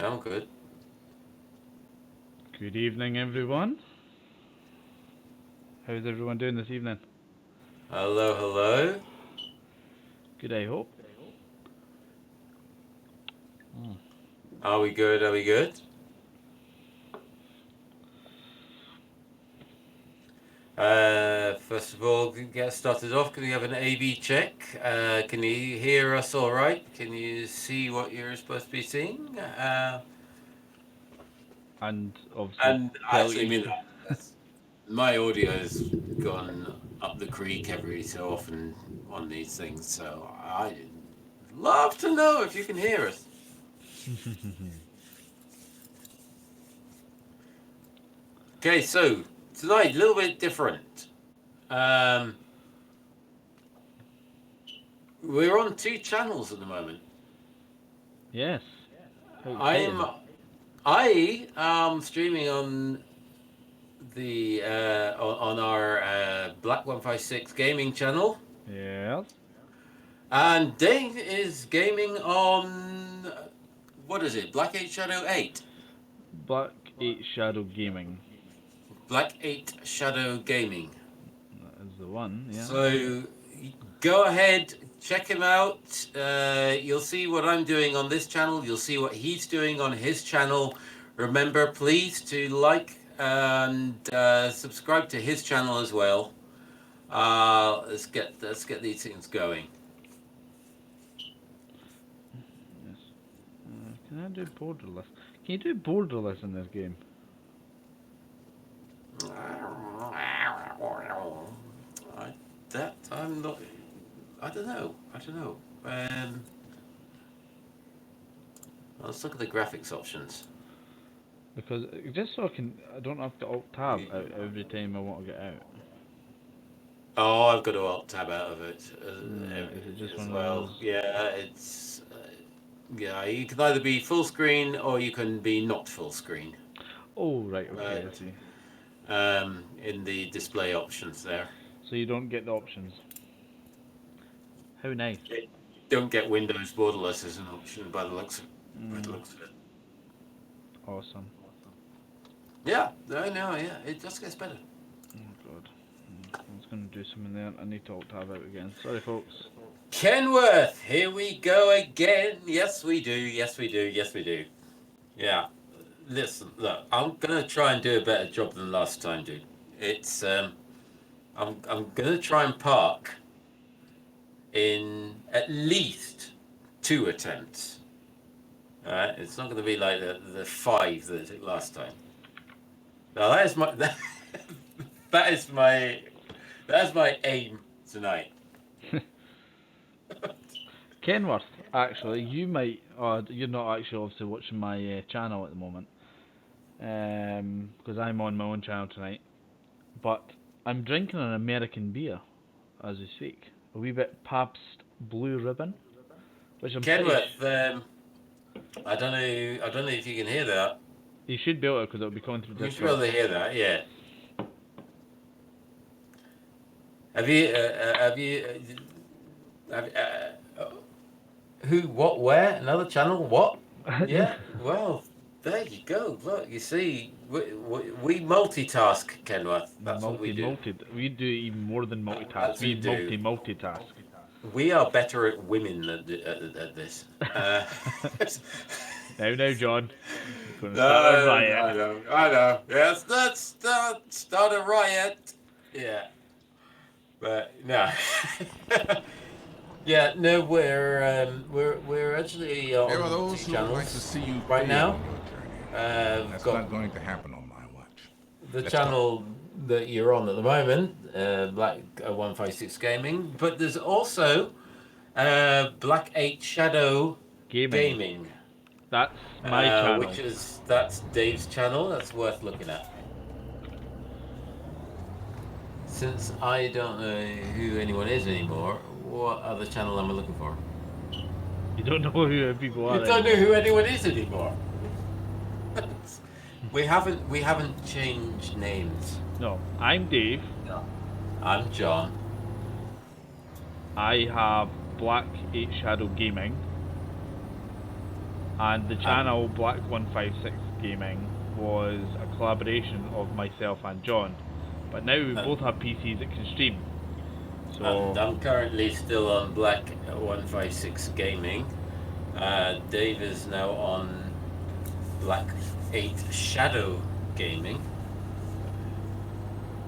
I'm good. Good evening, everyone. How's everyone doing this evening? Hello, hello. Good, I hope. Mm. Are we good? Are we good? First of all, get started off. Can we have an A/B check? Can you hear us all right? Can you see what you're supposed to be seeing? And obviously, And tell actually, I each. mean, my audio has gone up the creek every so often on these things, so I'd love to know if you can hear us. Okay, so tonight, a little bit different. Um, we're on two channels at the moment. Yes. How I'm exciting. I am streaming on the on our Black156 Gaming channel, Yes. and Dave is gaming on what is it? Black 8 Shadow 8. Black 8 Shadow Gaming. Black 8 Shadow Gaming. That is the one, yeah. So go ahead, check him out. You'll see what I'm doing on this channel. You'll see what he's doing on his channel. Remember, please, to like and subscribe to his channel as well. Let's get these things going. Yes. Can I do borderless? Can you do borderless in this game? I'm not. I don't know. I don't know. Let's look at the graphics options. Because just so I don't have to alt tab out every time I want to get out. Oh, I've got to alt tab out of it Is it just as one of well. those? Yeah, yeah. You can either be full screen or you can be not full screen. Oh, right, okay, I But see. in the display options there, So you don't get the options. How nice. you don't get Windows borderless as an option by the Mm, looks of it. awesome. Yeah, I know. Yeah, it just gets better. Oh god. I was going to do something there. I need to alt tab out again. Sorry, folks. Kenworth, here we go again. Yes, we do. Yes, we do. Yes, we do. Yeah. Listen, look, I'm gonna try and do a better job than last time, dude. It's I'm gonna try and park in at least two attempts. All right, it's not gonna be like the five that it took last time. Now that is my that is my that's my aim tonight. Kenworth, actually, you might. You're not actually obviously watching my channel at the moment. Because I'm on my own channel tonight. But I'm drinking an American beer as we speak. A wee bit Pabst Blue Ribbon, which I'm pretty. Kenworth, I don't know if you can hear that. You should be able to because it'll be coming through You should be able Discord. to hear that. Yeah. Have you who, what, where? Another channel? What? Yeah. Well, there you go. Look, you see, we multitask, Kenworth. That's what we do. We do even more than multitask. That's what we We do. multitask. We are better at women at this. Now, John. We're gonna start a No, riot. I know. Yes, let's start a riot. Yeah, but no. Yeah, no, we're actually There are on two those who would like to channels see you right fail now. on your journey. We've That's got not going to happen on my watch. the Let's talk. channel that you're on at the moment, Black156 Gaming, but there's also Black 8 Shadow Gaming. Gaming, That's my channel. that's Dave's channel. That's worth looking at. Since I don't know who anyone is anymore, what other channel am I looking for? You don't know who people You are don't know anymore. who anyone is anymore. We haven't changed names. No, I'm Dave. I'm John. I have Black 8 Shadow Gaming. And the channel Black156Gaming was a collaboration of myself and John. But now we both have PCs that can stream. So And I'm currently still on Black156Gaming. Dave is now on Black8 Shadow Gaming.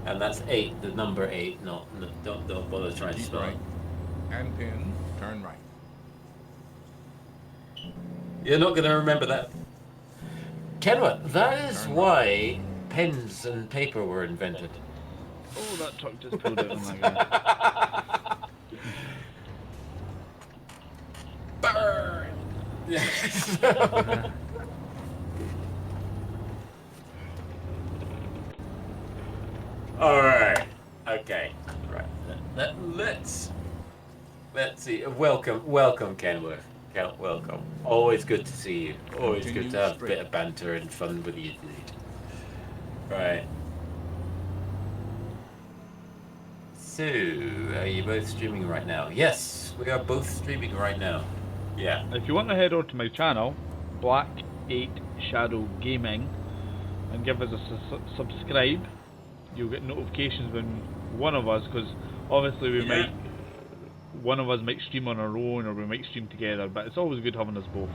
And that's 8, the number 8, no, don't bother trying to Keep spell right. it. And pin, turn right. You're not going to remember that. Kenworth, that is Turn why pens and paper were invented. oh, that truck just pulled out on that guy. Burn! Alright. Okay. Right. Let's see. Welcome, Kenworth. Welcome. Always good to see you. Always good to have a bit of banter and fun with you. Right. So, are you both streaming right now? Yes, we are both streaming right now. Yeah. If you want to head over to my channel, Black8 Shadow Gaming, and give us a subscribe, you'll get notifications when one of us, because obviously one of us might stream on our own or we might stream together, but it's always good having us both.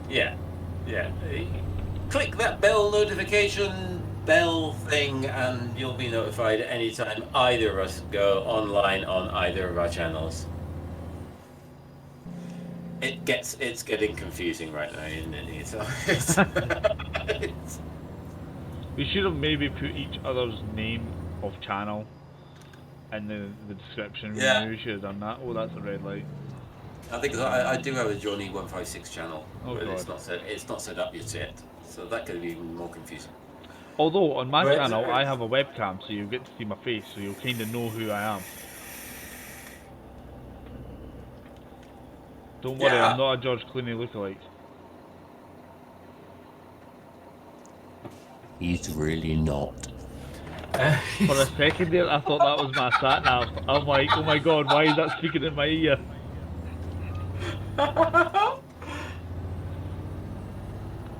Yeah. Click that bell notification bell thing and you'll be notified anytime either of us go online on either of our channels. It's getting confusing right now, isn't it? We should have maybe put each other's name of channel in the description. Yeah. We should have done that. Oh, that's a red light. I think I do have a Johnny156 channel, Oh, but God. it's not set up yet, so that could be even more confusing. Although on my But- channel I have a webcam, so you'll get to see my face, so you'll kind of know who I am. Don't worry, Yeah. I'm not a George Clooney lookalike. He's really not. For a second there, I thought that was my sat nav. I'm like, oh my god, why is that speaking in my ear?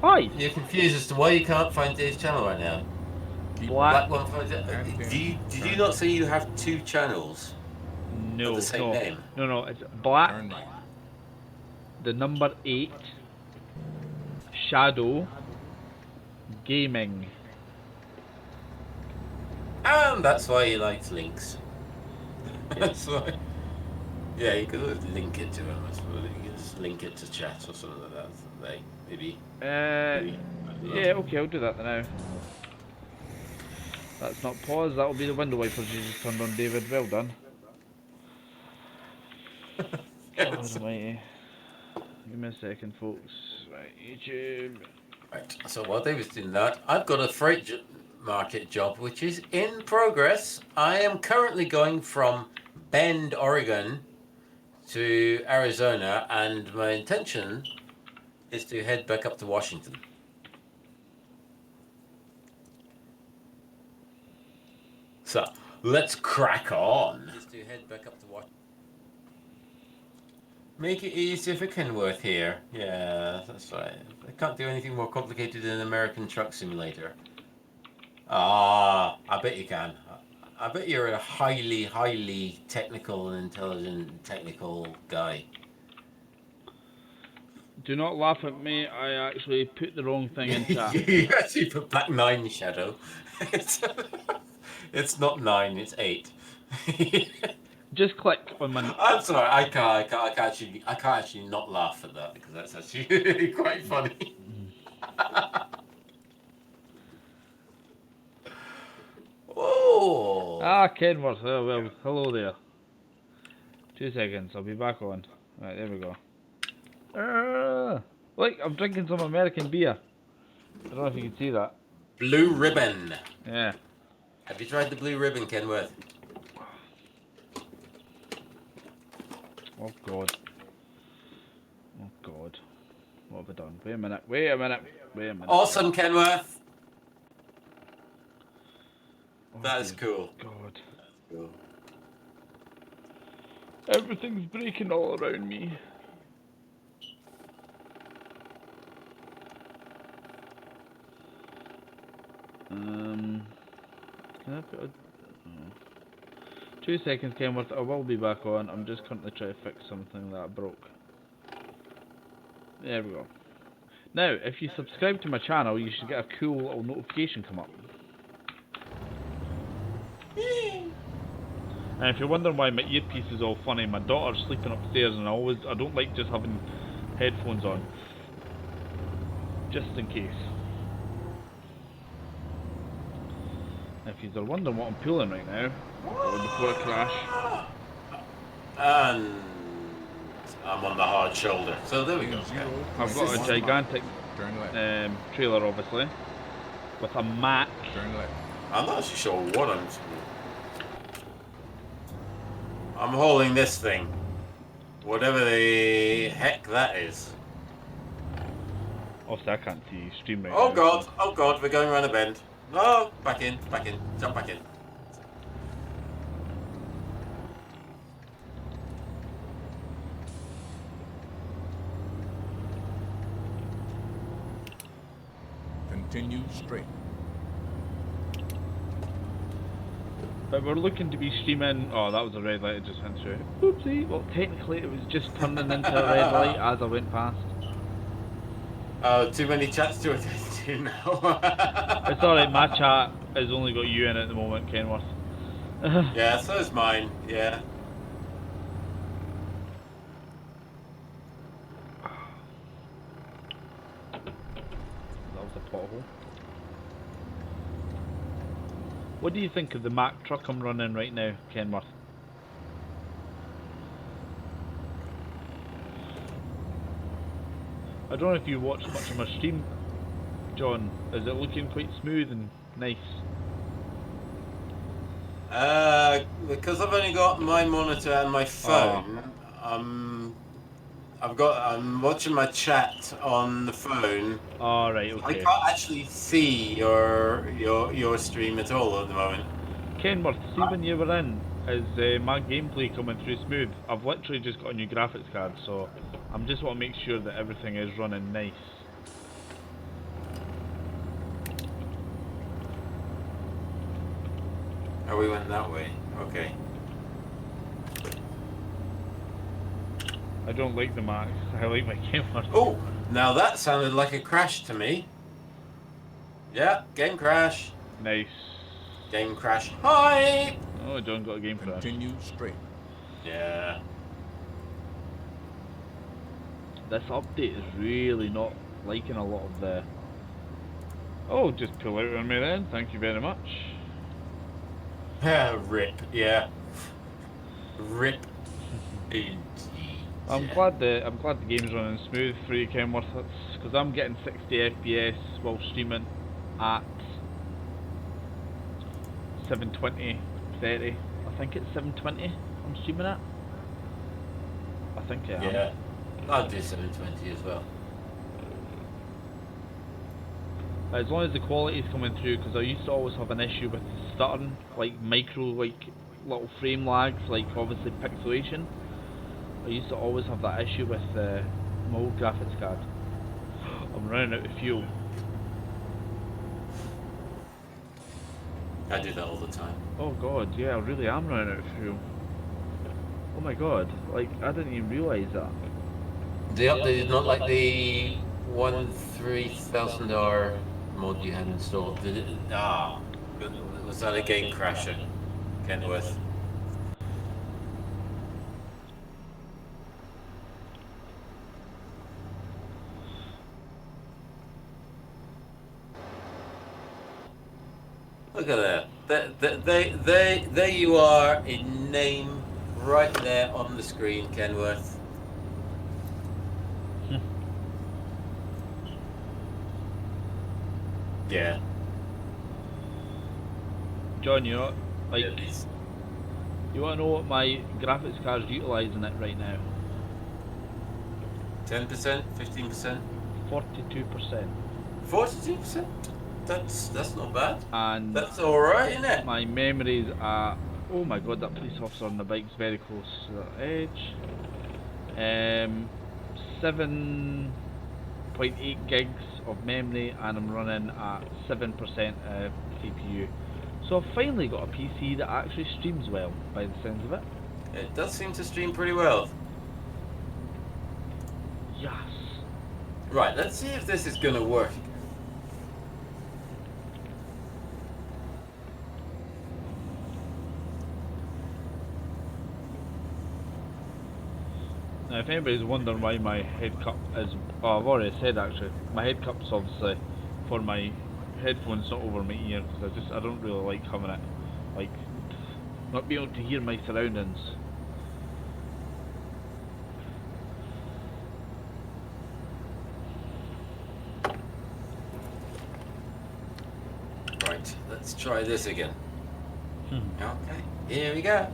Hi! You're confused as to why you can't find Dave's channel right now. Black. Did you not say you have 2 channels? No, Of the same name? No, it's Black, Turn right. the number 8, Shadow, Gaming. And that's why he likes links. That's why. Yeah, you could always link it to him, I suppose. You could just link it to chat or something like that. Like, maybe. Yeah, okay, I'll do that now. That's not pause, that'll be the window wipers you just turned on, David. Well done. God almighty. Give me a second, folks. Right, YouTube. Right, so while David's doing that, I've got a freight market job which is in progress. I am currently going from Bend, Oregon to Arizona, and my intention is to head back up to Washington. So let's crack on. Just to head back up to Washington. Make it easier for Kenworth here. Yeah, that's right. I can't do anything more complicated than an American Truck Simulator. Ah, I bet you can. I bet you're a highly technical and intelligent technical guy. Do not laugh at me, I actually put the wrong thing in chat. You actually put back 9 Shadow. It's not 9, it's 8. Just click on my... I'm sorry, I can't actually not laugh at that because that's actually quite funny. Whoa! Ah, Kenworth, oh well, hello there. 2 seconds, I'll be back on. Right, there we go. Look, I'm drinking some American beer. I don't know if you can see that. Blue Ribbon. Yeah. Have you tried the Blue Ribbon, Kenworth? Oh god. Oh god. What have I done? Wait a minute. Awesome, Kenworth. Oh, That is dear cool. God. Cool. Everything's breaking all around me. Can I put a... 2 seconds, Kenworth. I will be back on. I'm just currently trying to fix something that I broke. There we go. Now, if you subscribe to my channel, you should get a cool little notification come up. And if you're wondering why my earpiece is all funny, my daughter's sleeping upstairs, and I don't like just having headphones on, just in case. If you're wondering what I'm pulling right now, before I crash. And I'm on the hard shoulder. So there we go. I've got a gigantic trailer, obviously, with a Mac. Turn left. I'm not actually sure what I'm holding this thing. Whatever the heck that is. Obviously, I can't see stream right Oh now. god, we're going around a bend. No, back in, jump back in. Continue straight. But we're looking to be streaming. Oh, that was a red light I just went through. Oopsie. Well, technically, it was just turning into a red light as I went past. Oh, too many chats to attend to now. It's alright, my chat has only got you in at the moment, Kenworth. Yeah, so is mine, yeah. That was a pothole. What do you think of the Mack truck I'm running right now, Kenworth? I don't know if you watched much of my stream, John. Is it looking quite smooth and nice? Because I've only got my monitor and my phone, I'm watching my chat on the phone. Oh, right, okay. I can't actually see your stream at all at the moment. Kenworth, see when you were in, is my gameplay coming through smooth? I've literally just got a new graphics card, so I'm just want to make sure that everything is running nice. Oh, we went that way. Okay. I don't like the Mac. I like my Kenworth. Oh, now that sounded like a crash to me. Yeah, game crash. Nice. Game crash. Hi. Oh, John got a game crash. Continue straight. Yeah. This update is really not liking a lot of the... Oh, just pull out on me then. Thank you very much. Rip. Yeah. Rip. Indeed. I'm glad the game's running smooth for you, Kenworth, because I'm getting 60 FPS while streaming at 720 30. I think it's 720 I'm streaming at. I think I am. Yeah. I'll do 720 as well. As long as the quality is coming through, because I used to always have an issue with stuttering, like little frame lags, like obviously pixelation. I used to always have that issue with my old graphics card. I'm running out of fuel. I do that all the time. Oh god, yeah, I really am running out of fuel. Oh my god, like, I didn't even realise that. The update is not like the 3000R mod you had installed. Did it? Ah, was that a game crasher, Kenworth? Look at that. There you are in name, right there on the screen, Kenworth. 'Yeah. John, you know, like, Yeah, these- you want to know what my graphics card's utilising it right now? 10%, 15%, 42%. 42%. That's not bad. And That's all right, isn't it? my memories are... Oh my god, that police officer on the bike's very close to the edge. 7% 1.8 gigs of memory, and I'm running at 7% CPU. So I've finally got a PC that actually streams well, by the sounds of it. It does seem to stream pretty well. Yes. Right, let's see if this is going to work. Now, if anybody's wondering why my head cup is, oh, I've already said actually, my head cup's obviously for my headphones, not over my ear, because I don't really like having it, like, not being able to hear my surroundings. Right, let's try this again. Hmm. Okay, here we go.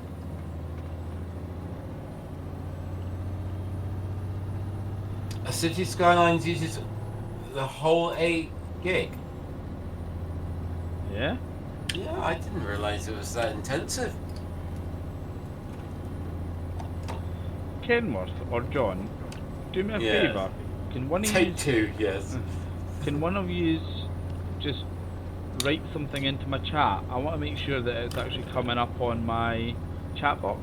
A City Skylines uses the whole 8 gig. Yeah? Yeah, I didn't realize it was that intensive. Kenworth or John, do me a Yes. favour. Can one of Take you, 2, yes. can one of you just write something into my chat? I want to make sure that it's actually coming up on my chat box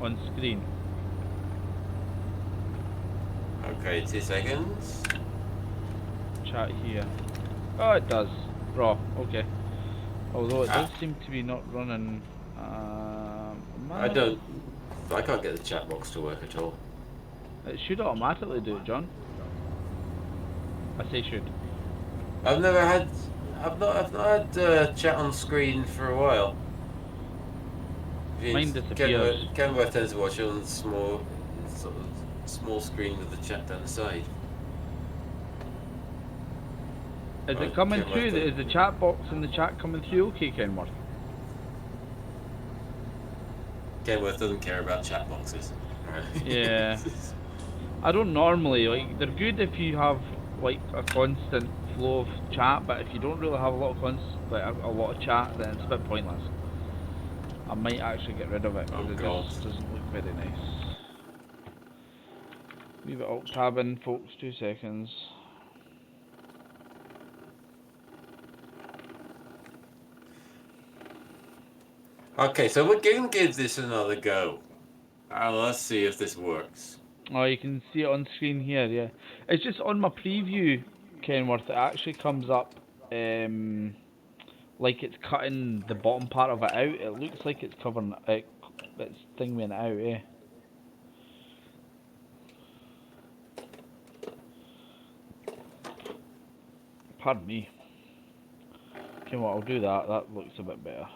on screen. Okay, 2 seconds. Chat here. Oh, it does. Raw. Okay. Although it does Ah. seem to be not running. I can't get the chat box to work at all. It should automatically do it, John. I say should. I've not had chat on screen for a while. Mine disappears. Kenworth tends to watch it on small screen with the chat down the side. Is Right, it coming Kenworth through? does- Is the chat box and the chat coming through okay, Kenworth? Kenworth doesn't care about chat boxes. Right. Yeah. I don't normally, like, they're good if you have, like, a constant flow of chat, but if you don't really have a lot of a lot of chat, then it's a bit pointless. I might actually get rid of it, because Oh, it God. just doesn't look very nice. Leave it alt tab in, folks, 2 seconds. Okay, so we're going to give this another go. Let's see if this works. Oh, you can see it on screen here, yeah. It's just on my preview, Kenworth, it actually comes up like it's cutting the bottom part of it out. It looks like it's covering it, it's thinging it out, eh? Pardon me. Okay, well, I'll do that. That looks a bit better.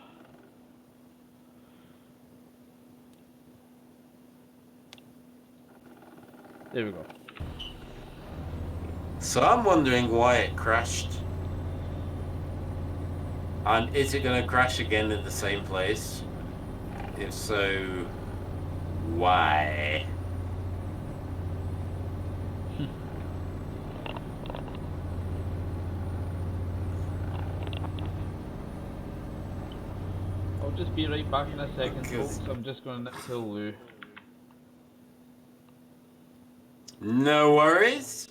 There we go. So I'm wondering why it crashed. And is it going to crash again at the same place? If so, why? I'll just be right back in a second, Because- folks. I'm just going to nip to the loo. No worries.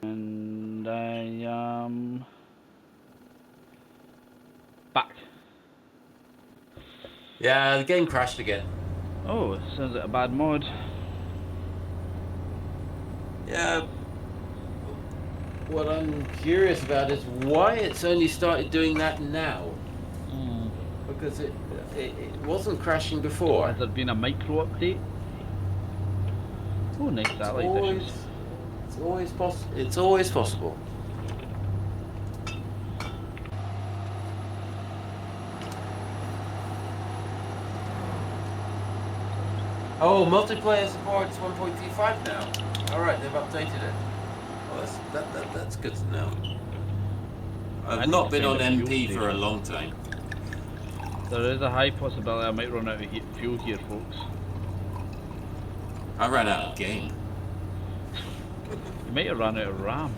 And I am back. Yeah, the game crashed again. Oh, sounds like a bad mod. Yeah. What I'm curious about is why it's only started doing that now. Because it wasn't crashing before. Has there been a micro update? Oh, nice satellite dishes. It's always possible. It's always possible. Oh, multiplayer supports 1.25 now. All right, they've updated it. Well, that's good to know. I've not been on MP for a long time. There is a high possibility I might run out of fuel here, folks. I ran out of game. You might have run out of RAM.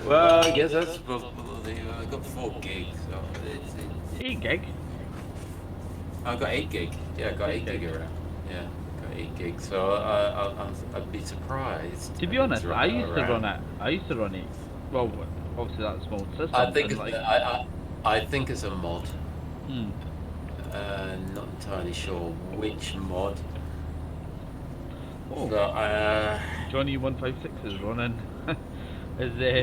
Well, I guess that's probably. I got 4 gigs. So it's 8 gig? I got 8 gig. Yeah, I got 8 gig around. Yeah, got 8 gig. So I'd be surprised. To be honest, I used to run it. I used to run it. Well, obviously that's small system. I think I think it's a mod. Not entirely sure which mod. Oh, So, Johnny156 is running.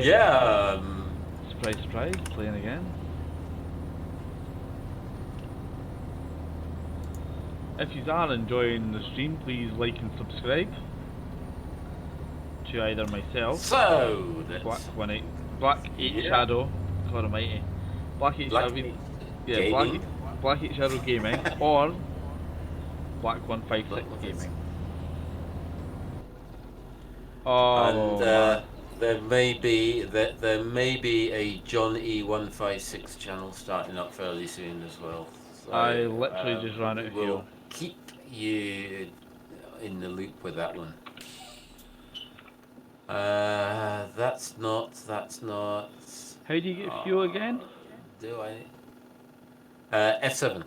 yeah. Surprise, surprise, playing again. If you are enjoying the stream, please like and subscribe to either myself, So Black8 Shadow, God Almighty, Black8 Shadow, Gaming. Black8 Shadow Gaming, or Black156Gaming. Oh, And there may be a John E156 channel starting up fairly soon as well. So, I literally just ran out of we'll fuel. keep you in the loop with that one. That's not. How do you get fuel again? Do I? F7.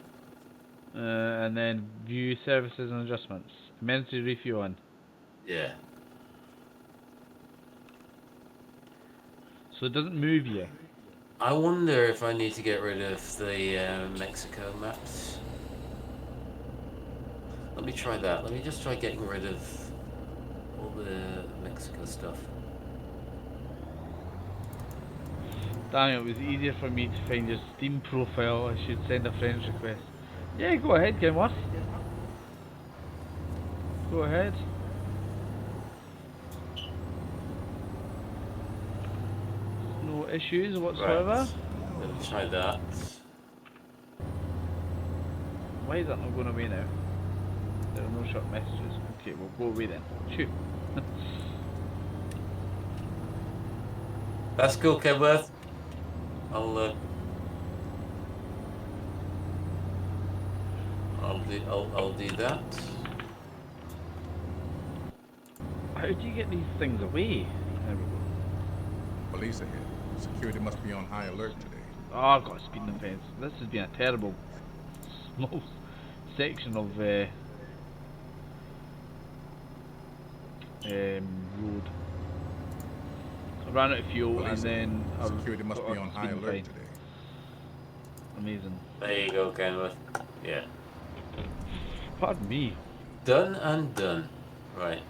And then view services and adjustments. Emergency refueling. Yeah. So it doesn't move you. I wonder if I need to get rid of the Mexico maps. Let me try that. Let me just try getting rid of all the Mexico stuff. Damn, it was easier for me to find your Steam profile. I should send a friend's request. Yeah, go ahead, Kenworth. Go ahead. No issues whatsoever. Right. Let me try that. Why is that not going away now? There are no short messages. Okay, we'll go away then. Shoot. That's cool, Kenworth. I'll do that. How do you get these things away? There we go. Police ahead. Security must be on high alert today. Oh, I've got a speeding offence. This has been a terrible small section of road. I ran out of fuel Police and then security must be on high alert today. Amazing. There you go, Kenworth. Yeah. Pardon me. Done and done. Right.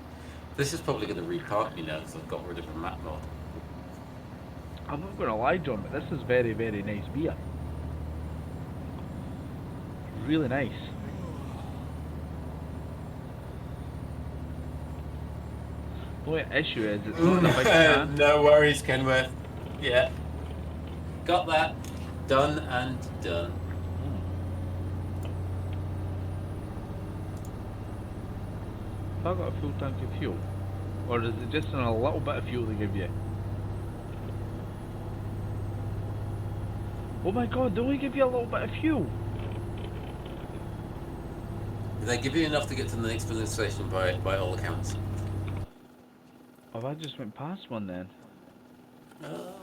This is probably going to repark me now because I've got rid of a map mod. I'm not going to lie, John, but this is very, very nice beer. Really nice. The only issue is it's not in a big can. No worries, Kenworth. Yeah. Got that. Done and done. Have I got a full tank of fuel? Or is it just in a little bit of fuel they give you? Oh my god, they only give you a little bit of fuel! They give you enough to get to the next filling station by all accounts. Oh, I just went past one then. Oh.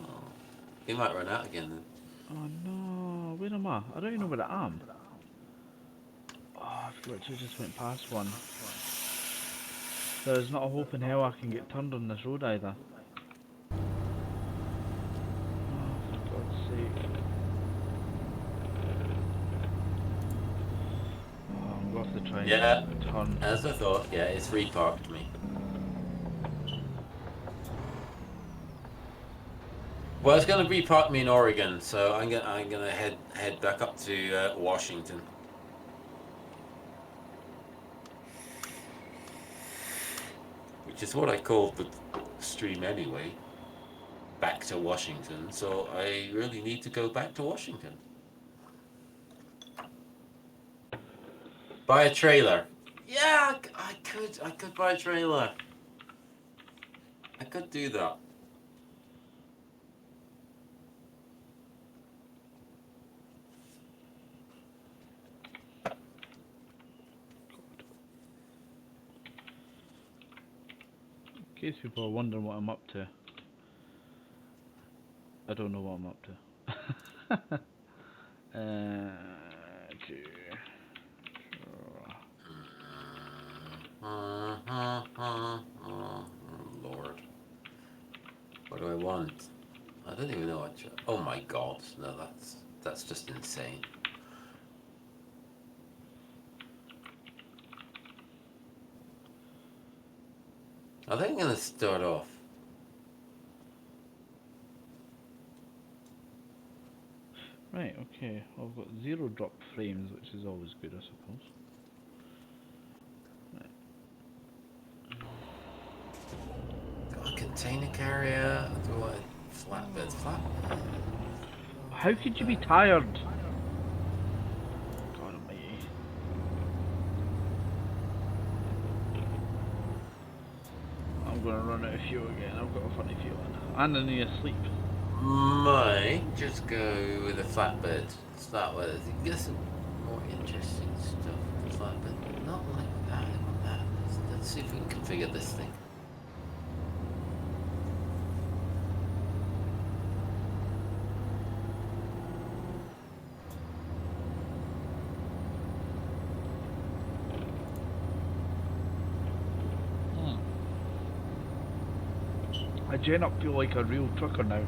You might run out again then. Oh no, where am I? I don't even know where I am. Oh, I literally just went past one. There's not a hope in hell I can get turned on this road either. Oh, for God's sake. Oh, I'm going to have to try and Yeah, turn. as I thought. Yeah, it's reparked me. Well, it's going to repark me in Oregon, so I'm gonna head back up to Washington. Which is what I called the stream anyway. Back to Washington, so I really need to go back to Washington. Buy a trailer. Yeah, I could buy a trailer. I could do that. In case people are wondering what I'm up to, I don't know what I'm up to. Oh, Lord. What do I want? I don't even know what. Oh my God! No, that's just insane. I think I'm gonna start off. Right, okay. I've got 0 drop frames, which is always good, I suppose. Got a container carrier. Do I flatbed? Flatbed. How could you be tired? God almighty. I'm gonna run out of fuel again. I've got a funny feeling. And I need to sleep. Might just go with a flatbed. Start with it. Get some more interesting stuff. The flatbed, but not like that. I want that. Let's see if we can configure this thing. I gen up feel like a real trucker now.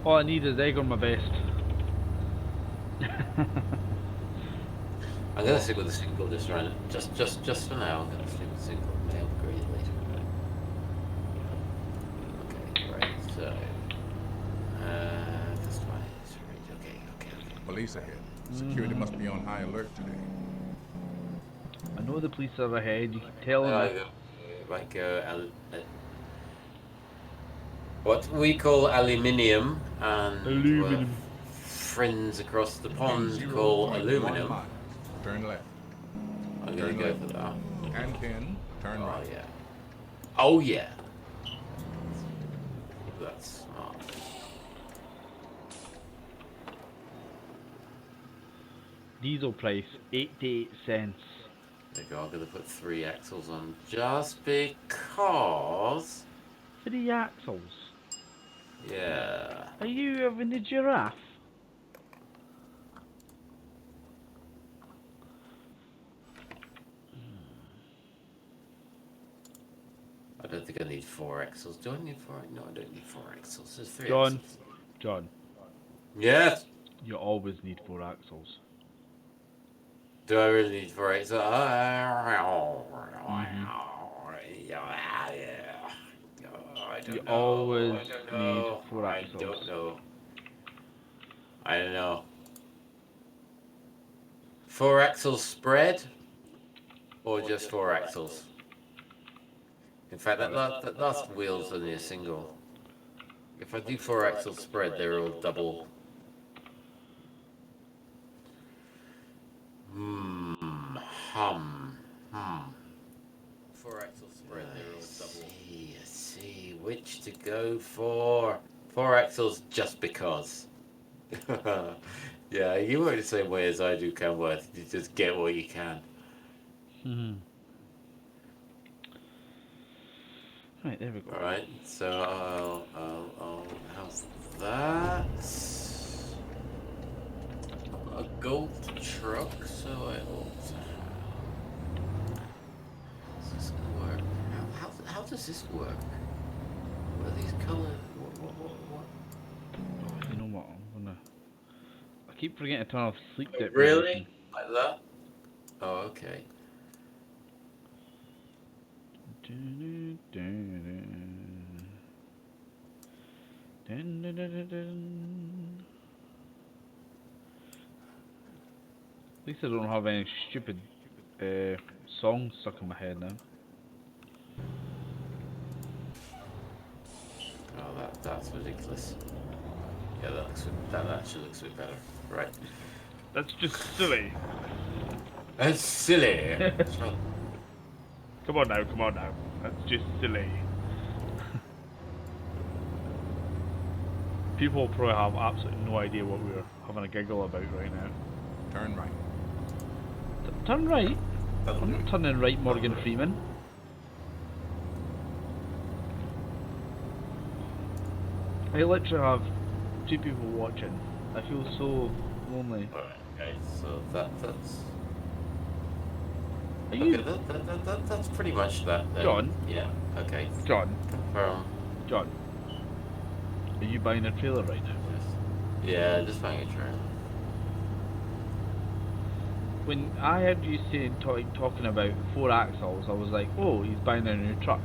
All I need is egg on my vest. I'm gonna stick with the single just right now. Just for now. I'm gonna stick with the single. May upgrade it later. Okay, right. So, customize. Right. Okay. Police ahead. Security must be on high alert today. I know the police are ahead, you keep telling There I me. go. Right, go. What we call aluminium, and Aluminium. friends across the pond 10.1 call aluminum. miles. Turn left. I'm gonna Turn go left. for that. And 10, turn Oh right. yeah. Oh yeah. That's smart. Diesel price, 88 cents. There you go. I'm gonna put 3 axles on just because. 3 axles. Yeah. Are you having a giraffe? I don't think I need 4 axles. Do I need 4? No, I don't need 4 axles. There's 3 John. axles. John, Yes. you always need 4 axles. Do I really need 4 axles? I don't You know. always I don't know. need 4 axles. I don't know. I don't know. 4 axles spread, or just 4 axles? In fact, that last wheel's only a single. If I do 4 axles spread, they're all double. 4 axles spread, they're all double. I see which to go for. 4 axles just because. Yeah, you work the same way as I do, Kenworth. You just get what you can. Right, there we go. Alright, so I'll how's that? A gold truck, so I ought to have. Is this does this work? What are these colours? What? Oh, you know what? I keep forgetting to turn off sleep Oh, deprivation. really? Like that? Oh, okay. At least I don't have any stupid songs stuck in my head now. Oh, that's ridiculous. Yeah, that actually looks a bit better. Right. That's just silly. That's silly. Come on now. That's just silly. People probably have absolutely no idea what we're having a giggle about right now. Turn right. Turn right? That'll I'm do. not turning right, Morgan Freeman. I literally have 2 people watching. I feel so lonely. Alright, okay, so that's... Are Okay, you... that's pretty much that then. John? Yeah, okay. John? Confirm. John? Are you buying a trailer right now? Yeah, just buying a trailer. When I heard you saying talking about 4 axles, I was like, oh, he's buying a new truck.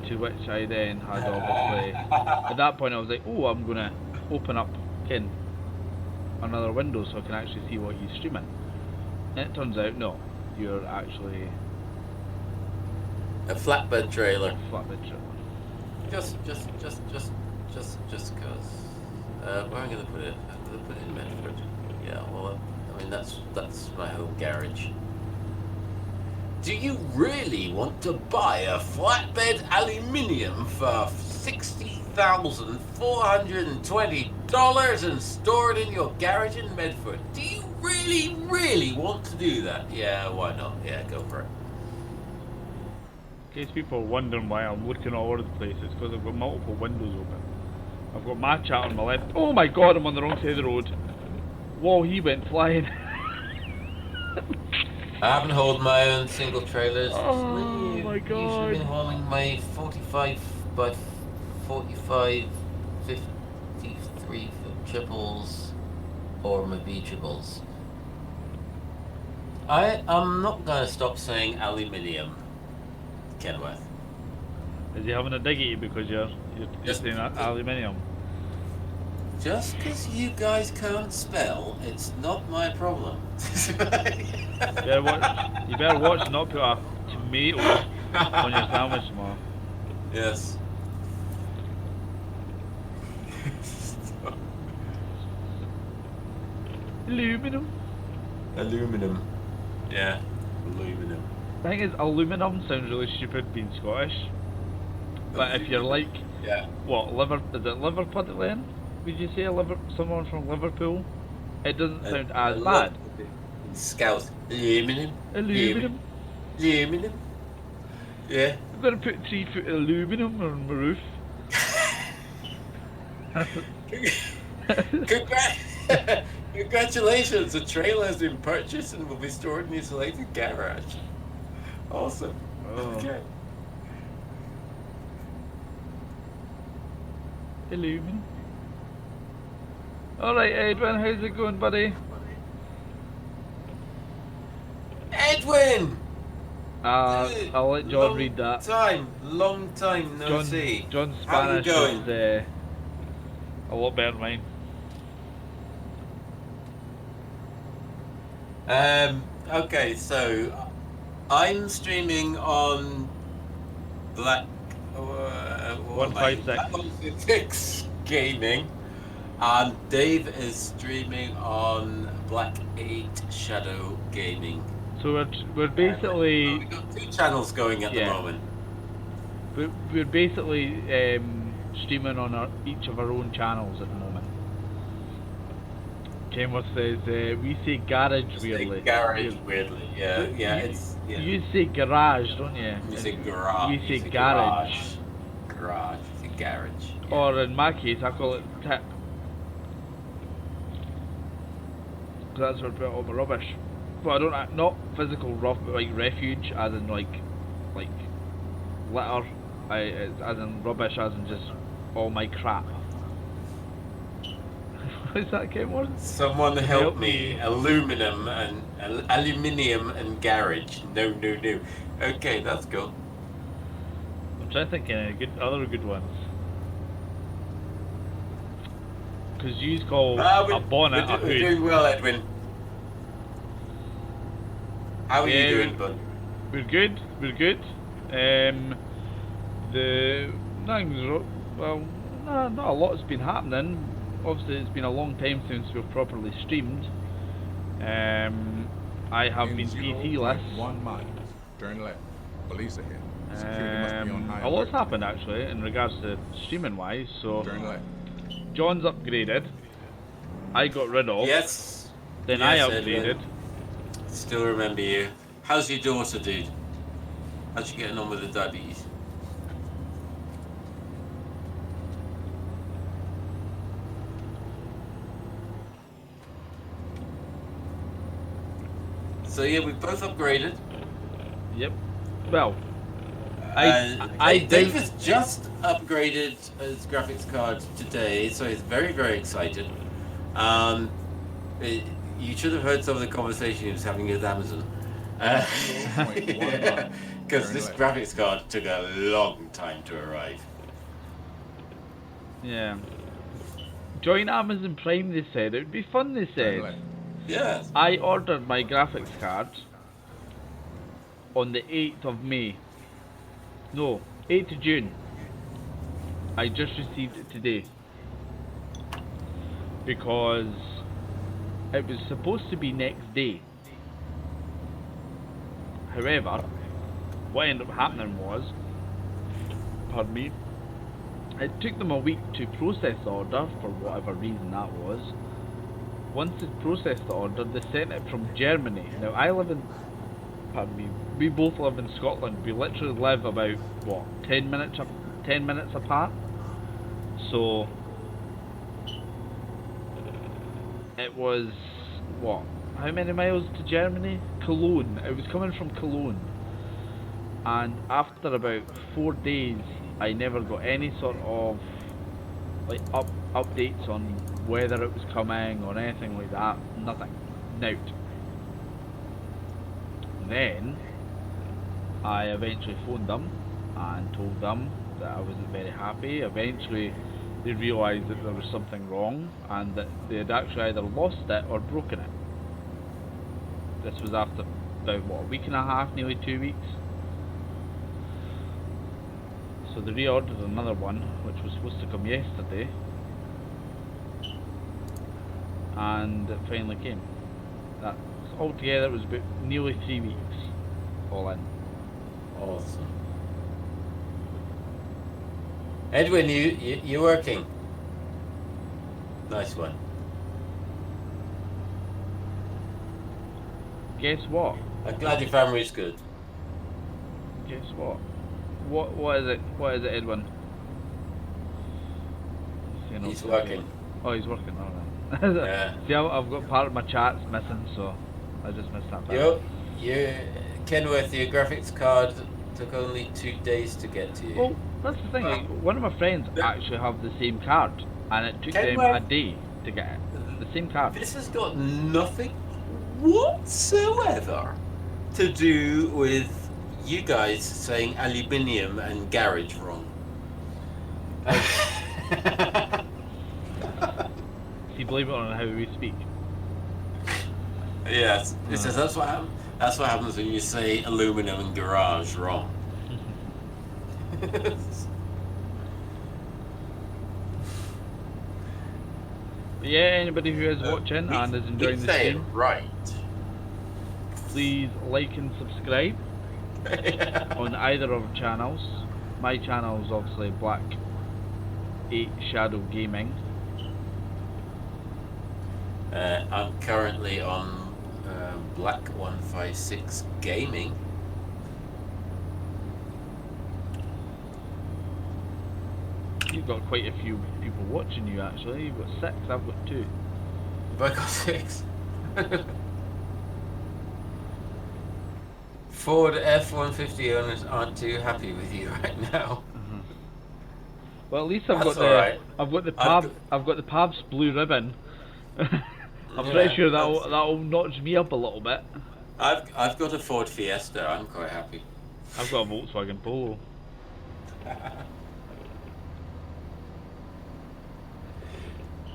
To which I then had obviously, at that point I was like, oh, I'm gonna open up another window so I can actually see what he's streaming. And it turns out, no, you're actually A flatbed trailer. flatbed trailer. Just cause. Where am I gonna put it? I'm gonna put it in Medford. Yeah, well, I mean that's my home garage. Do you really want to buy a flatbed aluminium for $60,420 and store it in your garage in Medford? Do you really want to do that? Yeah, why not? Yeah, go for it. In case people are wondering why I'm looking all over the place, it's because I've got multiple windows open. I've got my chat on my left. Oh my god, I'm on the wrong side of the road. Whoa, he went flying. I haven't hauled my own single trailers. Oh my god. Usually been hauling my 45 by 45, 53 foot triples or my beachables. I'm not gonna stop saying aluminium, Kenworth. Is he having a dig at you because you're saying aluminium? Just because you guys can't spell, it's not my problem. You better watch not put a tomato on your sandwich tomorrow. Yes. Aluminum. Aluminum. Yeah, aluminum. The thing is, aluminum sounds really stupid being Scottish. But if you're like, yeah, what, is it Liverpool then? Would you say someone from Liverpool? It doesn't sound as bad. Scouse. Aluminum. Aluminum. Aluminum. Yeah. I'm gonna put 3 foot aluminum on my roof. Congratulations, the trailer has been purchased and will be stored in the insulated garage. Awesome. Oh. Okay. Aluminum. Alright, Edwin, how's it going, buddy? Edwin! I'll let John read that. Long time no see. John's How you Spanish going? is a lot better than mine. Okay, so I'm streaming on Black156 Gaming, and Dave is streaming on Black8 Shadow Gaming. So we're basically we've got 2 channels going at the moment. We're basically streaming on each of our own channels at the moment. Kenworth says we say garage weirdly. Weirdly, yeah. You say garage, don't you? You say garage. We say garage. Garage. You say garage. Yeah. Or in my case, I call it tip. Because that's where I put all my rubbish. But I don't, not physical rough, but like refuge, as in like litter. It's as in rubbish, as in just all my crap. What is that, Kenworth? Someone help me. Aluminium and garage. No. Okay, that's cool. I'm trying to think of other good ones. Because you call a bonnet a we're hood. doing well, Edwin. How are you doing, bud? We're good. Not a lot's been happening. Obviously, it's been a long time since we've properly streamed. I have been PT-less. 1 mile. Turn left. Police ahead. Security must be on high A lot's alert. happened actually in regards to streaming wise. So Turn left. John's upgraded. I got rid of. Yes. Then Yes, I upgraded. Edwin. Still remember you. How's your daughter, dude? How's you getting on with the diabetes? So yeah, we both upgraded. Yep. Well, Dave has just upgraded his graphics card today, so he's very, very excited. You should have heard some of the conversation he was having with Amazon. Because this graphics card took a long time to arrive. Yeah. Join Amazon Prime, they said. It would be fun, they said. Yes. I ordered my graphics card on the 8th of May. No, 8th of June. I just received it today. Because it was supposed to be next day. However, what ended up happening was, pardon me, it took them a week to process the order, for whatever reason that was. Once they processed the order, they sent it from Germany. Now I live in, pardon me, we both live in Scotland. We literally live about, what, 10 minutes apart? So, it was, what, how many miles to Germany? Cologne. It was coming from Cologne. And after about 4 days, I never got any sort of like updates on whether it was coming or anything like that. Nothing. Note. Then I eventually phoned them and told them that I wasn't very happy. Eventually they realised that there was something wrong and that they had actually either lost it or broken it. This was after about, what, a week and a half, nearly 2 weeks. So they reordered another one, which was supposed to come yesterday, and it finally came. That altogether it was about nearly 3 weeks, all in. Awesome. Edwin, you working? Nice one. Guess what? I'm glad your family's good. Guess what? What is it? What is it, Edwin? He's working. Oh, he's working. Alright. Yeah. See, I've got part of my chats missing, so I just missed that part. Kenworth, your graphics card took only 2 days to get to you. Well, that's the thing. One of my friends actually have the same card, and it took them a day to get it. The same card. This has got nothing whatsoever to do with you guys saying aluminium and garage wrong. See, believe it or not, how we speak. Yes, it says that's what happens. That's what happens when you say aluminum and garage wrong. Yeah, anybody who is watching and is enjoying the stream, right, please like and subscribe on either of our channels. My channel is obviously Black156Gaming. I'm currently on Black156Gaming. You've got quite a few people watching you actually. You've got 6, I've got 2. Have I got 6? Ford F-150 owners aren't too happy with you right now. Well, at least I've That's got all the right. I've got the Pabst blue ribbon. I'm Yeah, pretty sure that'll notch me up a little bit. I've got a Ford Fiesta. I'm quite happy. I've got a Volkswagen Polo.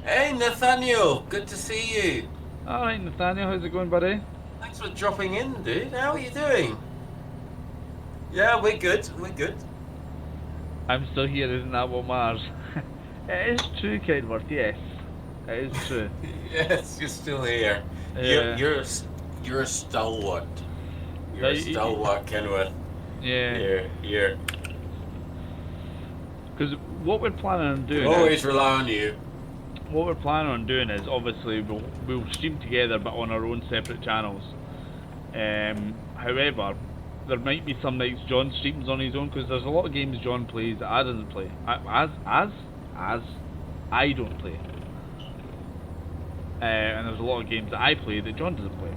Hey Nathaniel, good to see you. Alright, Nathaniel, how's it going, buddy? Thanks for dropping in, dude. How are you doing? Yeah, we're good. We're good. I'm still here, isn't that what matters? It is true, Kenworth, yes. It is true. Yes, you're still here. You're Yeah. you're a, you're a stalwart. You're a stalwart, Kenworth. Yeah. You're Because what we're planning on can doing always is, rely on you. what we're planning on doing is, obviously, we'll stream together, but on our own separate channels. However, there might be some nights John streams on his own, because there's a lot of games John plays that I doesn't play. As I don't play. And there's a lot of games that I play that John doesn't play.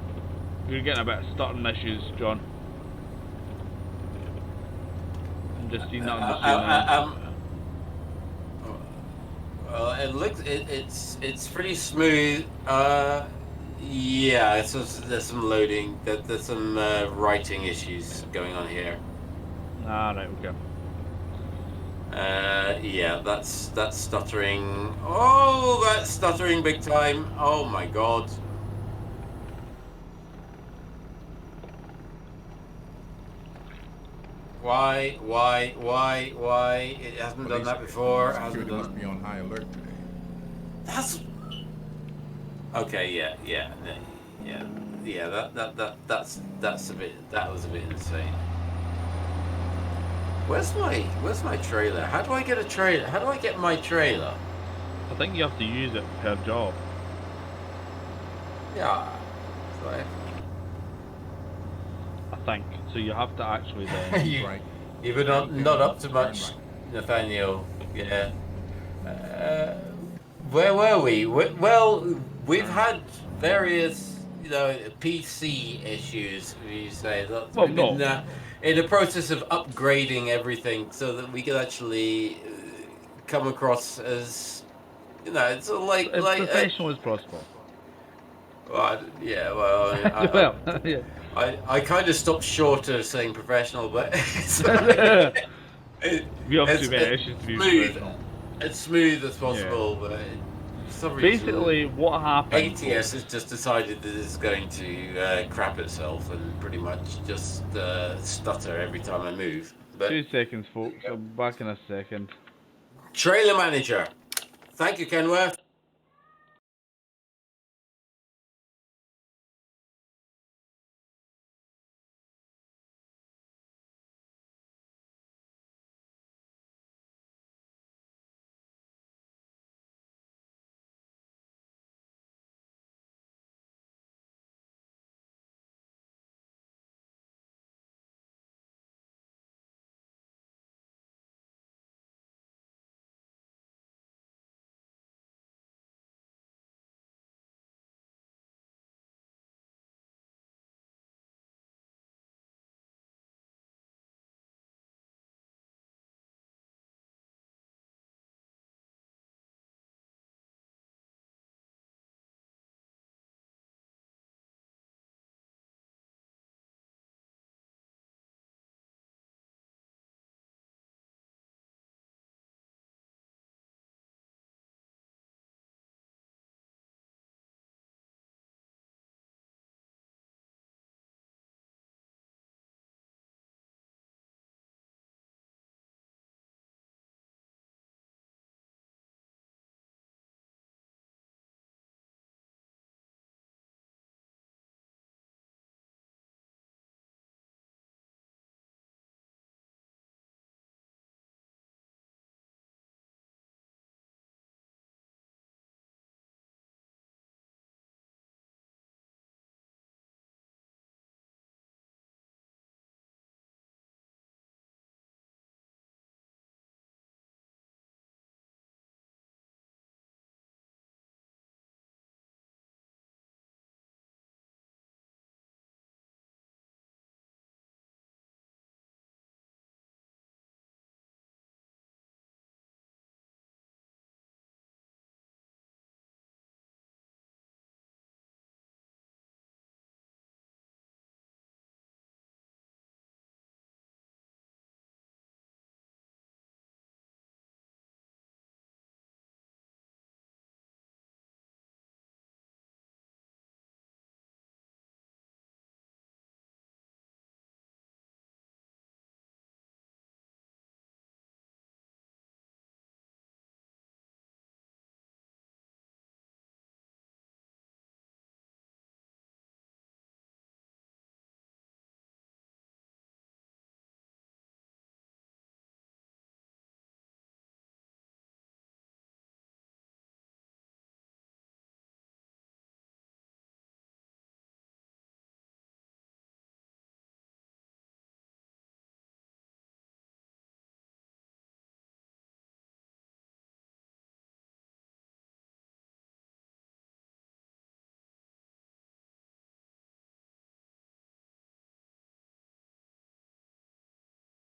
We're getting a bit of stuttering issues, John. I'm just seeing that on the screen now. Well, it looks it's pretty smooth. Yeah, there's some loading. There's some writing issues going on here. Ah, right, okay. Yeah, that's stuttering. Oh, that's stuttering big time. Oh my God. Why? It hasn't done Police that here. before. Hasn't Security must be done. on high alert today. That's okay. Yeah. That's a bit. That was a bit insane. Where's my trailer? How do I get a trailer? How do I get my trailer? I think you have to use it per job. Yeah. So I think. So you have to actually then... you, Right. you were not up to Turn much, right. Nathaniel. Yeah. Where were we? Well, we've had various, PC issues. You say that Well, we've been no. in the process of upgrading everything so that we could actually come across as, it's like As professional as possible. yeah. Well, Well, yeah. I kind of stopped short of saying professional, but We have it's too many issues to be smooth, professional. as smooth as possible. Yeah. But for some reason, Basically, what happened... ATS has just decided that it's going to crap itself and pretty much just stutter every time I move. But 2 seconds, folks. I'm back in a second. trailer manager, thank you, Kenworth.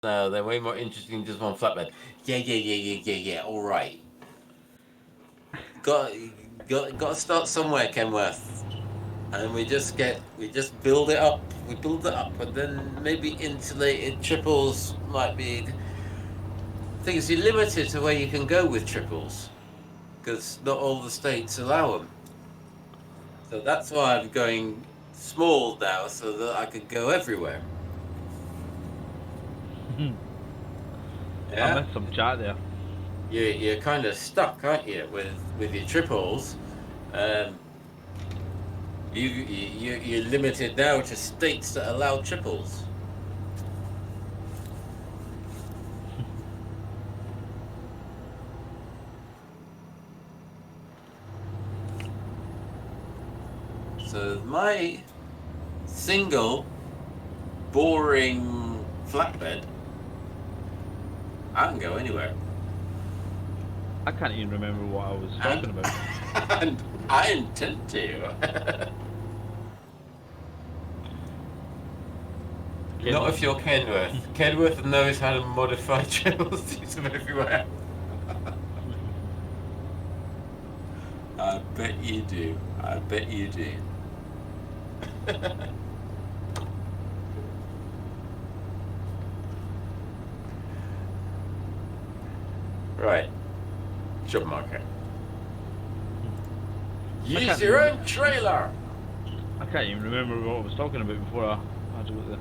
No, they're way more interesting than just one flatbed. Yeah. All right. Got to start somewhere, Kenworth. And we just build it up. We build it up, and then maybe insulated triples might be. Thing is, you're limited to where you can go with triples, because not all the states allow them. So that's why I'm going small now, so that I can go everywhere. I Yeah, missed some chat there. you're kind of stuck, aren't you, with your triples? Um, you're limited now to states that allow triples. So my single boring flatbed, I can go anywhere. I can't even remember what I was talking about. And I intend to. Not if you're Kenworth. Kenworth knows how to modify triples to use them everywhere. I bet you do. I bet you do. Right. Job marker. Use your own trailer. I can't even remember what I was talking about before I had to go there.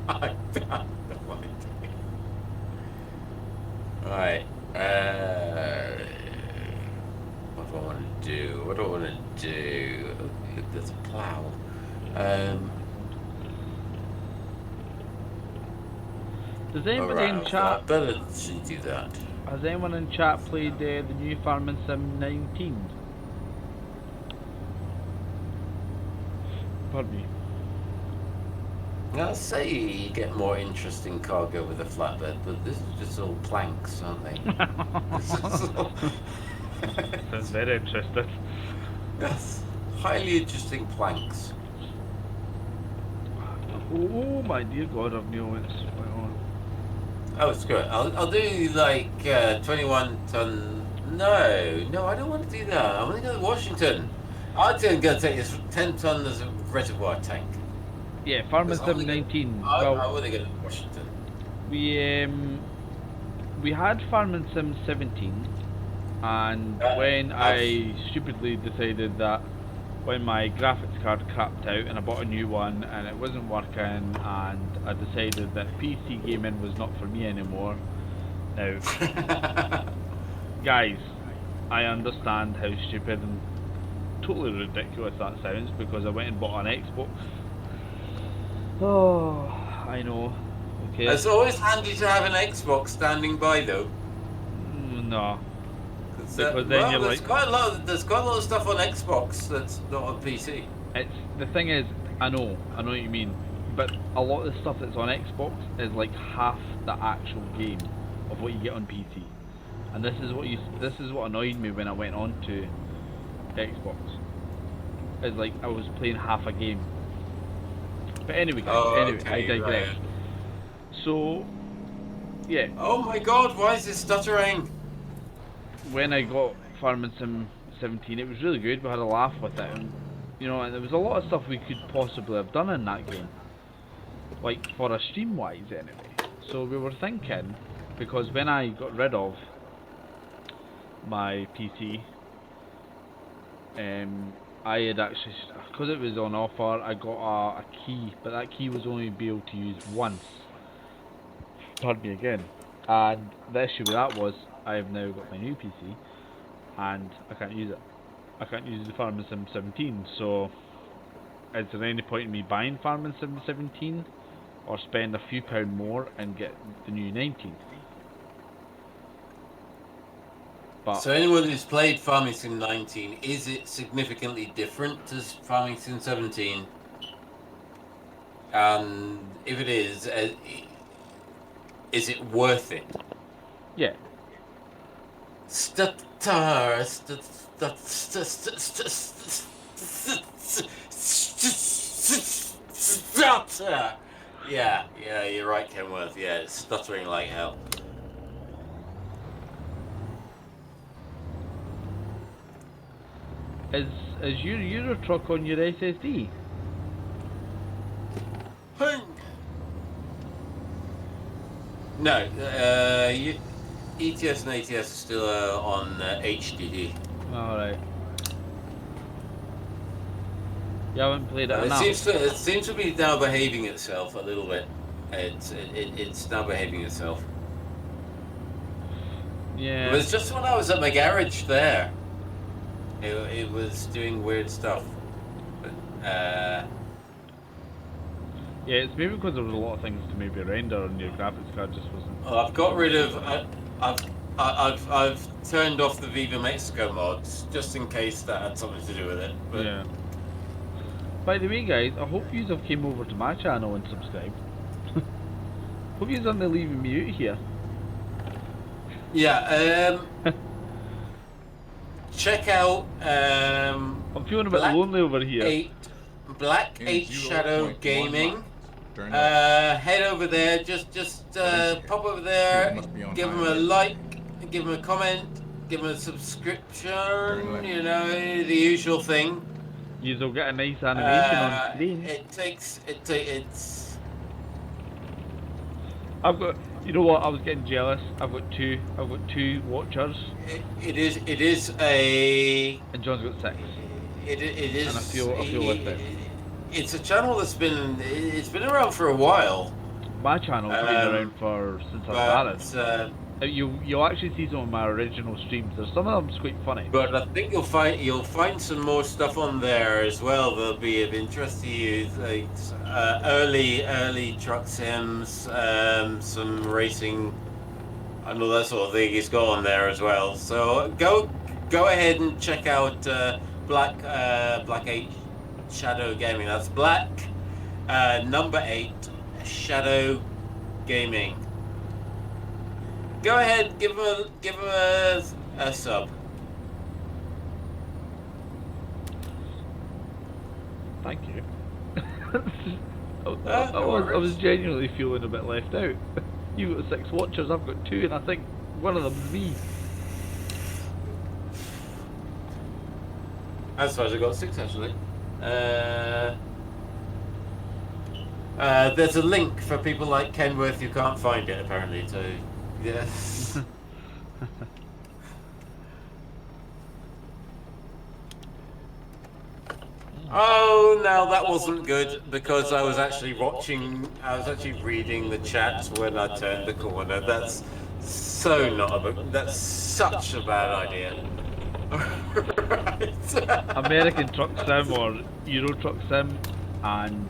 I have no idea. Right. What do I want to do? What do I want to do? There's a plow. Does anybody in chat? Better do that. Has anyone in chat played the new Farming Sim 19? Pardon me. I'll say you get more interesting cargo with a flatbed, but this is just all planks, aren't they? Sounds very interesting. Yes, highly interesting planks. Oh my dear God, I've no what's going on. Oh, it's good. I'll do like 21 ton. No, I don't want to do that. I'm going to go to Washington. I think I'm going to take this 10 ton as a reservoir tank. Yeah, Farming Sim 19. I Well, want to go to Washington. we had Farming Sim 17, and when I stupidly decided that when my graphics card crapped out and I bought a new one and it wasn't working, and I decided that PC gaming was not for me anymore. Now, guys, I understand how stupid and totally ridiculous that sounds, because I went and bought an Xbox. Oh, I know. Okay. It's always handy to have an Xbox standing by, though. No. Because then you're there's quite a lot of stuff on Xbox that's not on PC. It's the thing is, I know what you mean, but a lot of the stuff that's on Xbox is like half the actual game of what you get on PC, and this is what annoyed me when I went on to Xbox. It's like I was playing half a game. But anyway, guys, I digress. Right. So, yeah. Oh my God! Why is it stuttering? When I got Farming Sim 17, it was really good. We had a laugh with it, and and there was a lot of stuff we could possibly have done in that game, like for a stream wise anyway. So we were thinking, because when I got rid of my PC, I had actually, because it was on offer, I got a key, but that key was only be able to use once. Pardon me again. And the issue with that was, I have now got my new PC, and I can't use it. I can't use the Farming Sim 17, so is there any point in me buying Farming Sim 17, or spend a few pound more and get the new 19? But so anyone who's played Farming Sim 19, is it significantly different to Farming Sim 17? And if it is it worth it? Yeah. Stutter. Yeah, you're right, Kenworth. Yeah, it's stuttering like hell. Is your Euro truck on your SSD? No, ETS and ATS are still on HDD. Alright. You haven't played it enough? It seems to be now behaving itself a little bit. It's now behaving itself. Yeah. It was just when I was at my garage there. It was doing weird stuff. But, Yeah, it's maybe because there was a lot of things to maybe render and your graphics card just wasn't. I've got rid of. I've turned off the Viva Mexico mods just in case that had something to do with it. But Yeah. By the way, guys, I hope you have came over to my channel and subscribed. Hope you aren't leaving me out here. yeah, check out. I'm feeling a bit lonely over here. Black8 Shadow Gaming. Head over there. Just pop over there. Give them a like. Give them a comment. Give them a subscription. You know, the usual thing. You'll get a nice animation on screen. It's. I've got. You know what? I was getting jealous. I've got two watchers. It is a. And John's got 6. It is. And I feel with it. It's a channel that's been around for a while. My channel's been around since I started. You'll actually see some of my original streams. There's some of them's quite funny. But I think you'll find some more stuff on there as well that'll be of interest to you, like early truck sims, some racing, and all that sort of thing he's got on there as well. So go ahead and check out Black8 Shadow Gaming. That's Black number 8 Shadow Gaming. Go ahead, give him a sub. Thank you. I was genuinely feeling a bit left out. You've got 6 watchers, I've got 2, and I think one of them's me. I suppose I got 6 actually. There's a link for people like Kenworth who can't find it apparently. So yes. Oh, now that wasn't good because I was actually reading the chat when I turned the corner. That's that's such a bad idea. Right. American Truck Sim or Euro Truck Sim and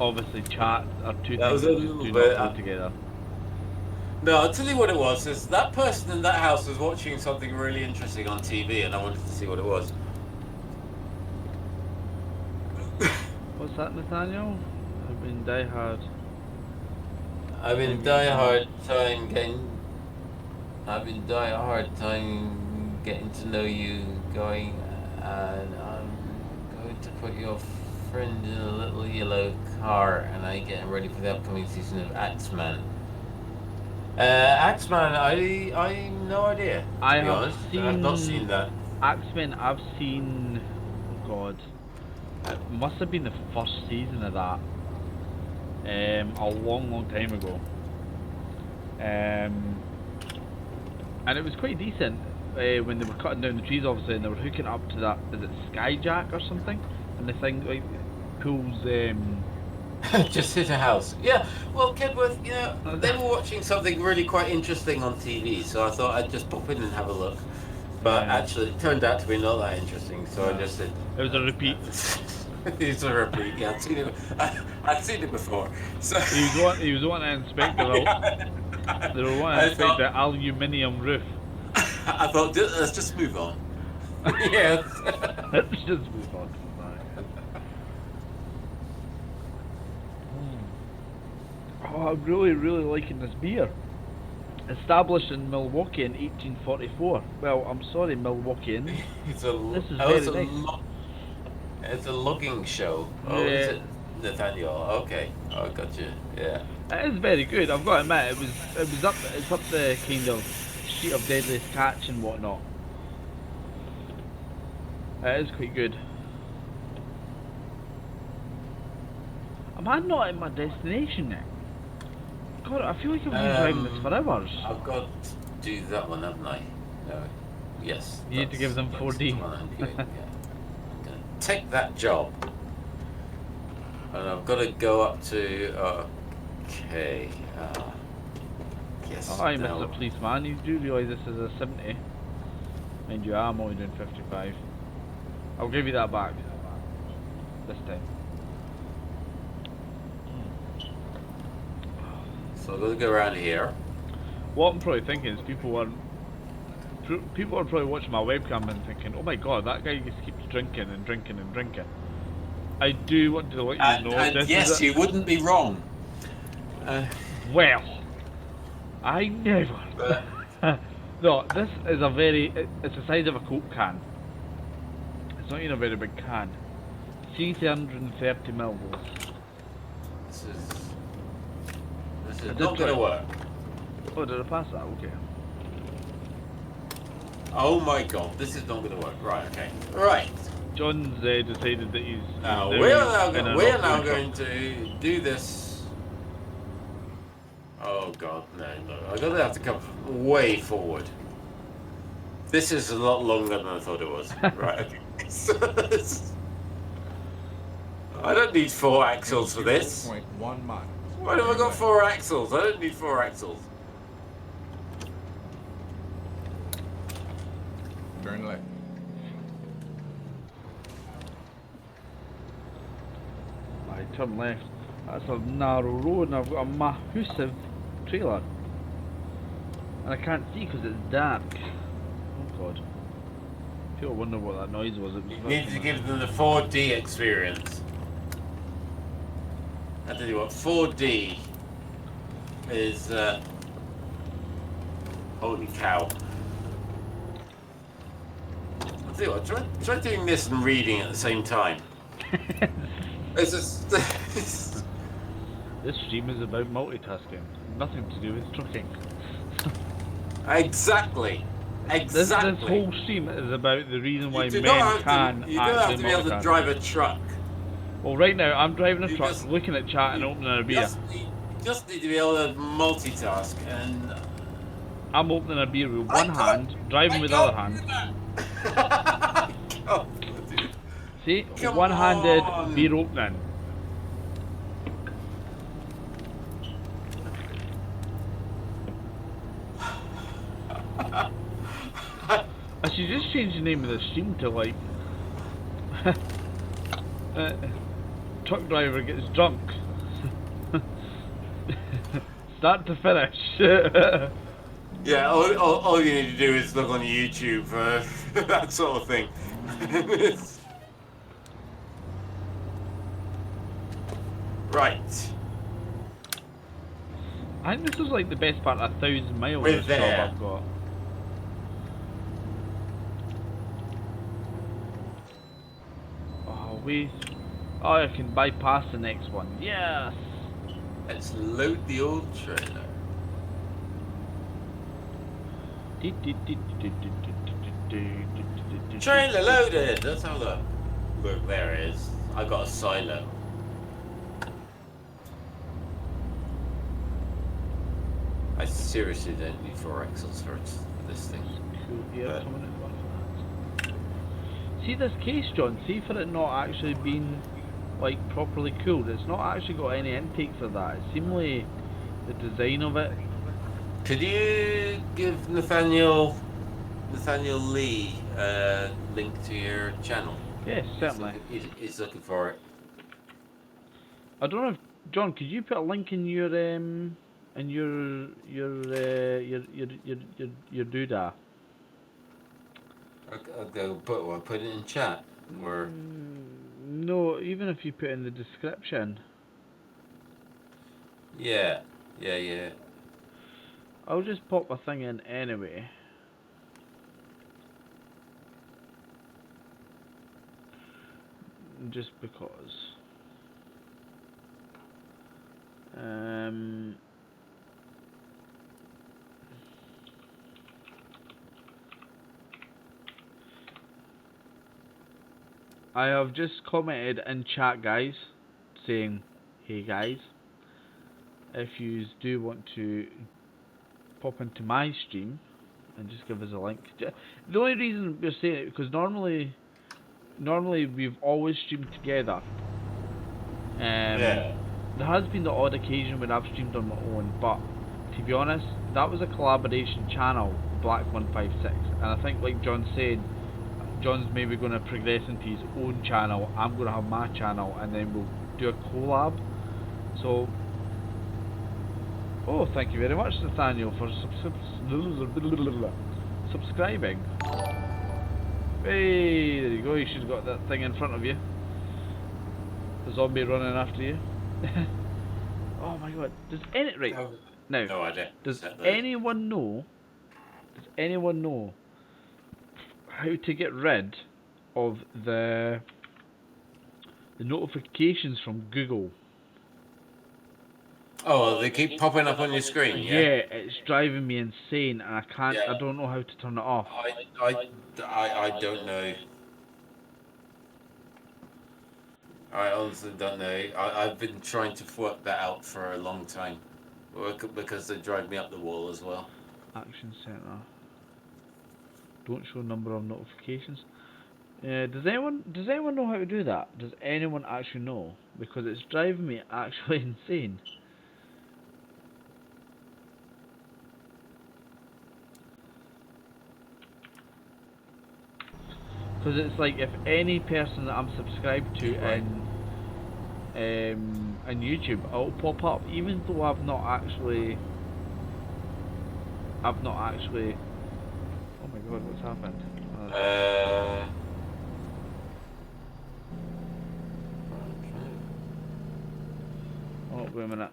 obviously chat are two things that just do not go together. No, I'll tell you what it was. Is that person in that house was watching something really interesting on TV and I wanted to see what it was. What's that, Nathaniel? I've been diehard time getting to know you, going, and I'm going to put your friend in a little yellow car, and I getting ready for the upcoming season of Axeman. Axeman, I no idea. I've not seen that. Axeman, I've seen. Oh God. It must have been the first season of that. A long time ago. And it was quite decent when they were cutting down the trees, obviously, and they were hooking up to that. Is it Skyjack or something? And the thing like pulls. Just hit a house. Yeah. Well, Kenworth, you know, they were watching something really quite interesting on TV, so I thought I'd just pop in and have a look. But actually, it turned out to be not that interesting, so I just did. It was a repeat. It's a repeat. Yeah, I'd seen it before. So he was wanting to inspect the they were wanting to inspect the aluminium roof. I thought, let's just move on. Yeah. Let's just move on. Oh, I'm really liking this beer. Established in Milwaukee in 1844. Well, I'm sorry, Milwaukeean. It's a logging show. Oh, yeah, is it? Nathaniel. Okay, I got you. Yeah. It is very good. I've got to admit, it's up the kind of street of deadliest catch and whatnot. It is quite good. Am I not at my destination yet? God, I feel like I've been driving this for hours. I've got to do that one, haven't I? No. Yes. You need to give them that's 4D. the one I'm doing, yeah. I'm gonna take that job, and I've got to go up to. Okay. Yes. Oh, hi, now- Mr. Policeman. You do realise this is a 70. Mind you, I'm only doing 55. I'll give you that back. This time. So I'm gonna go around here. What I'm probably thinking is people are probably watching my webcam and thinking, oh my god, that guy just keeps drinking and drinking and drinking. I do want to let you know And this yes, is you wouldn't be wrong. well, I never. No, this is a it's the size of a Coke can. It's not even a very big can. 330 mils. This is did not going to try. work. Oh, did I pass that? Okay. Oh my god, this is not going to work. Right, okay. Right. John's decided that he's Now, now we're in an now off-road going truck. to do this. Oh god, no. I'm going to have to come way forward. This is a lot longer than I thought it was. Right, okay. So I don't need 4 axles for this. 0.1 miles. Why have I got 4 axles? I don't need 4 axles. Turn left. I turn left. That's a narrow road and I've got a massive trailer. And I can't see because it's dark. Oh god. People wonder what that noise was. It was You need to give them the 4D experience. I tell you what, 4D is holy cow. I tell you what, try doing this and reading at the same time. It's just This stream is about multitasking. Nothing to do with trucking. exactly. This whole stream is about the reason why You do men not can have to, you don't have to be able to multitask. drive a truck. Well, right now I'm driving a You truck, just- looking at chat and opening a beer. Just need to be able to multitask and. I'm opening a beer with one hand, driving with the other hand. Oh, dude. See, Come one-handed on. beer opening. I should just change the name of the stream to like truck driver gets drunk. Start to finish. Yeah, all you need to do is look on YouTube for that sort of thing. Right. I think this is like the best part of 1,000 miles We're this there. job I've got. Oh, oh, I can bypass the next one. Yes! Let's load the old trailer. Trailer loaded! Let's have a look. Look, there it is. I got a silo. I seriously don't need 4 axles for this thing. Cool air coming in the back of that. See this case, John, see for it not actually being like properly cooled, it's not actually got any intake for that. It's seemingly the design of it. Could you give Nathaniel Lee a link to your channel? Yes, certainly. He's looking for it. I don't know if John, could you put a link in your your doodah? I'll go put it in chat or. No, even if you put in the description. Yeah. I'll just pop a thing in anyway. Just because. I have just commented in chat, guys, saying, hey guys, if you do want to pop into my stream and just give us a link. The only reason we're saying it because normally we've always streamed together. Yeah. There has been the odd occasion when I've streamed on my own, but to be honest, that was a collaboration channel, Black156, and I think like John said, John's maybe going to progress into his own channel, I'm going to have my channel, and then we'll do a collab. So, oh, thank you very much, Nathaniel, for subscribing. Hey, there you go, you should have got that thing in front of you. The zombie running after you. Oh my god, does any... Right, now, No idea. does anyone know how to get rid of the notifications from Google? Oh, they keep popping up on your screen, yeah? Yeah, it's driving me insane, and I can't. Yeah. I don't know how to turn it off. I don't know. I honestly don't know. I've been trying to work that out for a long time. Because they drive me up the wall as well. Action center. Don't show number of notifications. Does anyone know how to do that? Does anyone actually know? Because it's driving me actually insane. Because it's like if any person that I'm subscribed to in YouTube, it'll pop up even though I've not actually. Oh my god, what's happened? Oh wait a minute,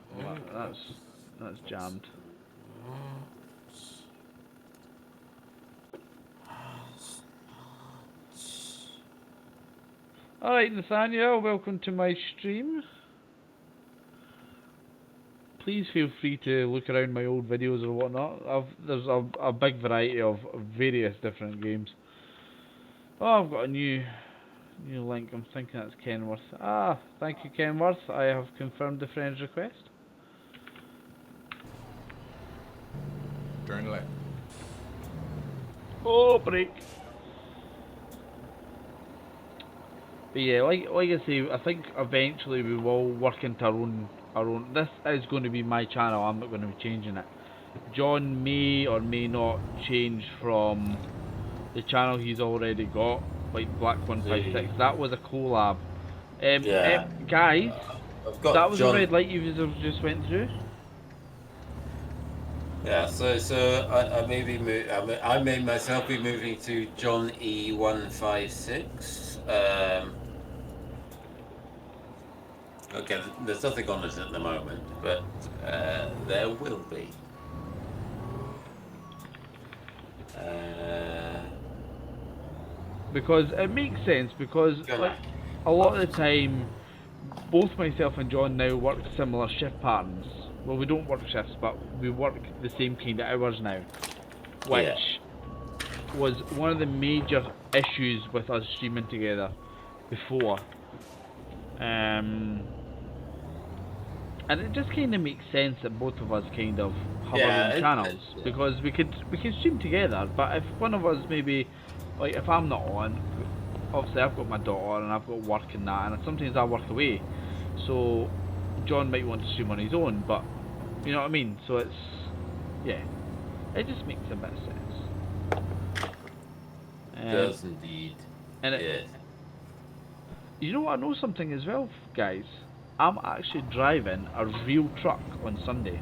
that's jammed. Alright, Nathaniel, welcome to my stream. Please feel free to look around my old videos or whatnot. There's a big variety of various different games. Oh, I've got a new link. I'm thinking that's Kenworth. Ah, thank you, Kenworth. I have confirmed the friend's request. Turn left. Oh, break. But yeah, like I say, I think eventually we will work into our own. This is going to be my channel. I'm not going to be changing it. John may or may not change from the channel he's already got, like Black156. That was a collab. Yeah. Guys, that was John. the red light you just went through. Yeah, so I may be I may myself be moving to John E156. Okay, there's nothing on it at the moment, but there will be. Because it makes sense, because like, a lot of the time, both myself and John now work similar shift patterns. Well, we don't work shifts, but we work the same kind of hours now, which was one of the major issues with us streaming together before. And it just kind of makes sense that both of us kind of have our own channels, because we can stream together. But if one of us maybe, like if I'm not on, obviously I've got my daughter and I've got work and that, and sometimes I work away, so John might want to stream on his own, but you know what I mean. So it's it just makes a bit of sense. Does indeed. And you know what? I know something as well, guys. I'm actually driving a real truck on Sunday.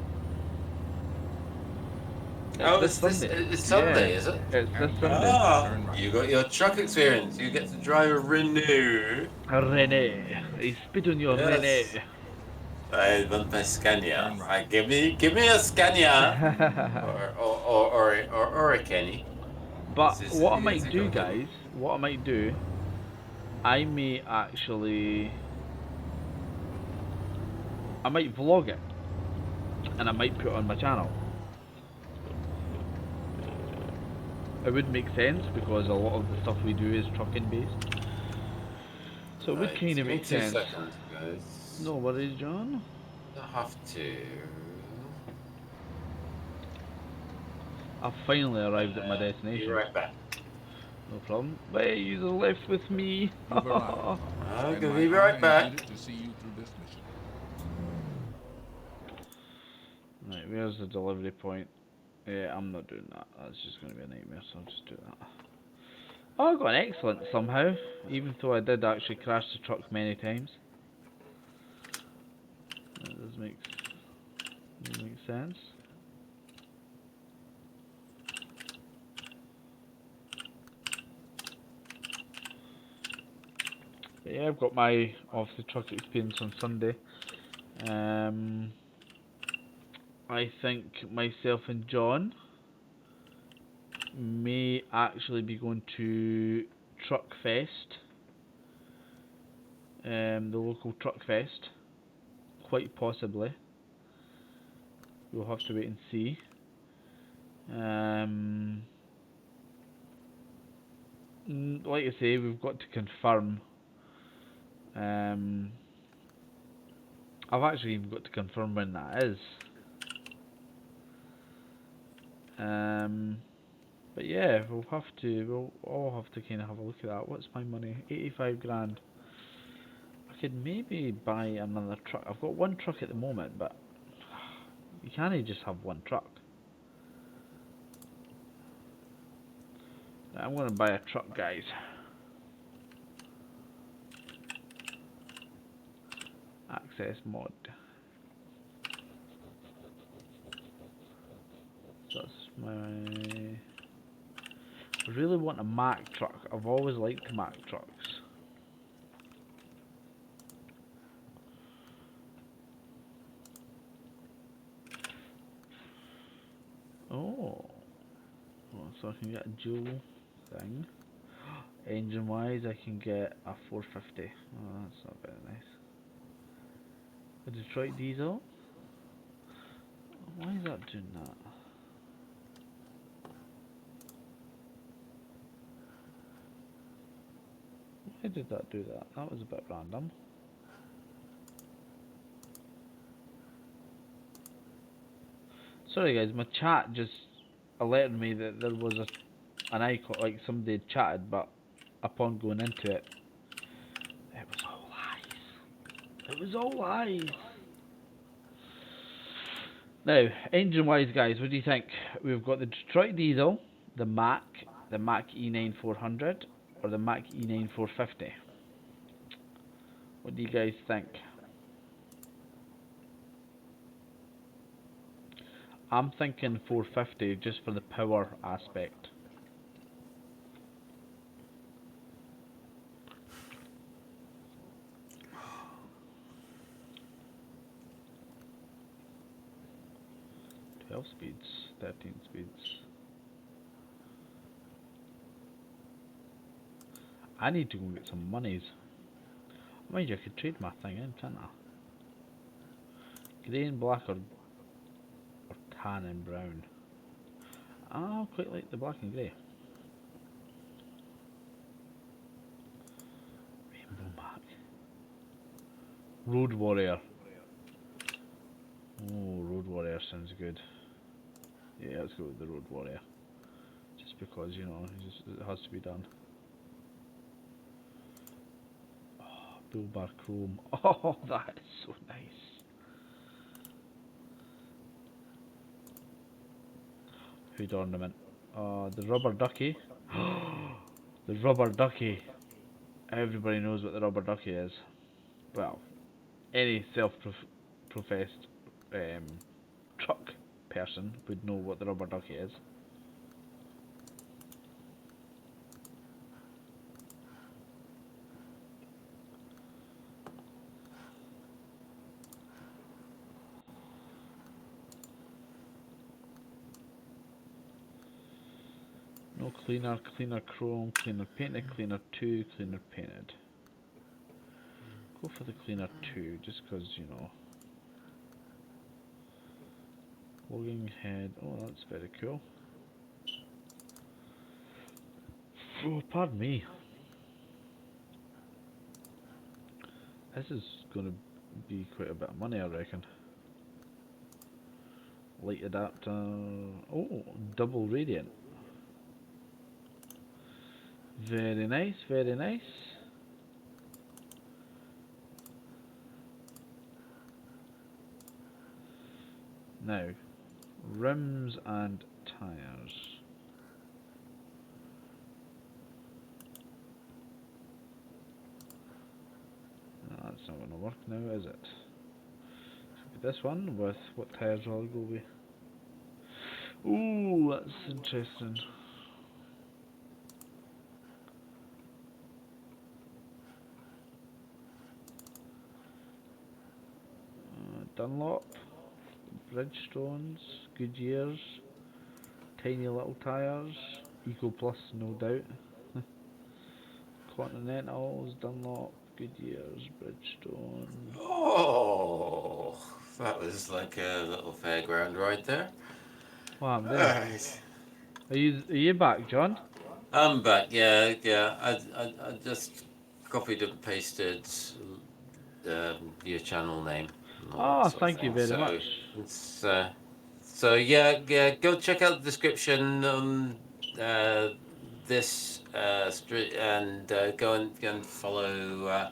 It's Sunday, is it? It's this Sunday. Ah, you got your truck experience. You get to drive a Renault. A Renault. You spit on your Renault. I want my Scania. Give me a Scania or a Kenny. But what I might do, guys, I may actually, I might vlog it. and I might put it on my channel. It would make sense because a lot of the stuff we do is trucking based. So it would Right, kind of give me make 2 sense. seconds, guys. No worries, John. I have to. I've finally arrived at my Be destination. right back. No problem. Wait, you left with me. You've arrived. I'm And gonna my be right eye back. is to see you through this mission. Right, where's the delivery point? Yeah, I'm not doing that. That's just going to be a nightmare, so I'll just do that. Oh, I got an excellent somehow, even though I did actually crash the truck many times. That does make sense. But yeah, I've got my off the truck experience on Sunday. I think myself and John may actually be going to Truck Fest, the local Truck Fest, quite possibly. We'll have to wait and see. Like I say, we've got to confirm. I've actually even got to confirm when that is. But yeah, we'll all have to kind of have a look at that. What's my money? 85 grand. I could maybe buy another truck. I've got one truck at the moment, but you can't just have one truck. I'm going to buy a truck, guys. Access mod. So that's my... I really want a Mack truck. I've always liked Mack trucks. Oh, so I can get a dual thing. Engine wise, I can get a 450. Oh, that's not very nice. A Detroit diesel. Why is that doing that? Why did that do that? That was a bit random. Sorry guys, my chat just alerted me that there was an icon, like somebody had chatted, but upon going into it, it was all lies. It was all lies. Now, engine wise guys, what do you think? We've got the Detroit diesel, the Mack E9 400, or the Mack E9 450. What do you guys think? I'm thinking 450 just for the power aspect. Speeds, 13 speeds. I need to go and get some monies. Mind you, I could trade my thing in, can't I? Grey and black or tan and brown. I quite like the black and grey. Rainbow Mac. Road Warrior. Oh, Road Warrior sounds good. Yeah, let's go with the Road Warrior. Just because, you know, it has to be done. Oh, Bull Bar Chrome. Oh, that is so nice. Hood ornament. The rubber ducky. The rubber ducky. Everybody knows what the rubber ducky is. Well, any self-professed truck person would know what the rubber ducky is. No cleaner, cleaner chrome, cleaner painted, cleaner 2, cleaner painted. Go for the cleaner 2, just because, you know. Flogging head. Oh, that's very cool. Oh, pardon me. This is going to be quite a bit of money, I reckon. Light adapter. Oh, double radiant. Very nice, very nice. Now, rims and tyres. No, that's not going to work now, is it? This one with what tyres will I go with? Ooh, that's interesting. Dunlop, Bridgestones, Goodyears, tiny little tyres, Eco Plus no doubt. Continentals, Dunlop, Goodyears, Bridgestone. Oh, that was like a little fairground ride there. What happened there? Right. Are you back, John? I'm back. Yeah, yeah. I just copied and pasted your channel name. And all that Oh, sort of thank you thing. very much. It's, so yeah, yeah. Go check out the description on this street and go and follow.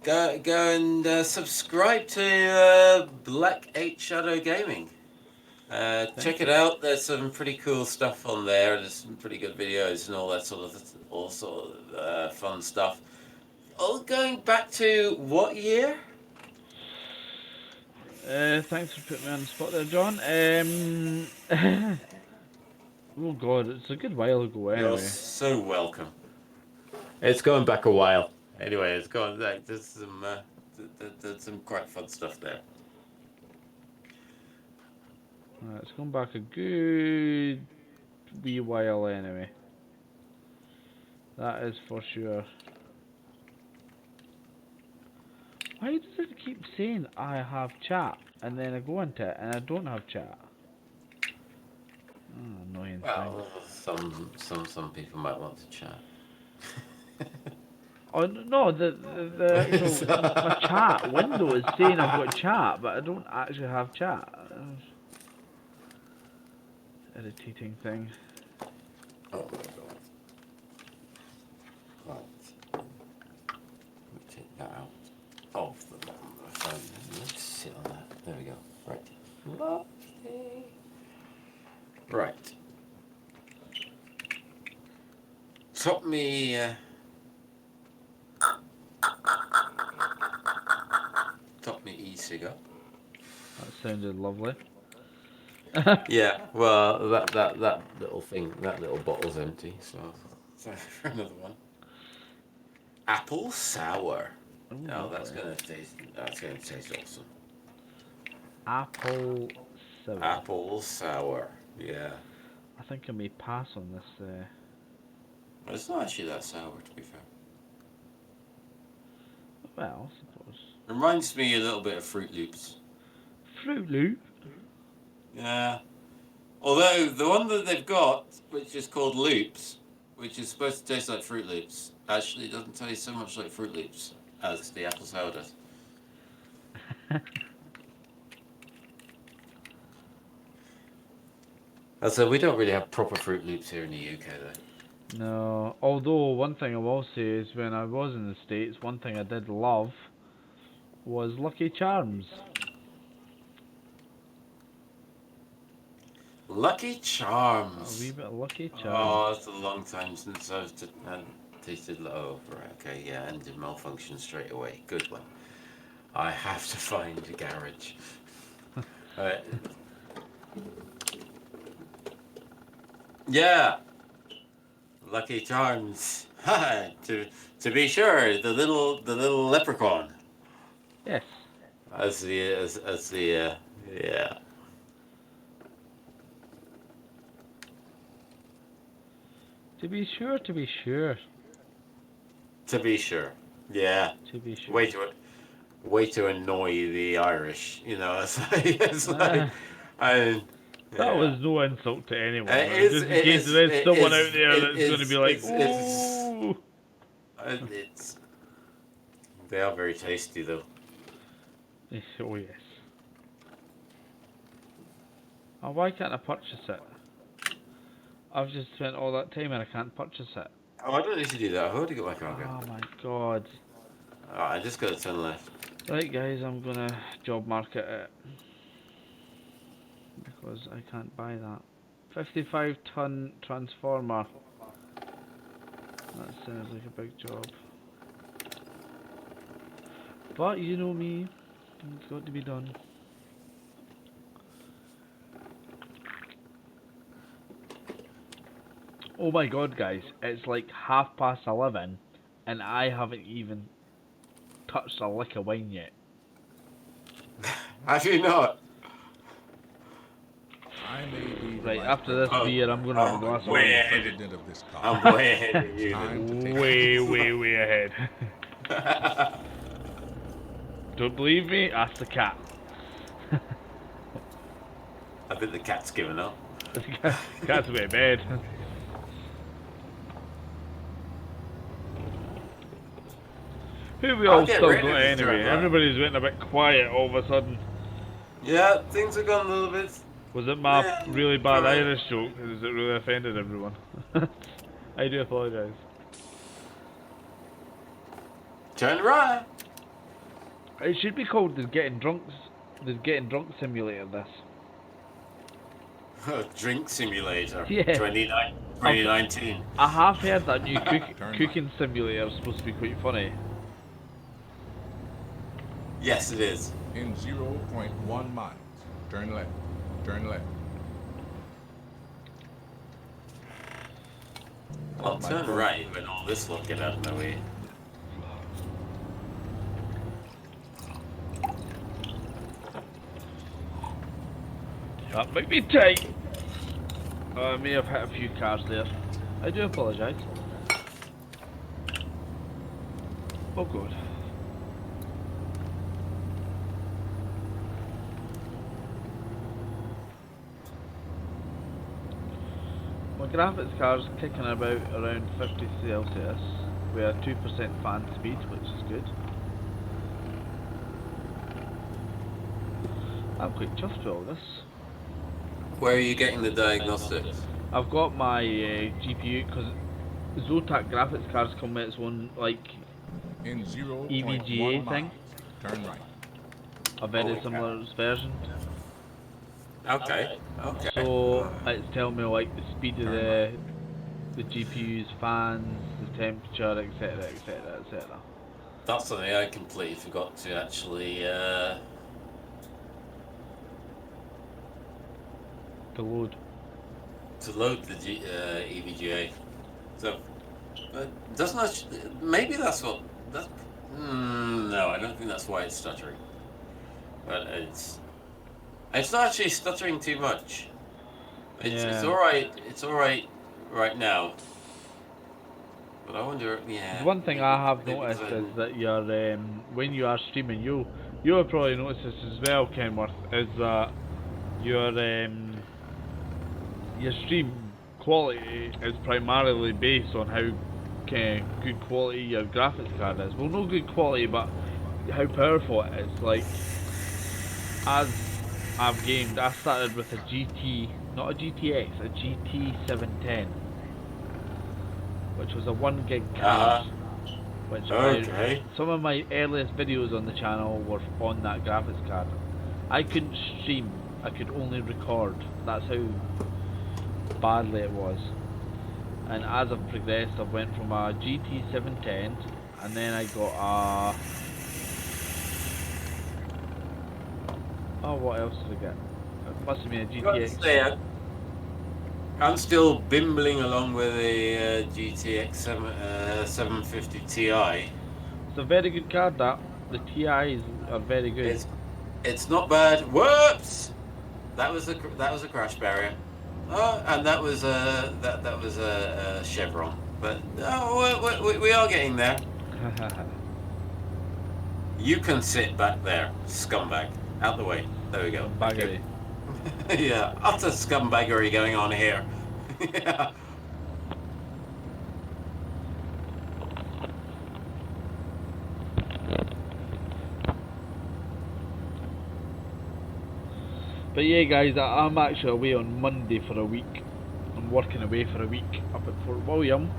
Go and subscribe to Black Shadow Gaming. Check it you. out. There's some pretty cool stuff on there. There's some pretty good videos and all that sort of fun stuff. All going back to what year? Thanks for putting me on the spot there, John. Oh god, it's a good while ago You're anyway. so welcome. It's going back a while. Anyway, it's gone. Like, there's some quite fun stuff there. It's gone back a good wee while anyway. That is for sure. Why does it keep saying I have chat and then I go into it and I don't have chat? Oh, annoying Well, some people might want to chat. thing. Oh no, the you know, my chat window is saying I've got chat, but I don't actually have chat. Irritating thing. Oh my god. Right. Let me take that out of the phone. Let's sit on that. There we go. Right. Lovely. Right. Top me. Top me e-cigar. That sounded lovely. Yeah. Well, that little thing, that little bottle's empty. So for another one. Apple sour. Ooh, Oh, that's lovely. gonna taste awesome. Apple sour. Apple sour. Yeah. I think I may pass on this. Well, it's not actually that sour, to be fair. Well, I suppose. Reminds me a little bit of Fruit Loops. Fruit Loop. Yeah. Although the one that they've got, which is called Loops, which is supposed to taste like Fruit Loops, actually doesn't taste so much like Fruit Loops as the apple sour does. So we don't really have proper Fruit Loops here in the UK, though. No, although one thing I will say is when I was in the States, one thing I did love was Lucky Charms. Lucky A Charms. wee bit of Lucky Oh, Charms. it's a long time since I've tasted. Oh, right, okay, yeah, ended malfunction straight away. Good one. I have to find a garage. Yeah, Lucky Charms. to be sure, the little leprechaun. Yes. As the yeah. To be sure, to be sure. To be sure. Yeah. To be sure. Way to annoy the Irish. You know, it's like I, That yeah. was no insult to anyone. It Just is. in It case is. there is It someone is. out there It that's going to is. be like, It's. ooh. It's. They are very tasty, though. Oh yes. Oh, why can't I purchase it? I've just spent all that time and I can't purchase it. Oh, I don't need to do that. I've already got my cargo. Oh my god. Oh, I just got to turn left. Right guys, I'm gonna job market it. Because I can't buy that. 55-ton transformer. That sounds like a big job. But you know me, it's got to be done. Oh my god guys, it's like 11:30 and I haven't even touched a lick of wine yet. Have you not? I may be the Right, vice after this Oh, beer I'm gonna have a glass of way wine. ahead. president of this car. I'm way ahead of you. Time to take Way ahead. Don't believe me? Ask the cat. I think the cat's given up. Cat's way to bed. Who we I'll all get still ready got to anyway. turn right. Everybody's went a bit quiet all of a sudden. Yeah, things have gone a little bit. Was it my Yeah, really bad alright. Irish joke? Has it really offended everyone? I do apologise. Turn right. It should be called the Getting Drunk Simulator, this. Drink Simulator. Yeah. 2019. I have heard that new Turn cooking simulator is supposed to be quite funny. Yes, it is. in 0.1 miles. Turn left. Turn left. I'll turn right when all this will get out of my way. That might be tight. I may have hit a few cars there. I do apologise. Oh good. My graphics card's kicking about around 50 Celsius with a 2% fan speed, which is good. I'm quite chuffed with all this. Where are you getting the diagnostics? I've got my GPU because Zotac graphics cards come with its own like In EVGA 0.1 miles. thing, Turn right. a very Holy similar version. Okay. Okay. So it's telling me like the speed of the GPU's fans, the temperature, etc, etc, etc. That's something I completely forgot to actually. To load. To load the EVGA. So, doesn't that? Maybe that's what. That. No, I don't think that's why it's stuttering. But it's. It's not actually stuttering too much. It's all right. It's all right right now. But I wonder. Yeah. The one thing I have maybe noticed because is that your when you are streaming, you'll have probably noticed this as well, Kenworth, is that your stream quality is primarily based on how good quality your graphics card is. Well, no good quality, but how powerful it is. Like, as I've gamed, I started with a GT, not a GTX, a GT710, which was a 1 gig card. Which Okay. some of my earliest videos on the channel were on that graphics card. I couldn't stream, I could only record. That's how badly it was. And as I've progressed, I've went from a GT710 and then I got a... Oh, what else did I get? It must have been a GTX. I'm still bimbling along with a GTX 750 Ti. It's a very good card, that. The TIs are very good. It's not bad. Whoops! That was a crash barrier. Oh, and that was a chevron. But we are getting there. You can sit back there, scumbag. Out the way. There we go. Baggery. Yeah, utter scumbaggery going on here. Yeah. But yeah, guys, I'm actually away on Monday for a week. I'm working away for a week up at Fort William.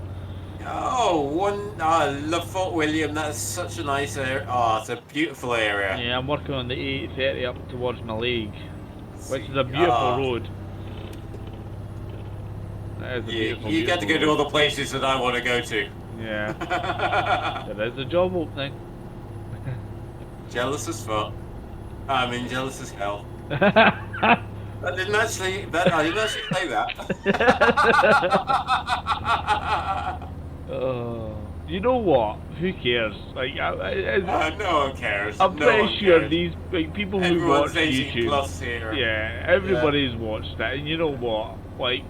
Oh, I love Fort William. That's such a nice area. Oh, it's a beautiful area. Yeah, I'm working on the 830 up towards my leg, which is a beautiful Ah, road. That is a beautiful, you get to go beautiful to all road. the places that I want to go to. Yeah, there is a job opening. Jealous as fuck. I mean, jealous as hell. Oh, I didn't actually say that. you know what? Who cares? Like, No one cares. I'm No pretty one sure cares. these people who Everyone's watch 18 YouTube, plus here. yeah, everybody's watched that, and you know what? Like,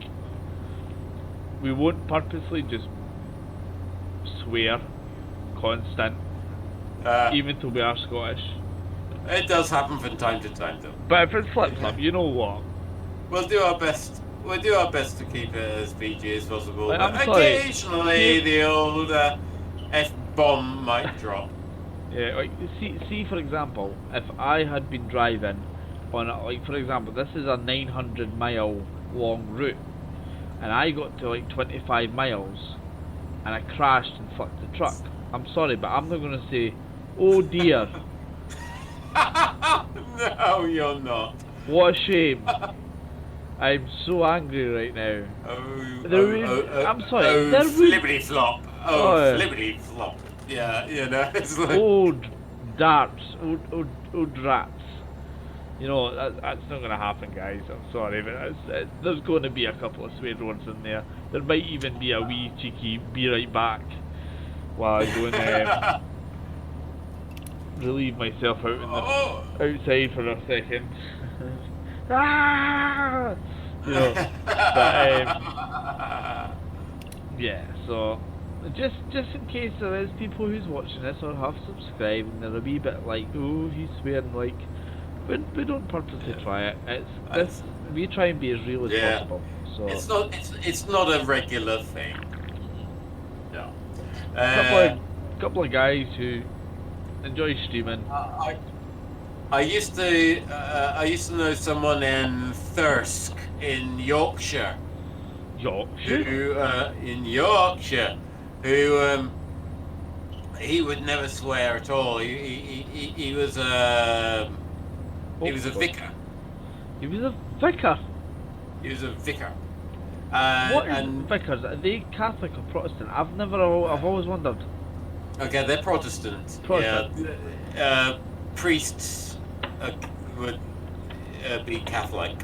we won't purposely just swear constant, even though we are Scottish. It does happen from time to time, though. But if it slips up, you know what? We'll do our best. We'll do our best to keep it as PG as possible. Like, But I'm sorry. occasionally, the old F-bomb might drop. Yeah, like see for example, if I had been driving on a, like for example, this is a 900-mile long route, and I got to like 25 miles, and I crashed and flipped the truck. I'm sorry, but I'm not gonna say, oh dear, No, you're not. what a shame. I'm so angry right now. I'm sorry, Oh, there would- flippity flop. Oh, Oh, flippity flop. Yeah, you know, it's like. old darts, old rats. You know, that's not going to happen, guys. I'm sorry, but there's going to be a couple of swear words in there. There might even be a wee cheeky "be right back" while I go and relieve myself out in the outside for a second. Ah! You know, but yeah. So just in case there is people who's watching this or have subscribed and they're a wee bit like, oh, he's swearing, like, we don't purposely try it. We try and be as real as possible. So it's not a regular thing. No. Couple of guys who enjoy streaming. I used to know someone in Thirsk in Yorkshire. Yorkshire? Who he would never swear at all. He was a vicar. He was a vicar. He was a vicar. What is vicars? Are they Catholic or Protestant? I've always wondered. Okay, they're Protestant. Protestant. Yeah. Priests would be Catholic.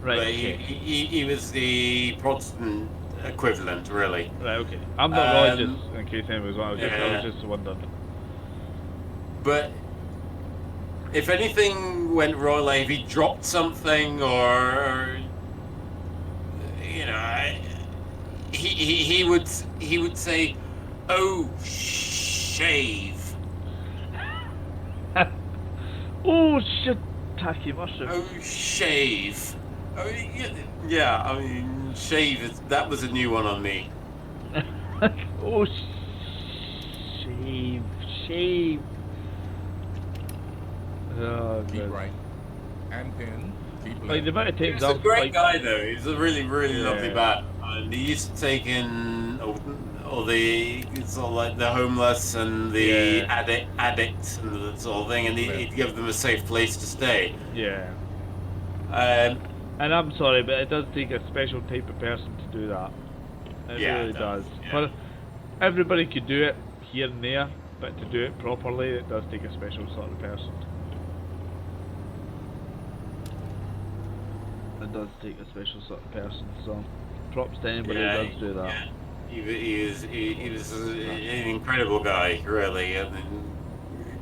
Right. But Okay. he was the Protestant equivalent, really. Right. Okay. I'm not religious, in case anyone was wondering. I was just wondering. But if anything went wrong, like if he dropped something, or you know, he would say, "Oh, shave." Oh shit, tacky mushroom. Oh, shave. Oh, yeah. I mean, shave. That was a new one on me. Oh, shave. Oh, Keep God. right. And pin. Keep left. Like the amount of He times was a I've great guy, though. He's a really, really lovely Yeah. man. And he used to take in all the sort of like the homeless and the addicts and that sort of thing, and he'd give them a safe place to stay. Yeah. Um, And I'm sorry, but it does take a special type of person to do that. It really does. Yeah. For everybody could do it here and there, but to do it properly, it does take a special sort of person. It does take a special sort of person. So, props to anybody who does do that. Yeah. He was an incredible guy, really, and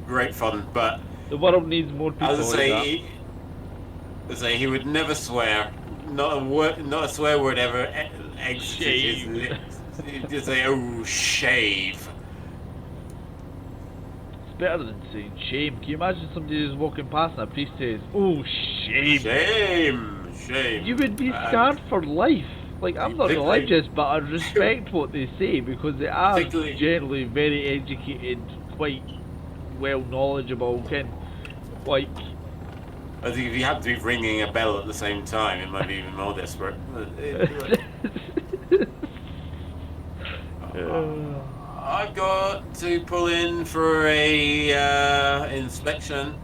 great fun. But The world needs more people as I like say, he would never swear. Not a swear word ever exited his lips. He'd just say, "Oh, shave." that. It's better than saying shame. Can you imagine somebody who's walking past and a priest says, "Oh, shame"? Shame, shame. You would be scarred for life. Like, I'm not Particularly- religious, but I respect what they say because they are Particularly- generally very educated, quite well knowledgeable, like. I think if you happen to be ringing a bell at the same time, it might be even more desperate. I've got to pull in for a inspection.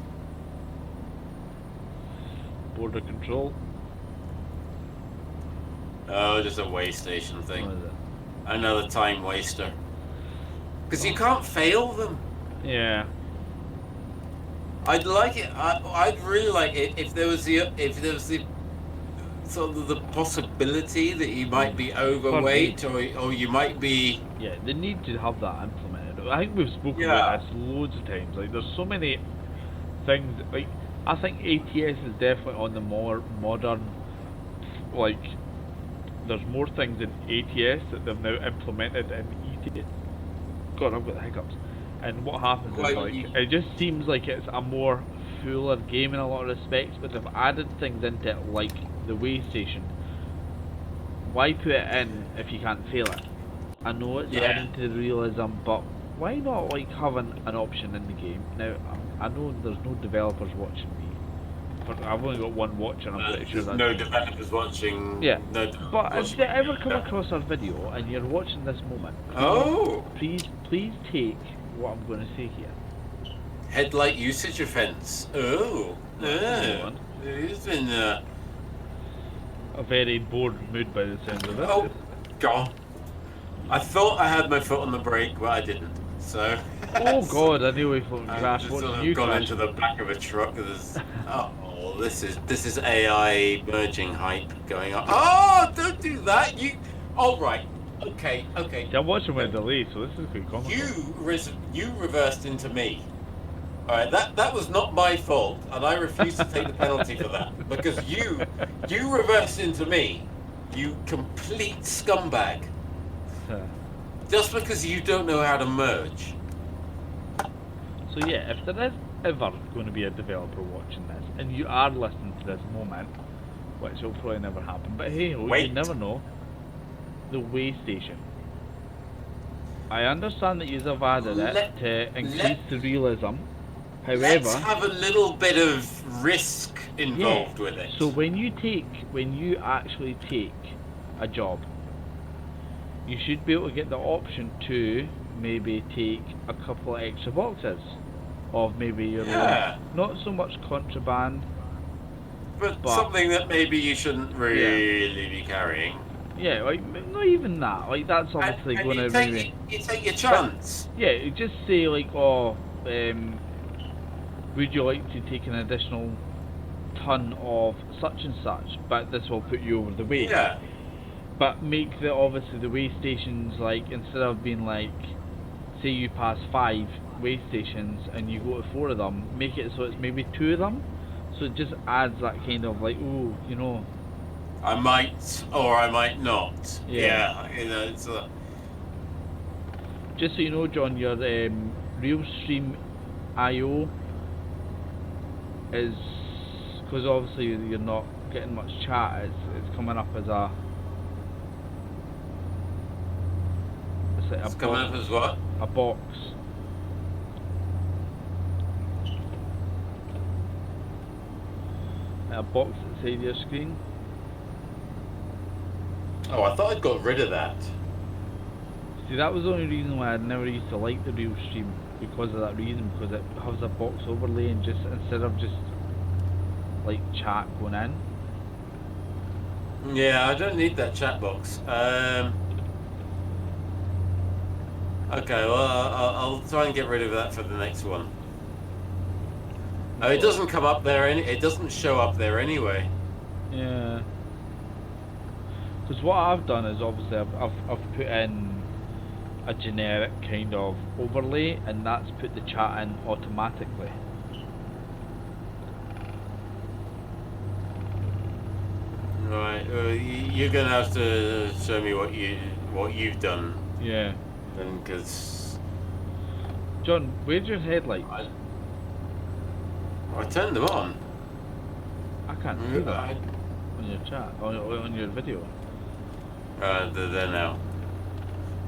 Border control. Oh, just a way station What thing. is it? Another time waster. Because you can't fail them. Yeah. I'd like it. I'd really like it if there was the sort of the possibility that you might be overweight or you might be. Yeah, they need to have that implemented. I think we've spoken Yeah. about this loads of times. Like, there's so many things. Like, I think ATS is definitely on the more modern. Like, there's more things in ATS that they've now implemented in ETS. God, I've got the hiccups. And what happens is, like, it just seems like it's a more fuller game in a lot of respects, but they've added things into it, like the way station. Why put it in if you can't fail it? I know it's adding to the realism, but why not, like, have an option in the game? Now, I know there's no developers watching me. I've only got one watcher, I'm pretty sure that's... No developers watching. Yeah, No developers but if watching. they ever come across our video and you're watching this moment, please take what I'm going to say here. Headlight usage offence. Oh. on. It's been. A very bored mood by the sound of it. Oh, God. I thought I had my foot on the brake, but I didn't. So. Oh God, I knew we floating I crash. just What sort did of you gone crash? into the back of a truck. This is AI merging hype going on. Oh, don't do that. You. All right. Okay. Yeah, I'm watching with a delay, so this is quite comical. You reversed into me. All right. That was not my fault, and I refuse to take the penalty for that because you reversed into me. You complete scumbag. Just because you don't know how to merge. So yeah, if there is ever going to be a developer watching this, and you are listening to this moment, which will probably never happen, but hey, you never know. The way station. I understand that you have added it to increase the realism. However, let's have a little bit of risk involved with it. So when you actually take a job, you should be able to get the option to maybe take a couple of extra boxes of maybe your own, not so much contraband, but something that maybe you shouldn't really be carrying. Yeah, like, not even that. Like, that's obviously going to maybe... You take your chance. But, yeah, just say, like, would you like to take an additional ton of such and such, but this will put you over the weight. Yeah. But make obviously the way stations, like, instead of being like, say you pass 5 way stations and you go to 4 of them, make it so it's maybe 2 of them. So it just adds that kind of like, ooh, you know, I might or I might not. Yeah, you know, it's just so you know, John, your Realstream IO is, because obviously you're not getting much chat, it's coming up as a... It's coming up as what? A box. A box inside your screen. Oh, I thought I'd got rid of that. See, that was the only reason why I never used to like the Realstream, because of that reason, because it has a box overlay and just, instead of just like chat going in. Yeah, I don't need that chat box. Okay, well, I'll try and get rid of that for the next one. Oh, it doesn't come up there. It doesn't show up there anyway. Yeah. Because what I've done is obviously I've put in a generic kind of overlay, and that's put the chat in automatically. Right, you're gonna have to show me what you've done. Yeah. Then, because John, where's your headlights? I turned them on. I can't see that. on your chat, on your video. They're there now.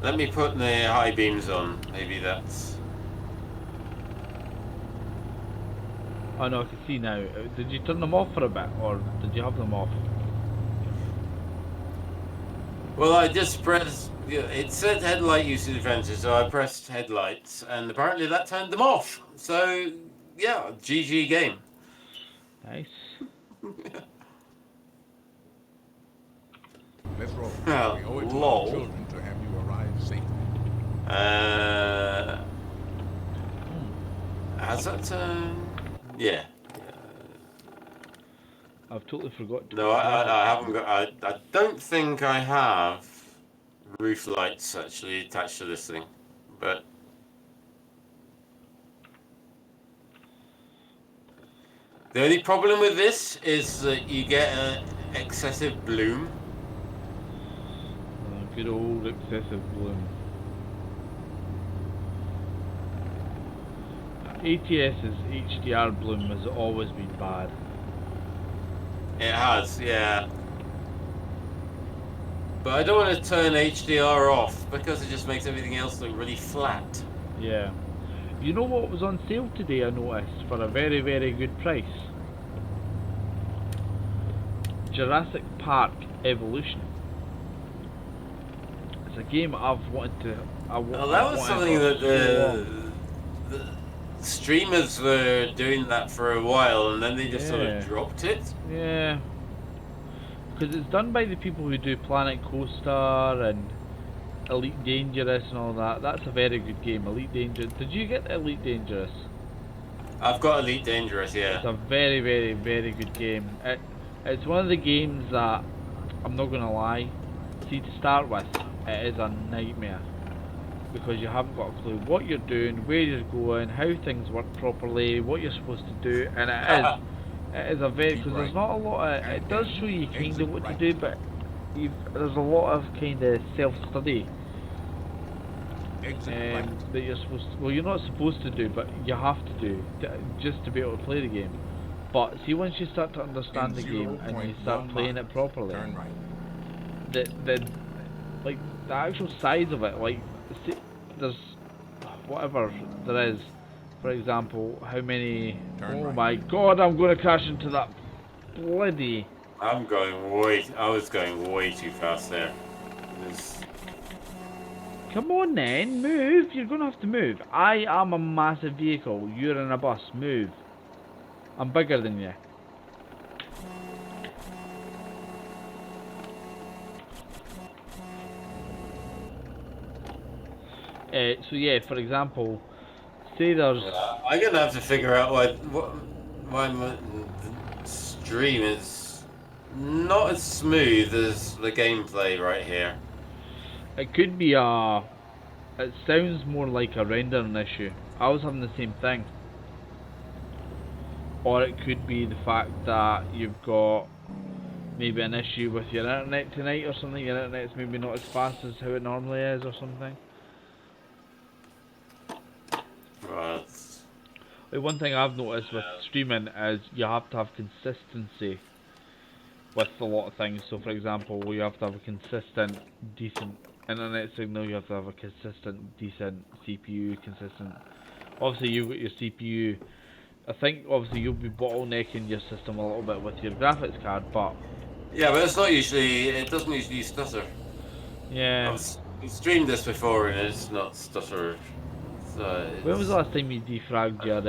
Let me put the high beams on. Maybe that's... Oh no, I can see now. Did you turn them off for a bit, or did you have them off? Well, I just pressed... It said headlight usage advantage, so I pressed headlights, and apparently that turned them off. So, yeah, GG game. Nice. Let's roll. Oh, We owe it to lol. our children to have you arrive safely. Has that turned? Yeah. I've totally forgot to. No, I haven't got... I don't think I have roof lights actually attached to this thing, but... The only problem with this is that you get excessive bloom. Good old excessive bloom. ATS's HDR bloom has always been bad. It has, yeah. But I don't want to turn HDR off because it just makes everything else look really flat. Yeah. You know what was on sale today, I noticed, for a very, very good price? Jurassic Park Evolution. It's a game I've wanted to... Well, that was something that the streamers were doing that for a while, and then they just sort of dropped it. Yeah. Because it's done by the people who do Planet Coaster and Elite Dangerous and all that. That's a very good game, Elite Dangerous. Did you get Elite Dangerous? I've got Elite Dangerous, yeah. It's a very, very, very good game. It's one of the games that, I'm not going to lie, see, to start with, it is a nightmare. Because you haven't got a clue what you're doing, where you're going, how things work properly, what you're supposed to do, and it is a very, because there's not a lot of, it does show you kind of what to do, but there's a lot of kind of self-study that you're supposed to, well, you're not supposed to do, but you have to do, just to be able to play the game. But see, once you start to understand the game and you start playing it properly, the like the actual size of it, like see, there's whatever there is. For example, how many? Oh my God! I'm going to crash into that bloody. I was going way too fast there. Come on then, move! You're going to have to move. I am a massive vehicle. You're in a bus. Move. I'm bigger than you. So yeah, for example, say there's... I'm going to have to figure out why my stream is not as smooth as the gameplay right here. It could be a... It sounds more like a rendering issue. I was having the same thing. Or it could be the fact that you've got maybe an issue with your internet tonight or something. Your internet's maybe not as fast as how it normally is or something. Right. Like one thing I've noticed with streaming is you have to have consistency with a lot of things. So for example, you have to have a consistent, decent internet signal, you have to have a consistent, decent CPU, consistent... Obviously you've got your CPU. I think obviously you'll be bottlenecking your system a little bit with your graphics card, but... Yeah, but it's not usually, it doesn't usually stutter. Yeah. I've streamed this before and it's not stutter. So when was the last time you defragged your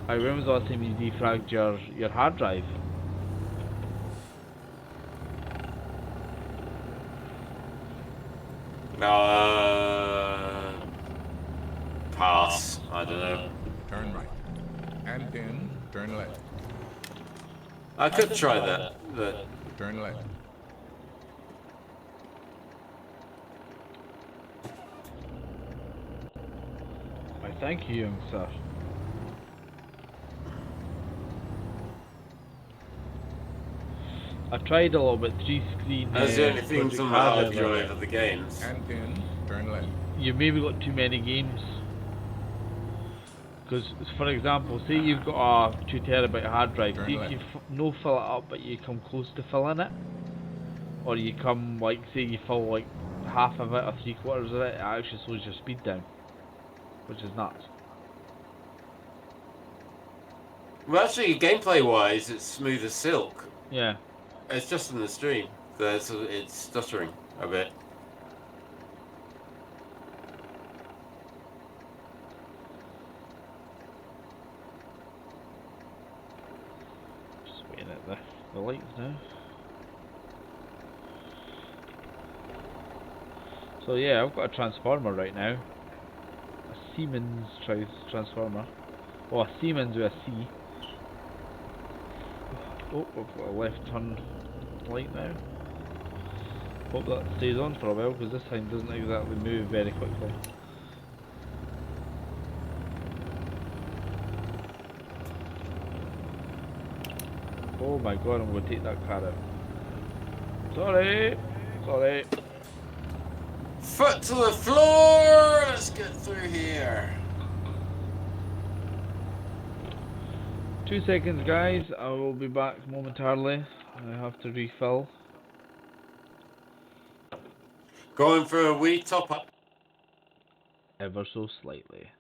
when was the last time you defragged your hard drive? Pass. I don't know. Turn right. And then turn left. I could try that, but... Turn left. Why, thank you, young sir. I tried a little bit 3-screen. That's the only thing from the hard drive of the games. And then turn left. You've maybe got too many games. Because, for example, say you've got a 2 terabyte hard drive, Turn see if left. you no fill it up but you come close to filling it, or you come, like, say you fill like half of it or 3/4 of it, it actually slows your speed down, which is nuts. Well, actually, gameplay-wise, it's smooth as silk. Yeah. It's just in the stream that it's stuttering a bit. Just waiting at the lights now. So yeah, I've got a transformer right now. A Siemens transformer. Oh, a Siemens with a C. Oh, I've got a left turn light now. Hope that stays on for a while, because this thing doesn't exactly move very quickly. Oh my god, I'm going to take that car out. Sorry! Sorry. Foot to the floor! Let's get through here. 2 seconds, guys. I will be back momentarily. I have to refill. Going for a wee top up. Ever so slightly.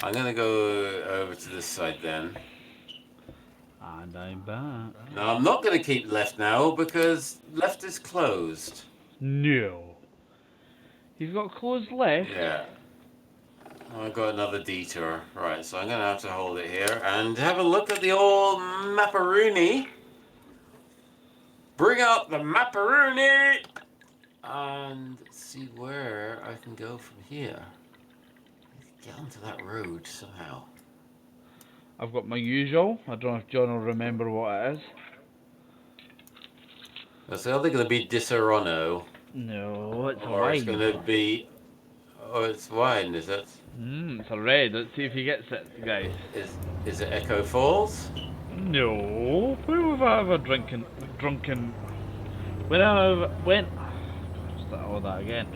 I'm gonna go over to this side then. And I'm back. No, I'm not gonna keep left now because left is closed. No. You've got closed left? Yeah. I've got another detour. Right, so I'm gonna have to hold it here and have a look at the old Maparoni. Bring out the Maparoni! And see where I can go from here. Get onto that road somehow. I've got my usual. I don't know if John will remember what it is. It's either going to be Disaronno, No, it's a or it's wine. going to be... Oh, it's wine, is it? It's a red. Let's see if he gets it, guys. Is it Echo Falls? No. When have I ever drunken... When start all that again.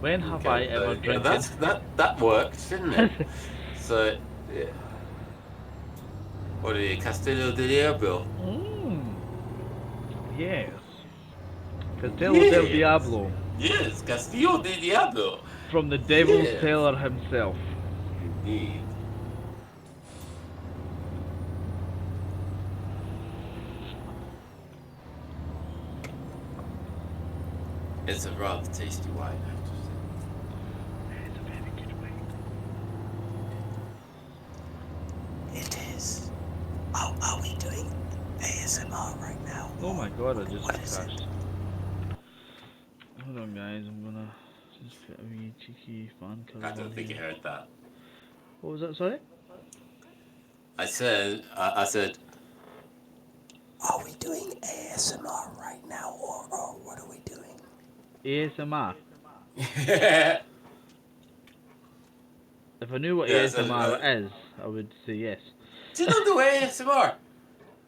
When have I ever Yeah, drinking... that worked, didn't it? So, yeah. What are you, Castillo del Diablo? Yes. Castello del Diablo. Yes, Castillo del Diablo. From the devil's Yes. cellar himself. Indeed. It's a rather tasty wine, I have to say. It's a very good wine. It is. Oh, are we doing ASMR right now? Oh my god, I just What is crashed. it? Hold on guys, I'm gonna just put a wee cheeky fan cover I on don't think you here. heard that. What was that, sorry? I said, Are we doing ASMR right now, or what are we doing? ASMR. yeah, If I knew what so, ASMR is, I would say yes. do you not do ASMR?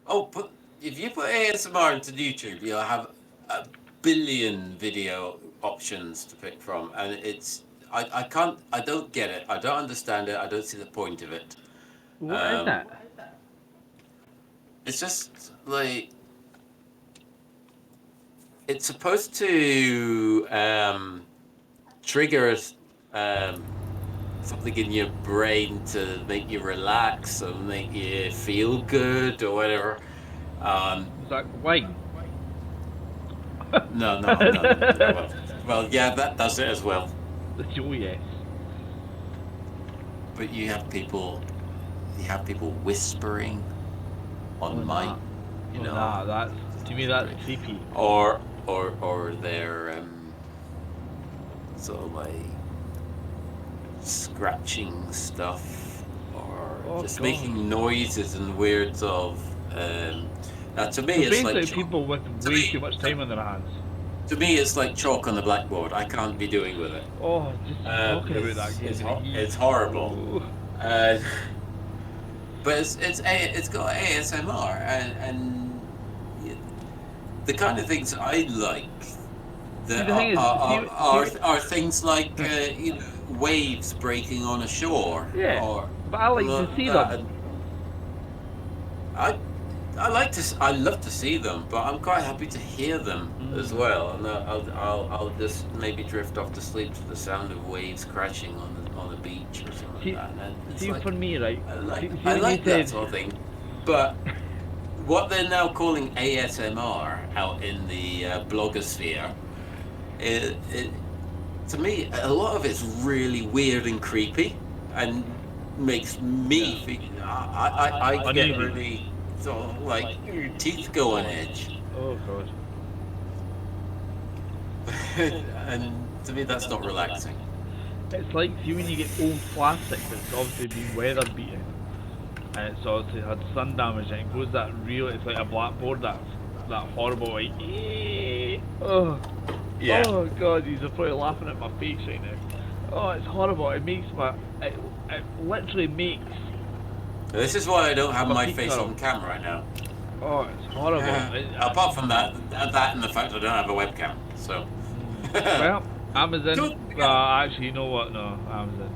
Oh, but if you put ASMR into YouTube, you'll have a billion video options to pick from, and it's I don't get it. I don't understand it. I don't see the point of it. What is that? It's just like it's supposed to trigger something in your brain to make you relax or make you feel good or whatever. Is that wine? No. Well, yeah, that does it as well. Oh yes. But you have people whispering on mic, you know. Nah, that's, to me that's creepy. Or they're sort of like scratching stuff or just God. making noises and weird of now to me So it's basically like people with way too much time on their hands. to me it's like chalk on the blackboard. I can't be doing with it. Oh, just talking about that It's, game. it's horrible. Oh. But it's got ASMR and the kind of things I like that the thing is, are things like you know, waves breaking on a shore. Yeah, or, but I like to see them. I love to see them, but I'm quite happy to hear them as well. And I'll just maybe drift off to sleep to the sound of waves crashing on the beach or something See, like that. And it's see like, for me, right? I like, see I when like you that said, sort of thing, but what they're now calling ASMR out in the blogosphere, to me, a lot of it's really weird and creepy, and makes me feel. I get Uneasy. really sort of like your teeth go on edge, Oh god. and to me that's not relaxing. It's like, see when you get old plastic that's obviously been weather beaten, and it's obviously had sun damage, and it goes that real, it's like a blackboard, that horrible like, oh, Yeah. oh god, you're probably laughing at my face right now. Oh, it's horrible. It makes it literally makes. This is why I don't have my feet face curl. on camera right now. Oh, it's horrible. Apart from that and the fact I don't have a webcam, so. Well, Amazon. Don't- Actually, you know what? No, Amazon.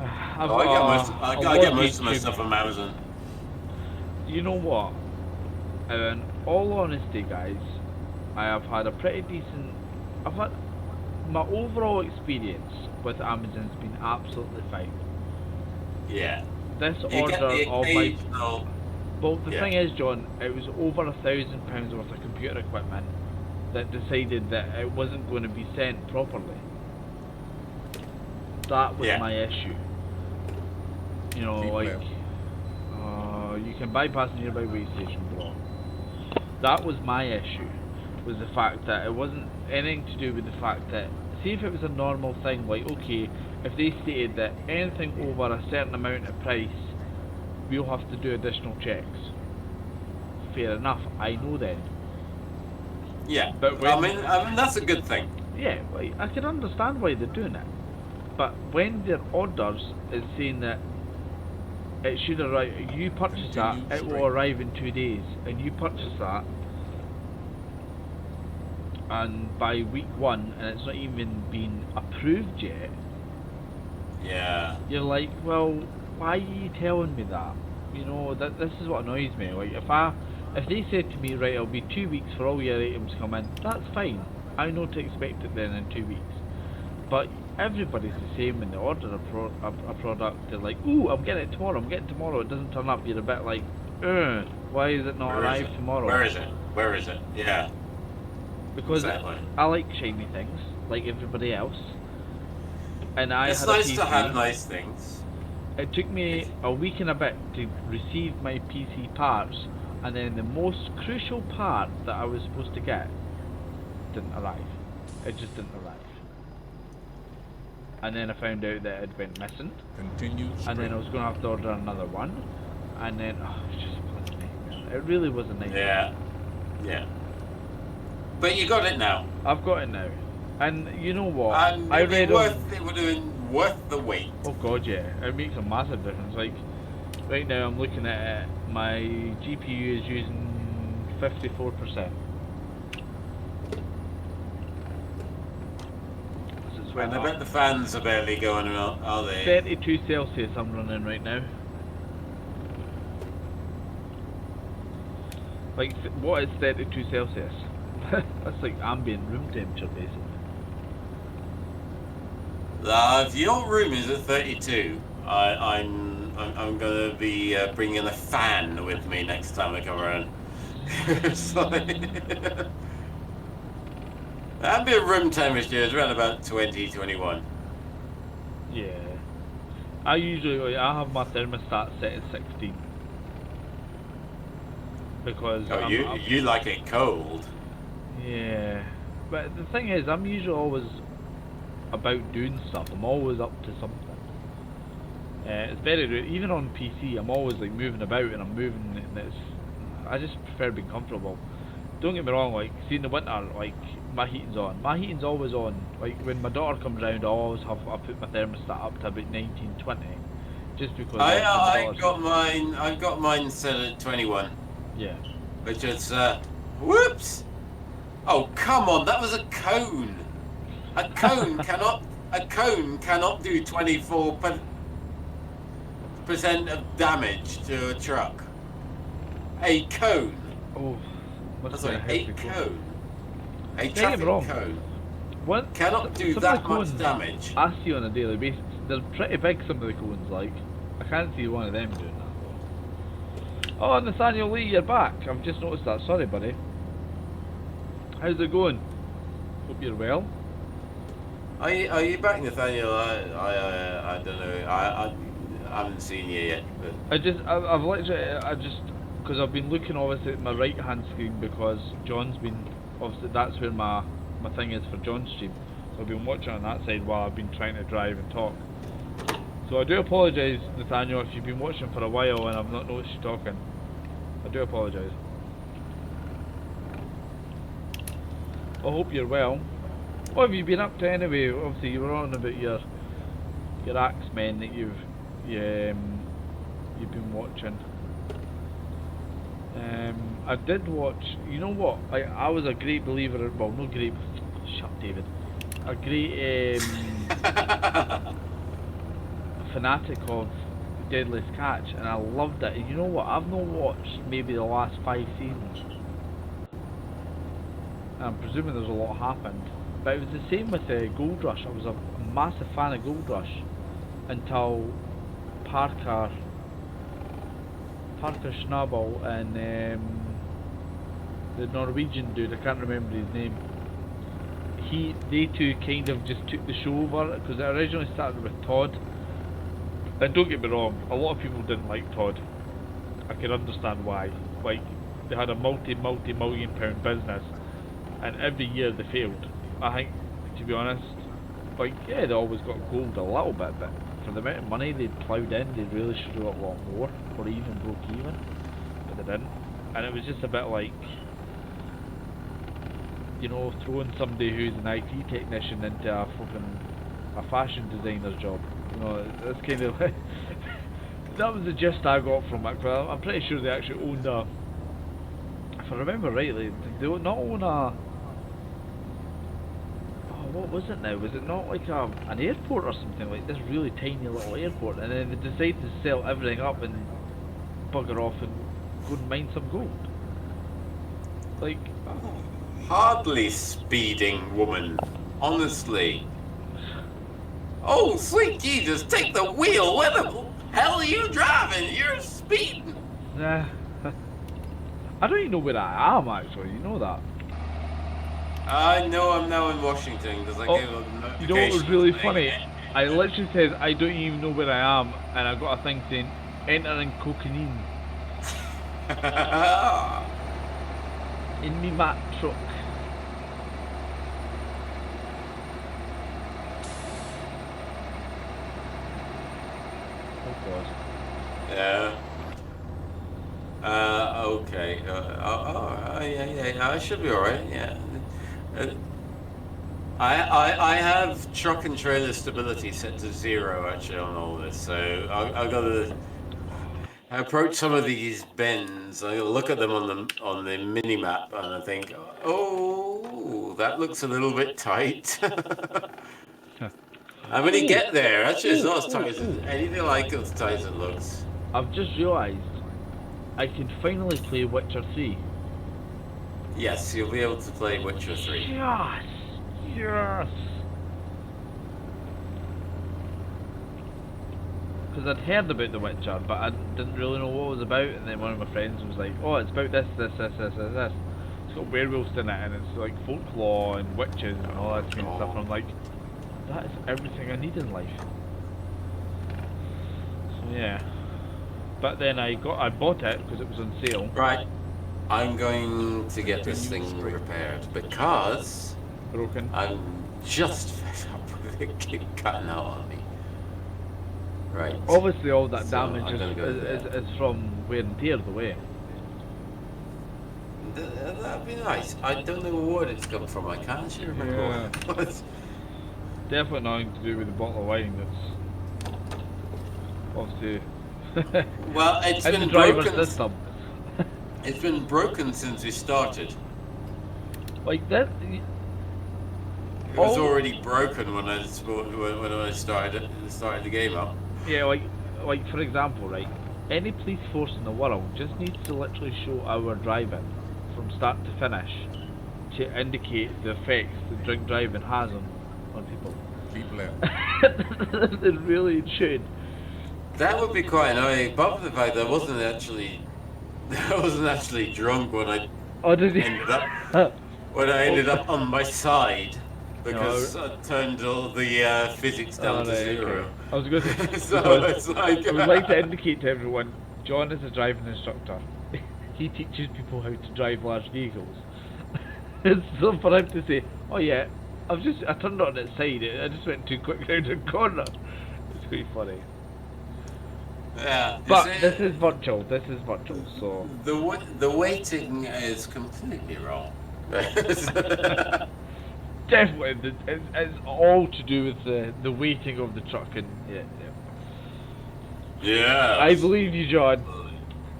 I've Oh, I got get most of my YouTube. stuff from Amazon. You know what? In all honesty, guys, I have had a pretty decent. I've had my overall experience with Amazon's been absolutely fine. Yeah. This You get order the of my. occasional. Well, the Yeah. thing is, John, it was over £1,000 worth of computer equipment that decided that it wasn't going to be sent properly. That was Yeah. my issue. You know, Keep like, left. you can bypass a nearby way station, bro. That was my issue, was the fact that it wasn't anything to do with the fact that, see if it was a normal thing, like, okay, if they stated that anything over a certain amount of price, we'll have to do additional checks. Fair enough, I know then. Yeah. But I when- mean that's a good thing. Yeah, like, I can understand why they're doing it. But when their orders is saying that it should arrive, you purchase that, it will arrive in 2 days, and you purchase that, and by week 1, and it's not even been approved yet, Yeah. you're like, well, why are you telling me that? You know, this is what annoys me. Like, if they said to me, right, it'll be 2 weeks for all your items to come in, that's fine. I know to expect it then in 2 weeks. But everybody's the same when they order a product. They're like, ooh, I'm getting it tomorrow, I'm getting it tomorrow. It doesn't turn up. You're a bit like, why is it not arrived tomorrow? Where is it? Where is it? Yeah. Because Exactly. I like shiny things, like everybody else. And It's had a nice PC. to have nice things. It took me a week and a bit to receive my PC parts, and then the most crucial part that I was supposed to get didn't arrive. It just didn't arrive. And then I found out that it went missing. Continue straight. And then I was going to have to order another one. And then, it was just a bloody nightmare. It really was a nightmare. Yeah. Yeah. But you got it now. I've got it now. And you know what? And I read it would have been worth the wait. Oh god, yeah. It makes a massive difference. Like, right now I'm looking at it, my GPU is using 54%. And I bet the fans are barely going, are they? 32 Celsius I'm running right now. Like, what is 32 Celsius? That's like ambient room temperature, basically. If your room is at 32, I'm gonna be bringing a fan with me next time I come around. Ambient room temperature is around about 20, 21. Yeah. I usually, I have my thermostat set at 16. Because Oh, you like it cold. Yeah. But the thing is, I'm usually always about doing stuff. I'm always up to something. It's very, even on PC, I'm always like moving about and I'm moving, and I just prefer being comfortable. Don't get me wrong, like, see in the winter, like, my heating's on. My heating's always on. Like, when my daughter comes round, I put my thermostat up to about 19, 20. Just because I got mine set at 21. Yeah. Which is, whoops! Oh, come on, that was a cone! A cone cannot do 24% of damage to a truck. A cone. Oh, Sorry, a cone. A Don't get me traffic wrong. cone What? cannot do some that of the much cones damage. I see on a daily basis. They're pretty big, some of the cones, like. I can't see one of them doing that, though. Oh, Nathaniel Lee, you're back. I've just noticed that. Sorry, buddy. How's it going? Hope you're well. Are you back, Nathaniel? I don't know. I haven't seen you yet. But I've literally, because I've been looking obviously at my right hand screen because John's been, obviously that's where my thing is for John's stream. So I've been watching on that side while I've been trying to drive and talk. So I do apologise, Nathaniel, if you've been watching for a while and I've not noticed you talking. I do apologise. I hope you're well. What have you been up to anyway? Obviously you were on about your Axemen that you've been watching. I did watch, you know what, I was a great believer, well no great, shut up David, a great fanatic of Deadliest Catch, and I loved it. And you know what, I've not watched maybe the last 5 seasons. I'm presuming there's a lot happened, but it was the same with Gold Rush. I was a massive fan of Gold Rush until Parker Schnabel and the Norwegian dude, I can't remember his name. They two kind of just took the show over, because it originally started with Todd. And don't get me wrong, a lot of people didn't like Todd. I can understand why. Like, they had a multi-million pound business, and every year they failed. I think, to be honest, like, yeah, they always got gold a little bit, but for the amount of money they'd ploughed in, they really should have got a lot more, or even broke even, but they didn't. And it was just a bit like, you know, throwing somebody who's an IT technician into a fashion designer's job. You know, that's kind of like, that was the gist I got from it. Well, I'm pretty sure they actually owned a, if I remember rightly, they not own a, what was it now? Was it not like an airport or something, like this really tiny little airport, and then they decided to sell everything up and bugger off and go and mine some gold? Like, hardly speeding, woman. Honestly. Oh, sweet Jesus, take the wheel. Where the hell are you driving? You're speeding. Nah. I don't even know where I am actually, you know that. I know I'm now in Washington because I Oh, gave a notification. you know what was really saying funny? it. I literally said I don't even know where I am, and I got a thing saying entering cocaine in me Mack truck. Oh god. Yeah. Okay. Yeah. I should be alright. Yeah. Uh, I have truck and trailer stability set to 0 actually on all this, so I gotta approach some of these bends. I gotta look at them on the mini map, and I think, oh, that looks a little bit tight. I'm gonna get there. Actually, it's not as tight as anything like as tight as it looks. I've just realised I can finally play Witcher 3. Yes, you'll be able to play Witcher 3. Yes! Yes! Because I'd heard about The Witcher, but I didn't really know what it was about, and then one of my friends was like, oh, it's about this. It's got werewolves in it, and it's like folklore and witches and all that kind of stuff, and I'm like, that is everything I need in life. So yeah. But then I bought it because it was on sale. Right. I'm going to get this thing repaired because Broken. I'm just fed up with it keep cutting out on me. Right. Obviously all that So damage I'm gonna go there. is from wear and tear the way. That'd be nice. I don't know what it's come from. I can't actually remember Yeah. what it was. Definitely nothing to do with the bottle of wine that's obviously Well, it's in been the driver's broken. system. It's been broken since we started. Like that. It was already broken when I started the game up. Yeah, like for example, right? Any police force in the world just needs to literally show our driving from start to finish to indicate the effects that drink driving has on people. Keep left. It really should. That would be quite annoying. Apart from the fact that I wasn't actually drunk when I Oh, did you? ended up on my side because I turned all the physics down to 0. Okay. I was going to So it's like I would like to indicate to everyone, John is a driving instructor. He teaches people how to drive large vehicles. So for him to say, oh yeah, I turned it on its side, I just went too quick round the corner. It's quite funny. yeah. But this is virtual, so... The weighting is completely wrong. Definitely, it's all to do with the weighting of the truck and... Yeah. I believe you, John.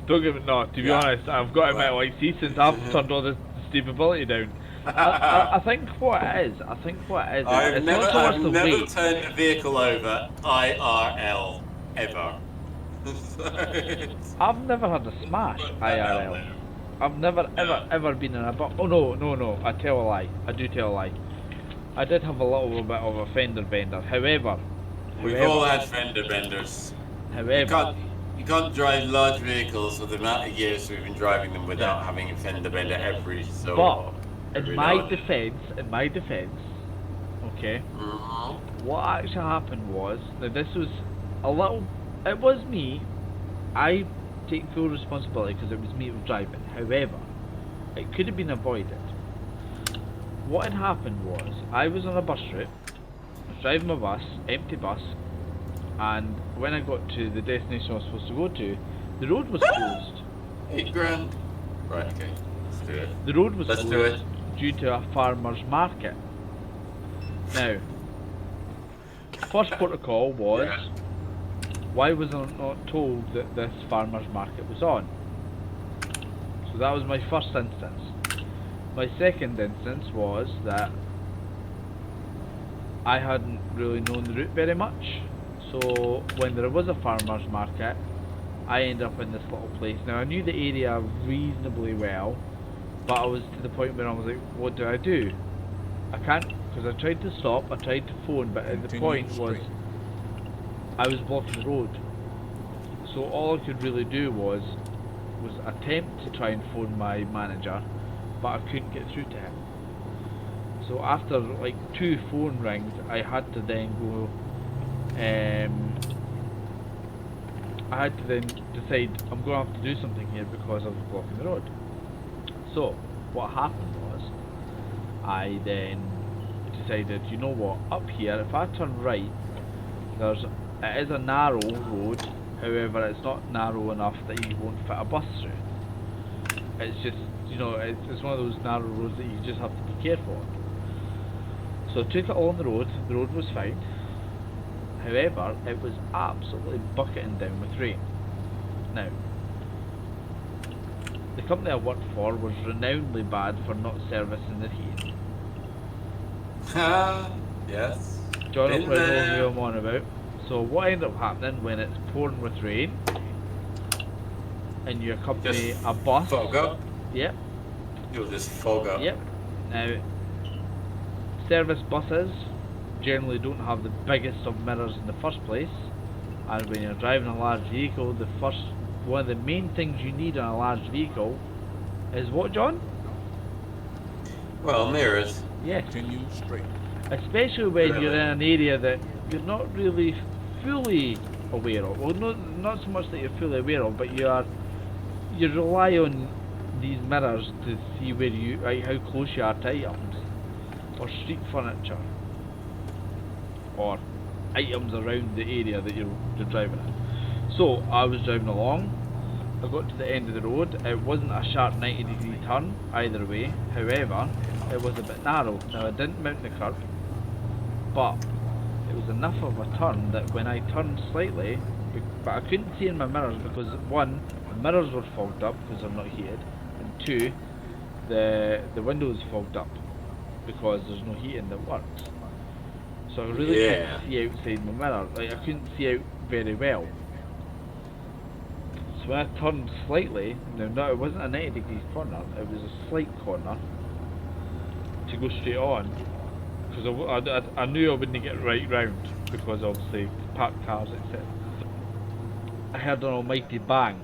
Don't give it not. To be honest, I've got to admit, like, see, since I've turned all the stability down, I think what it is, I've it's never not so much the weight. turned a vehicle over IRL ever. I've never had a smash IRL. I've never ever been in a oh no, I tell a lie. I do tell a lie. I did have a little bit of a fender bender. However, We've all had fender benders. however, You can't drive large vehicles for the amount of years we've been driving them without having a fender bender every so. but in every my now and then. defense, okay, Mhm. what actually happened was that this was a little. It was me. I take full responsibility because it was me who was driving. However, it could have been avoided. What had happened was I was on a bus route. I was driving my bus, empty bus, and when I got to the destination I was supposed to go to, the road was closed. $8,000. Right. Okay. Let's do it. The road was Let's do closed it. due to a farmer's market. Now, first protocol was, why was I not told that this farmer's market was on? So that was my first instance. My second instance was that I hadn't really known the route very much. So when there was a farmer's market, I ended up in this little place. Now I knew the area reasonably well, But I was to the point where I was like, what do I do? I can't, because I tried to stop, I tried to phone, but the Continue point was straight. I was blocking the road. So all I could really do was attempt to try and phone my manager, but I couldn't get through to him. So after like 2 phone rings, I had to then go. I had to then decide I'm going to have to do something here because I was blocking the road. So what happened was, I then decided, you know what, up here, if I turn right, it is a narrow road. However, it's not narrow enough that you won't fit a bus through. It's just, you know, it's one of those narrow roads that you just have to be careful on. So I took it along the road was fine. However, it was absolutely bucketing down with rain. Now, the company I worked for was renownedly bad for not servicing their heating. Yes. John will Been probably know there. who I'm on about. So what ended up happening when it's pouring with rain and you accompany Just a bus? fog up. Yep, You'll just fog up. yep. Now, service buses generally don't have the biggest of mirrors in the first place, and when you're driving a large vehicle, one of the main things you need on a large vehicle is what, John? Well, mirrors. Yes. Continue straight. Especially when Really? you're in an area that you're not really fully aware of. Well, not so much that you're fully aware of, but you rely on these mirrors to see where how close you are to items, or street furniture, or items around the area that you're driving in. So I was driving along. I got to the end of the road. It wasn't a sharp 90-degree turn either way. However, it was a bit narrow. Now I didn't mount the curb, but it was enough of a turn that when I turned slightly, but I couldn't see in my mirrors because one, the mirrors were fogged up because they're not heated, and two, the windows fogged up because there's no heating that works. So I really couldn't see outside my mirror. Like, I couldn't see out very well. So when I turned slightly, no, it wasn't a 90-degree corner, it was a slight corner to go straight on, because I knew I wouldn't get right round, because obviously parked cars, etc. I heard an almighty bang,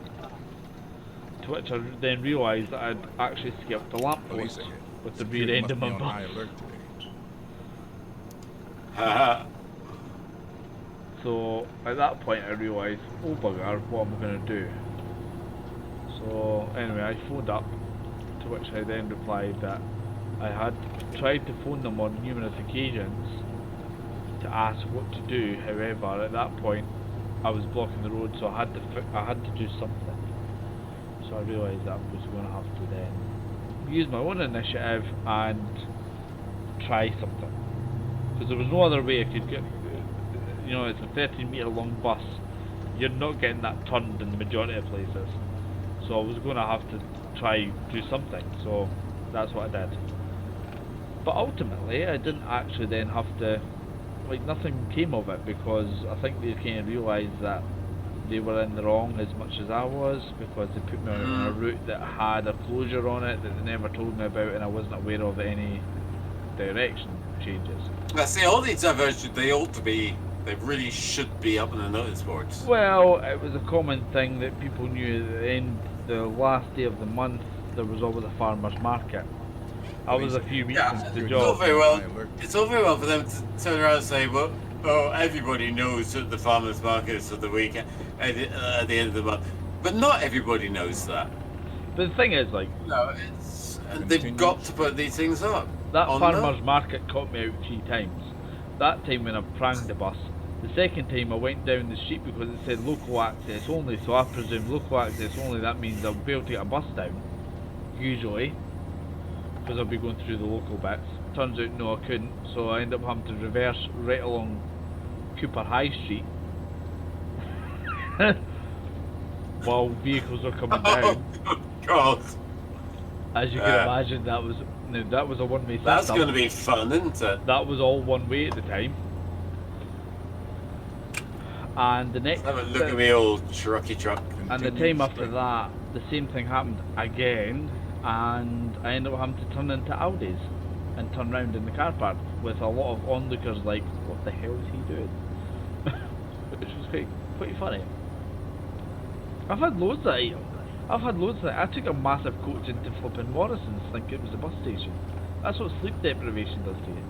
to which I then realised that I'd actually skipped the Police lamppost ahead. with the Security rear end must of my be on high bus. alert today. Haha. So at that point I realised, oh bugger, what am I going to do? So anyway, I phoned up, to which I then replied that I had tried to phone them on numerous occasions to ask what to do. However, at that point I was blocking the road, so I had to do something. So I realised that I was going to have to then use my own initiative and try something, because there was no other way I could get. You know, it's a 13-metre long bus. You're not getting that turned in the majority of places. So I was going to have to try do something. So that's what I did. But ultimately, I didn't actually then have to. Like, nothing came of it, because I think they kind of realised that they were in the wrong as much as I was, because they put me on a route that had a closure on it that they never told me about, and I wasn't aware of any direction changes. I see, all these diversions, they really should be up on the notice boards. Well, it was a common thing that people knew at the last day of the month, there was always a farmer's market. I was a few weeks into the It's job. all very well. It's all very well for them to turn around and say, "Well, oh, everybody knows that the farmers' market is at the weekend at the end of the month," but not everybody knows that. But the thing is, like, No, they've got to put these things up. that on farmer's market caught me out 3 times. That time when I pranged the bus. The second time I went down the street because it said local access only, so I presumed local access only, that means I'll be able to get a bus down, usually, because I'll be going through the local bits. Turns out no, I couldn't, so I ended up having to reverse right along Cooper High Street while vehicles were coming down. Oh, God. As you can imagine, that was a one-way system. That's going to be fun, isn't it? That was all one way at the time. And the next... Have a look at me old trucky truck. And the time after that, the same thing happened again, and I ended up having to turn into Aldi's and turn round in the car park with a lot of onlookers like, what the hell is he doing? Which was quite funny. I've had loads of it. I took a massive coach into flipping Morrison's thinking it was a bus station. That's what sleep deprivation does to you.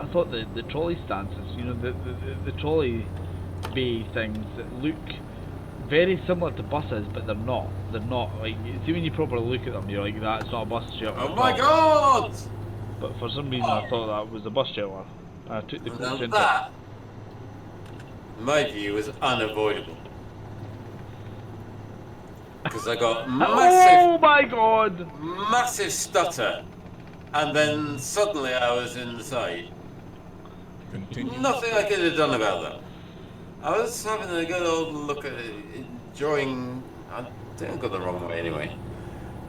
I thought the trolley stances, you know, the trolley bay things that look very similar to buses, but they're not. They're not. Like, see when you properly look at them, you're like, that's not a bus shelter. Oh my god! But for some reason I thought that was a bus shelter. I took the Now coach into it. that, in my view, was unavoidable. Because I got Oh massive, my god! massive stutter, and then suddenly I was inside. Continue. Nothing I could have done about that. I was having a good old look at it, enjoying. I think I got the wrong way anyway.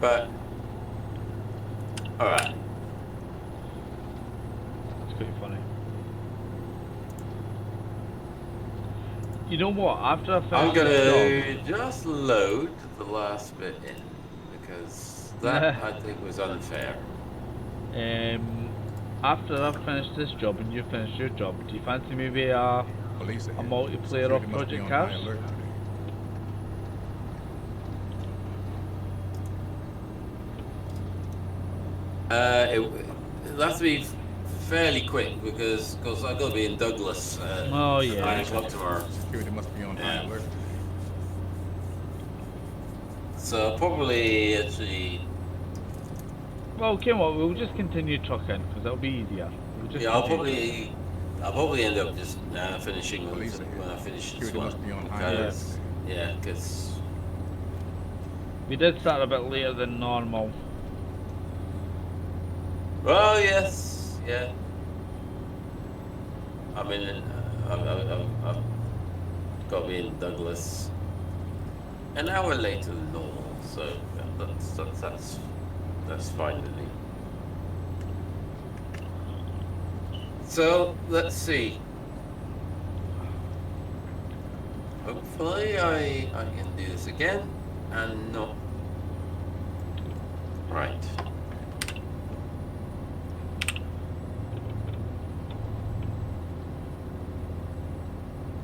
But all right. It's quite funny. You know what? After I finish I'm this gonna just load the last bit in because that I think was unfair. job, after I've finished this job and you finish your job, do you fancy maybe a Police ahead. multiplayer of Security must be Project on Cars? high alert today. It'll have to be fairly quick because I've got to be in Douglas at Oh, yeah. 9 o'clock tomorrow. Security must be on high Yeah. alert today. So probably actually, Well, okay, well, we'll just continue trucking because that'll be easier. We'll just yeah, I'll continue. probably end up just finishing Police ahead. when I finish this Security one. must be on high alert Because, today. yeah, because We did start a bit later than normal. well, yes, yeah. I mean, I've got to be in Douglas an hour later than normal, so yeah, that's fine with me. So let's see. Hopefully, I can do this again and not right.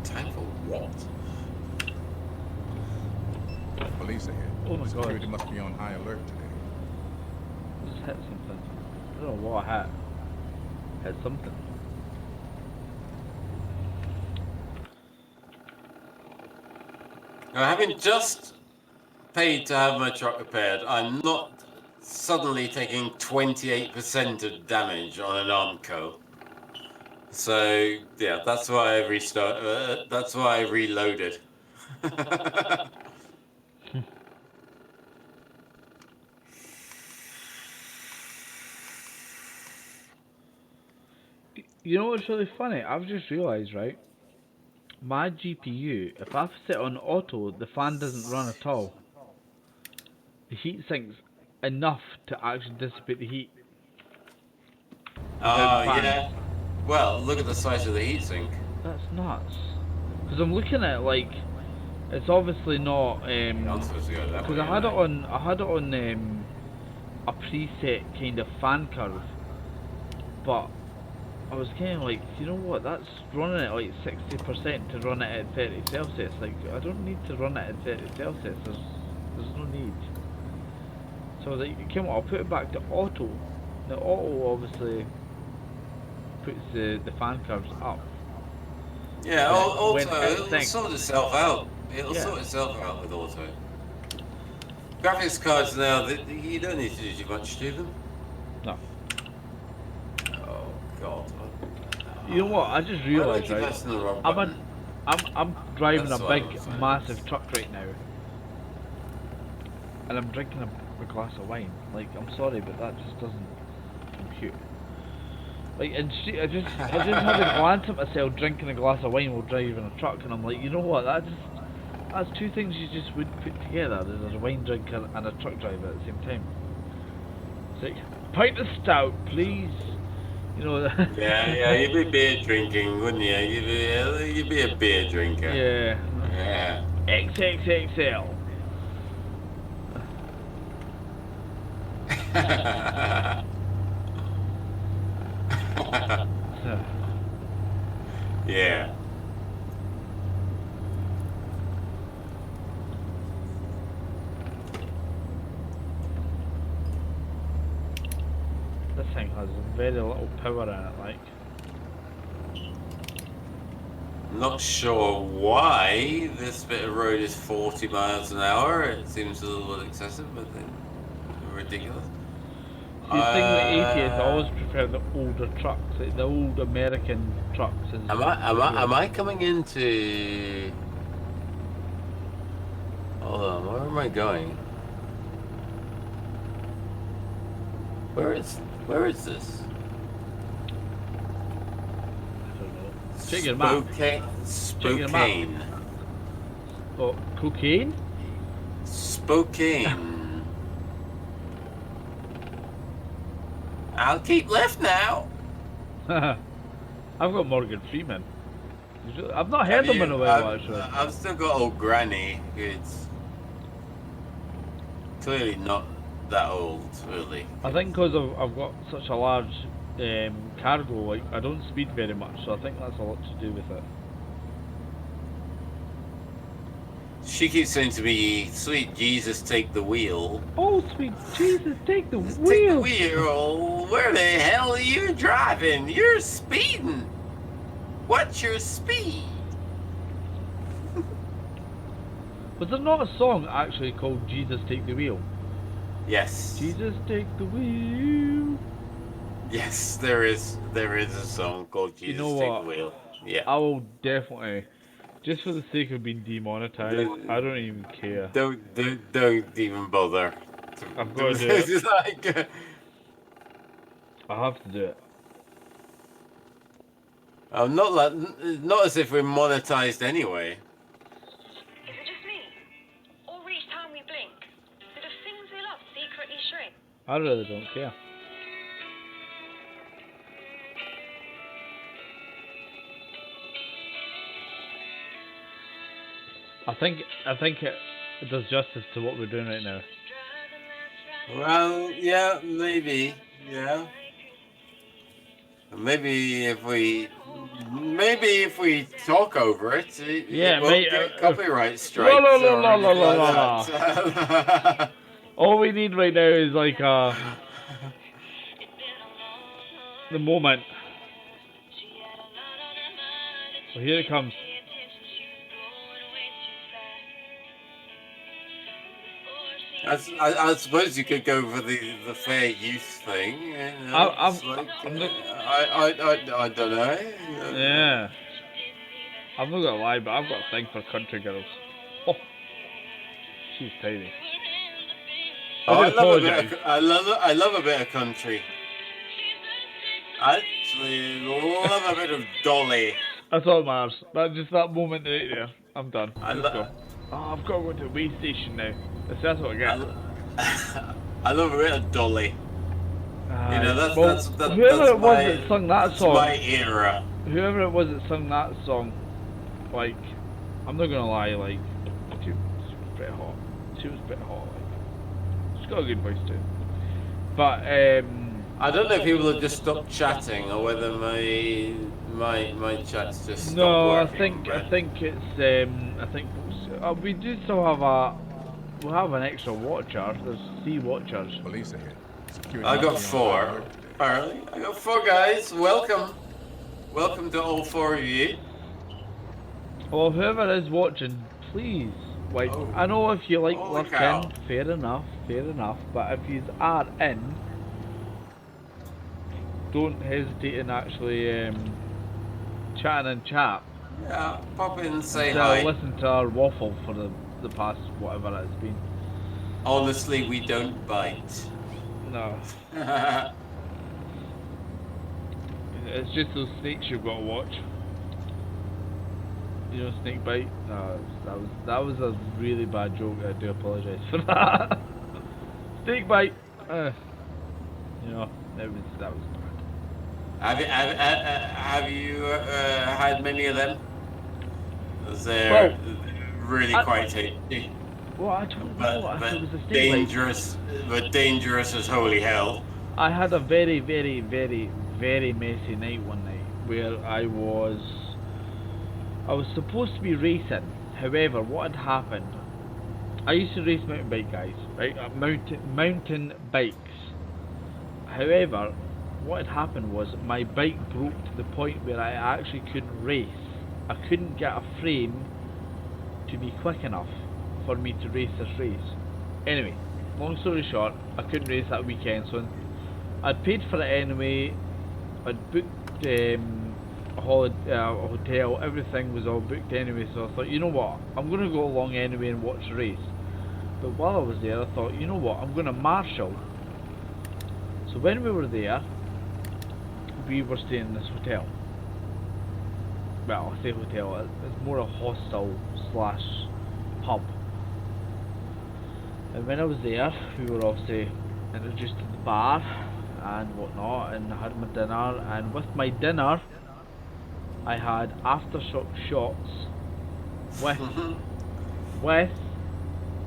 Time for what? Police ahead. Oh my Security God. must be on high alert today. Just hit something. I don't know what I hit. Hit something. Now, having just paid to have my truck repaired, I'm not suddenly taking 28% of damage on an Armco. So yeah, that's why I restart. That's why I reloaded. You know what's really funny? I've just realised, right? My GPU, if I set on auto, the fan doesn't run at all. The heat sinks enough to actually dissipate the heat. Oh fan. yeah. Well, look at the size of the heatsink. That's nuts. Because I'm looking at it like it's obviously not. I'm supposed to go that Because way. I had it anyway. on a preset kind of fan curve, but I was kind of like, you know what? That's running at like 60% to run it at 30 Celsius. Like, I don't need to run it at 30 Celsius. There's no need. So I was like, come on, I'll put it back to auto. Now auto obviously puts the fan curves up. Yeah. when Also, it it'll sinks. sort itself out. It'll Yeah. sort itself out with auto. Graphics cards now, you don't need to do too much to them. No. Oh God. You know what? I just Why do I realised, keep right? pressing the wrong I'm button? I'm driving That's a what big, I'm saying. massive truck right now, and I'm drinking a glass of wine. Like, I'm sorry, but that just doesn't compute. Like, and I just had a glance at myself drinking a glass of wine while driving a truck, and I'm like, you know what? That's two things you just wouldn't put together. There's a wine drinker and a truck driver at the same time. It's like, pint of stout, please. You know. Yeah, you'd be beer drinking, wouldn't you? You'd be a beer drinker. Yeah. Yeah. XXXL. Yeah. This thing has very little power in it, like. Not sure why this bit of road is 40 miles an hour. It seems a little bit excessive, but then ridiculous. See, the thing with 80s, I always prefer the older trucks, like the old American trucks. Am I coming into? Hold on, where am I going? Where is this? I don't know. Check your map. Spokane. Oh, cocaine? Spokane. I'll keep left now. I've got Morgan Freeman. I've not heard him in a while, actually. I've still got old Granny, who's clearly not that old, really. I think because I've got such a large cargo, like I don't speed very much, so I think that's a lot to do with it. She keeps saying to me, "Sweet Jesus, take the wheel." Oh, sweet Jesus, take the wheel! Take the wheel. Where the hell are you driving? You're speeding. What's your speed? Was there not a song actually called Jesus Take the Wheel? Yes. Jesus Take the Wheel. Yes, there is a song called Jesus You know Take what? the Wheel. Yeah. I will definitely, just for the sake of being demonetized, I don't even care. Don't even bother. I've got to do it. It's like, I have to do it. I'm not as if we're monetized anyway. Is it just me? Or each time we blink, do the things we love secretly shrink? I really don't care. I think it does justice to what we're doing right now. Well, yeah, maybe, yeah. Maybe if we talk over it, Yeah, it won't mate, get copyright strikes. la, la, or la, la, anything la, like that. All we need right now is like the moment. Well, here it comes. I suppose you could go for the fair use thing. You know, I'm like, not- I don't know. Yeah. I'm not gonna lie, but I've got a thing for country girls. Oh, she's tiny. Oh, I apologize. I love a bit of country. I actually love a bit of Dolly. That's all that matters. That's just that moment right there. I'm done. I Let's go. love. Oh, I've got to go to the way station now. That's what I get. I love a bit of Dolly. You know, that's whoever it was my, that sung that song. my era. Whoever it was that sung that song, like, I'm not gonna lie, like, she was pretty hot. She was pretty hot, like. She's got a good voice too. But I don't know if people have just stopped chatting or whether my chat's just stopped working. I think it's we do still have we'll have an extra watcher. There's 3 watchers. Police ahead. Security I got must be on 4. high alert. Apparently, I got 4 guys. Welcome to all 4 of you. Well, whoever is watching, please, like, I know if you like Holy cow. lurking, fair enough. But if you are in, don't hesitate in actually chatting in chat. Yeah, pop in and say So hi. listen to our waffle for the past whatever it's been. Honestly, we don't bite. No, it's just those snakes you've got to watch. You know, snake bite. No, that was a really bad joke. I do apologise for that. Snake bite. You know, that was bad. Have you had many of them? They're really quite tasty. Well, I don't know if it was a snake dangerous, but dangerous as holy hell. bite. I had a very, very, very, very messy night one night where I was supposed to be racing. However, what had happened? I used to race mountain bike, guys, right? Mountain bikes. However, what had happened was my bike broke to the point where I actually couldn't race. I couldn't get a frame to be quick enough for me to race this race. Anyway, long story short, I couldn't race that weekend, so I'd paid for it anyway. I'd booked a hotel, everything was all booked anyway, so I thought, you know what, I'm going to go along anyway and watch the race. But while I was there, I thought, you know what, I'm going to marshal. So when we were there, we were staying in this hotel. Well, I say hotel, it's more a hostel slash pub. And when I was there, we were obviously introduced to the bar and whatnot, and I had my dinner, and with my dinner I had aftershock shots with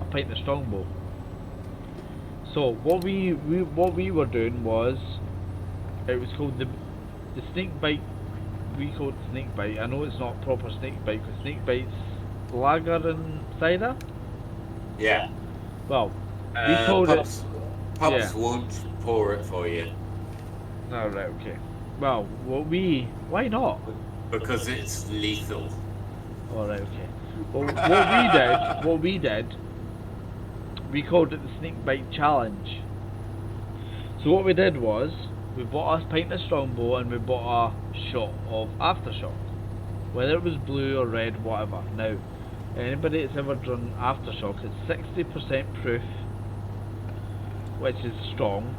a pint of Strongbow. So what we were doing was, it was called the snake bite. We call it snake bite. I know it's not proper snake bite because snake bite's lager and cider. Yeah. Well, we called pubs yeah. won't pour it for you. Oh, right, okay. Well, why not? Because it's lethal. Alright, okay. Well, what we did, we called it the snake bite challenge. So what we did was, we bought a pint of Strongbow and we bought a shot of Aftershock. Whether it was blue or red, whatever. Now, anybody that's ever done Aftershock, it's 60% proof, which is strong,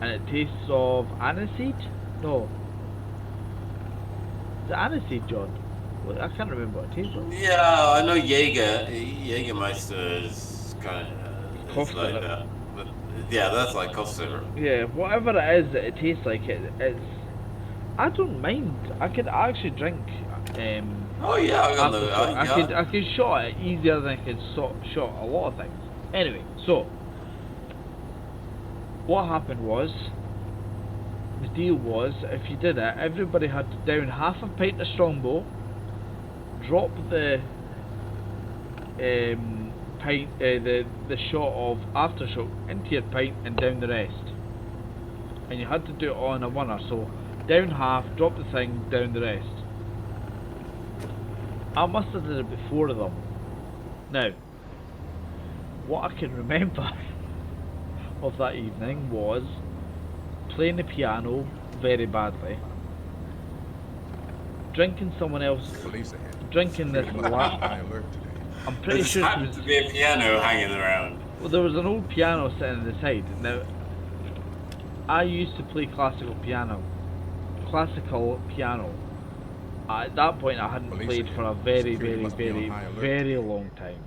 and it tastes of aniseed? No. The aniseed, John? Well, I can't remember what it tastes of. Yeah, I know Jägermeister is kind of Cough like syrup. that. But yeah, that's like cough syrup. Yeah, whatever it is that it tastes like, it's... I don't mind. I could actually drink Oh yeah, I could shot it easier than I could shot a lot of things. Anyway, so what happened was, the deal was, if you did it, everybody had to down half a pint of Strongbow, drop the pint, the shot of Aftershock into your pint and down the rest. And you had to do it on a winner, so down half, drop the thing, down the rest. I must have did it before them. Now, what I can remember of that evening was playing the piano very badly, drinking someone else, Police ahead. drinking this Must be on high lap. alert today. I'm There pretty just sure it happened was, to be a piano hanging around. well, there was an old piano sitting at the side. Now, I used to play classical piano. At that point, I hadn't Police played ahead. for a very, Security very, must be on very, high alert very today. long time.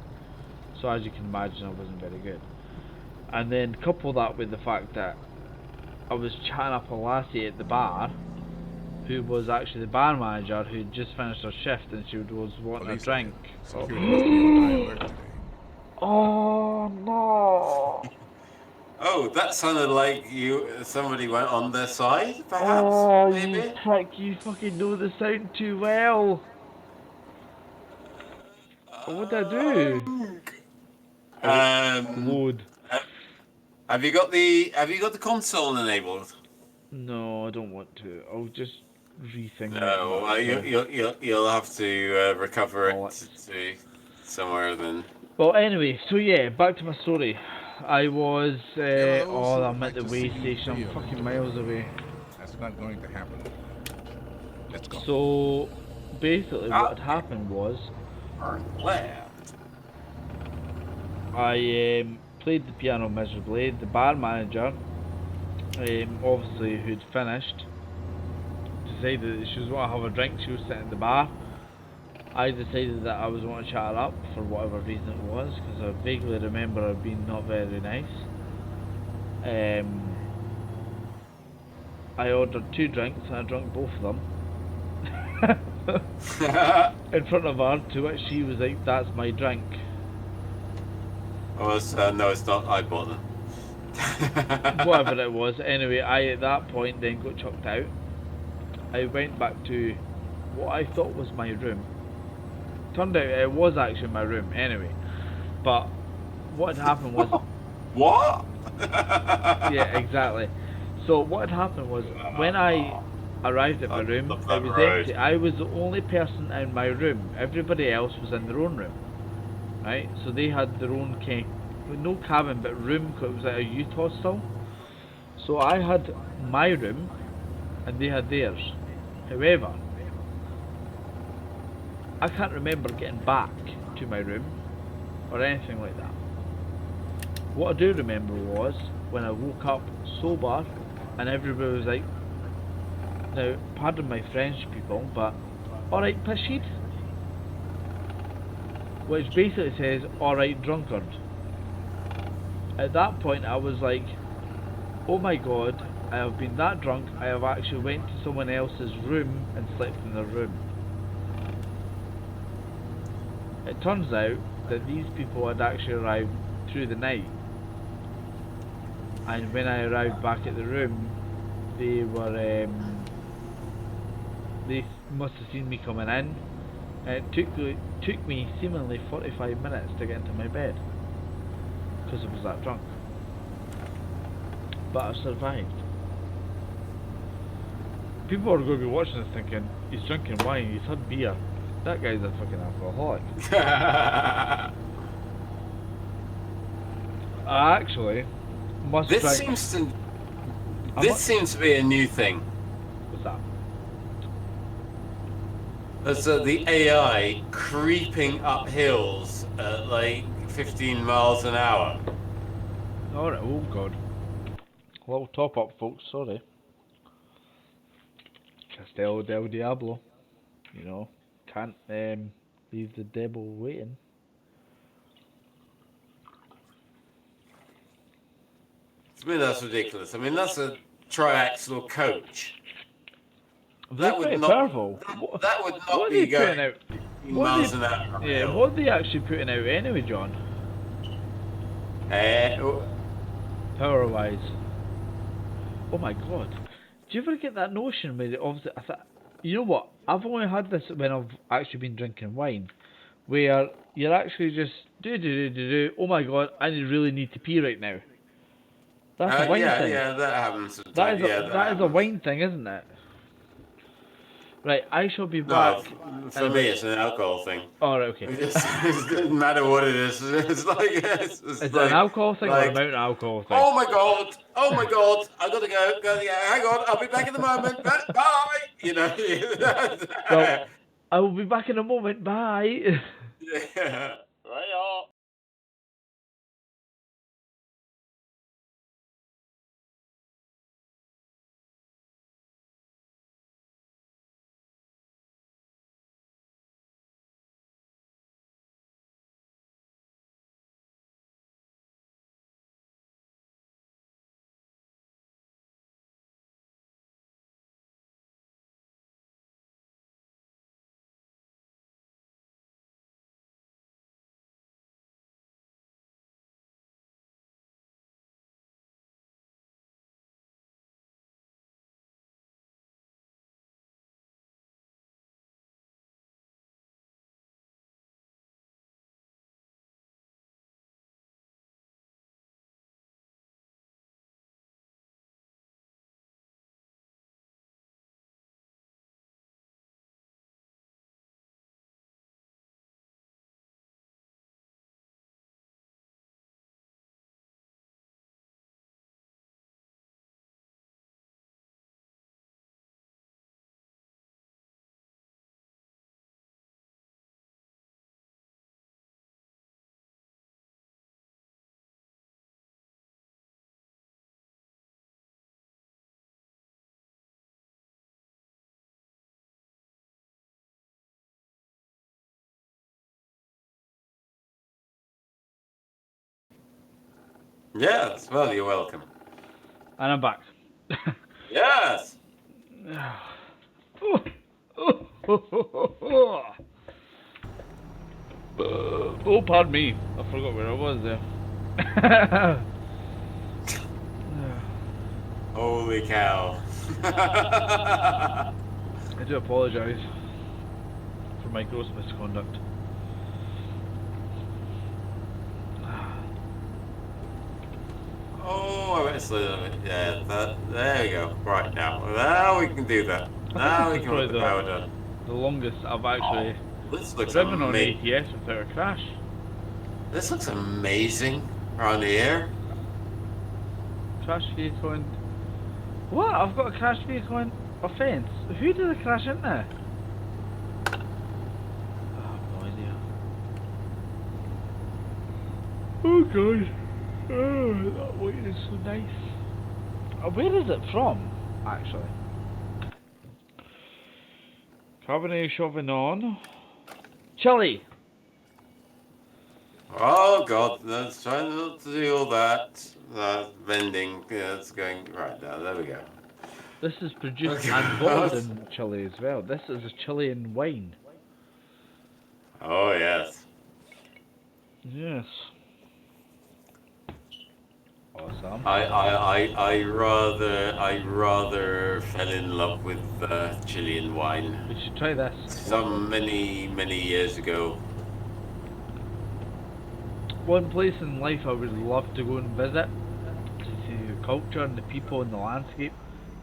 So as you can imagine, I wasn't very good. And then couple that with the fact that I was chatting up a lassie at the bar, who was actually the bar manager, who'd just finished her shift and she was wanting Police a drink. ahead. Security must be on high alert today. Oh no! Oh, that sounded like somebody went on their side, perhaps, Oh, maybe? you prick, you fucking know the sound too well. What did I do? Load. Have you got the console enabled? No, I don't want to. I'll just rethink No, you'll have to recover it to somewhere then. Well, anyway, so yeah, back to my story. I was, There are those oh, who I'm like at the to way see you station, I'm fail fucking in miles life. away. That's not going to happen. Let's go. So, basically what had happened was, Where? I played the piano miserably. The bar manager, obviously who'd finished, decided that she was wanting to have a drink. She was sitting at the bar. I decided that I was wanting to chat her up for whatever reason it was, because I vaguely remember her being not very nice. I ordered 2 drinks and I drank both of them in front of her, to which she was like, "That's my drink." Oh, no, it's not. I bought them. Whatever it was. Anyway, I at that point then got chucked out. I went back to what I thought was my room. Turned out it was actually my room anyway. But what had happened was... What? Yeah, exactly. So what had happened was, when I arrived at my room, it was empty. I was the only person in my room. Everybody else was in their own room. Right? So they had their own no cabin, but room, 'cause it was like a youth hostel. So I had my room, and they had theirs. However, I can't remember getting back to my room, or anything like that. What I do remember was, when I woke up sober, and everybody was like, now, pardon my French people, but, alright Pashid? Which basically says, alright drunkard. At that point I was like, oh my god, I have been that drunk, I have actually went to someone else's room and slept in their room. It turns out that these people had actually arrived through the night. And when I arrived back at the room, they were, they must have seen me coming in. And it took me seemingly 45 minutes to get into my bed, because I was that drunk. But I survived. People are going to be watching this thinking, he's drinking wine, he's had beer. That guy's a fucking alcoholic. I actually must This drink... seems to be a new thing. What's that? There's the AI creeping up hills at like 15 miles an hour. Alright, oh god. A little top up, folks, sorry. Castel del Diablo. You know, can't leave the devil waiting. I mean, that's ridiculous. I mean, that's a triaxle coach. They're pretty powerful. That would What not are be they putting going out? 15 miles an hour. Yeah, what are they actually putting out anyway, John? Power wise. Oh my god. Do you ever get that notion where obviously, I thought, you know what? I've only had this when I've actually been drinking wine, where you're actually just oh my god, I really need to pee right now. That's a wine thing. Yeah, that happens. That is a happens. wine thing, isn't it? Right, I shall be No, back. for me, it's an alcohol thing. Oh, right, okay. It doesn't matter what it is. It's like it's Is it like, an alcohol thing or like, a mountain alcohol thing? Oh my god! I gotta go. Hang on, I'll be back in a moment. Bye. You know. Well, I will be back in a moment. Bye. Yeah. Right. Yes. Well, you're welcome. And I'm back. Yes. Oh, pardon me. I forgot where I was there. Holy cow. I do apologise for my gross misconduct. Oh, I went slow a bit. Yeah, there we go. Right now we can do that. Now we This is can put probably the power down. the longest I've actually This looks driven on amazing. ATS without a crash. This looks amazing around the air. Crash vehicle and... What? I've got a crash vehicle and offence? Who did I crash into? I have no idea. Oh god. Oh, that weight is so nice. Where is it from, actually? Cabernet Sauvignon. Chile! Oh god, let's try not to do all that. That bending. Yeah, it's going right now. There we go. This is produced Okay. and bottled in Chile as well. This is a Chilean wine. Oh yes. Yes. Awesome. I rather fell in love with Chilean wine We should try this. some many years ago. One place in life I would love to go and visit to see the culture and the people and the landscape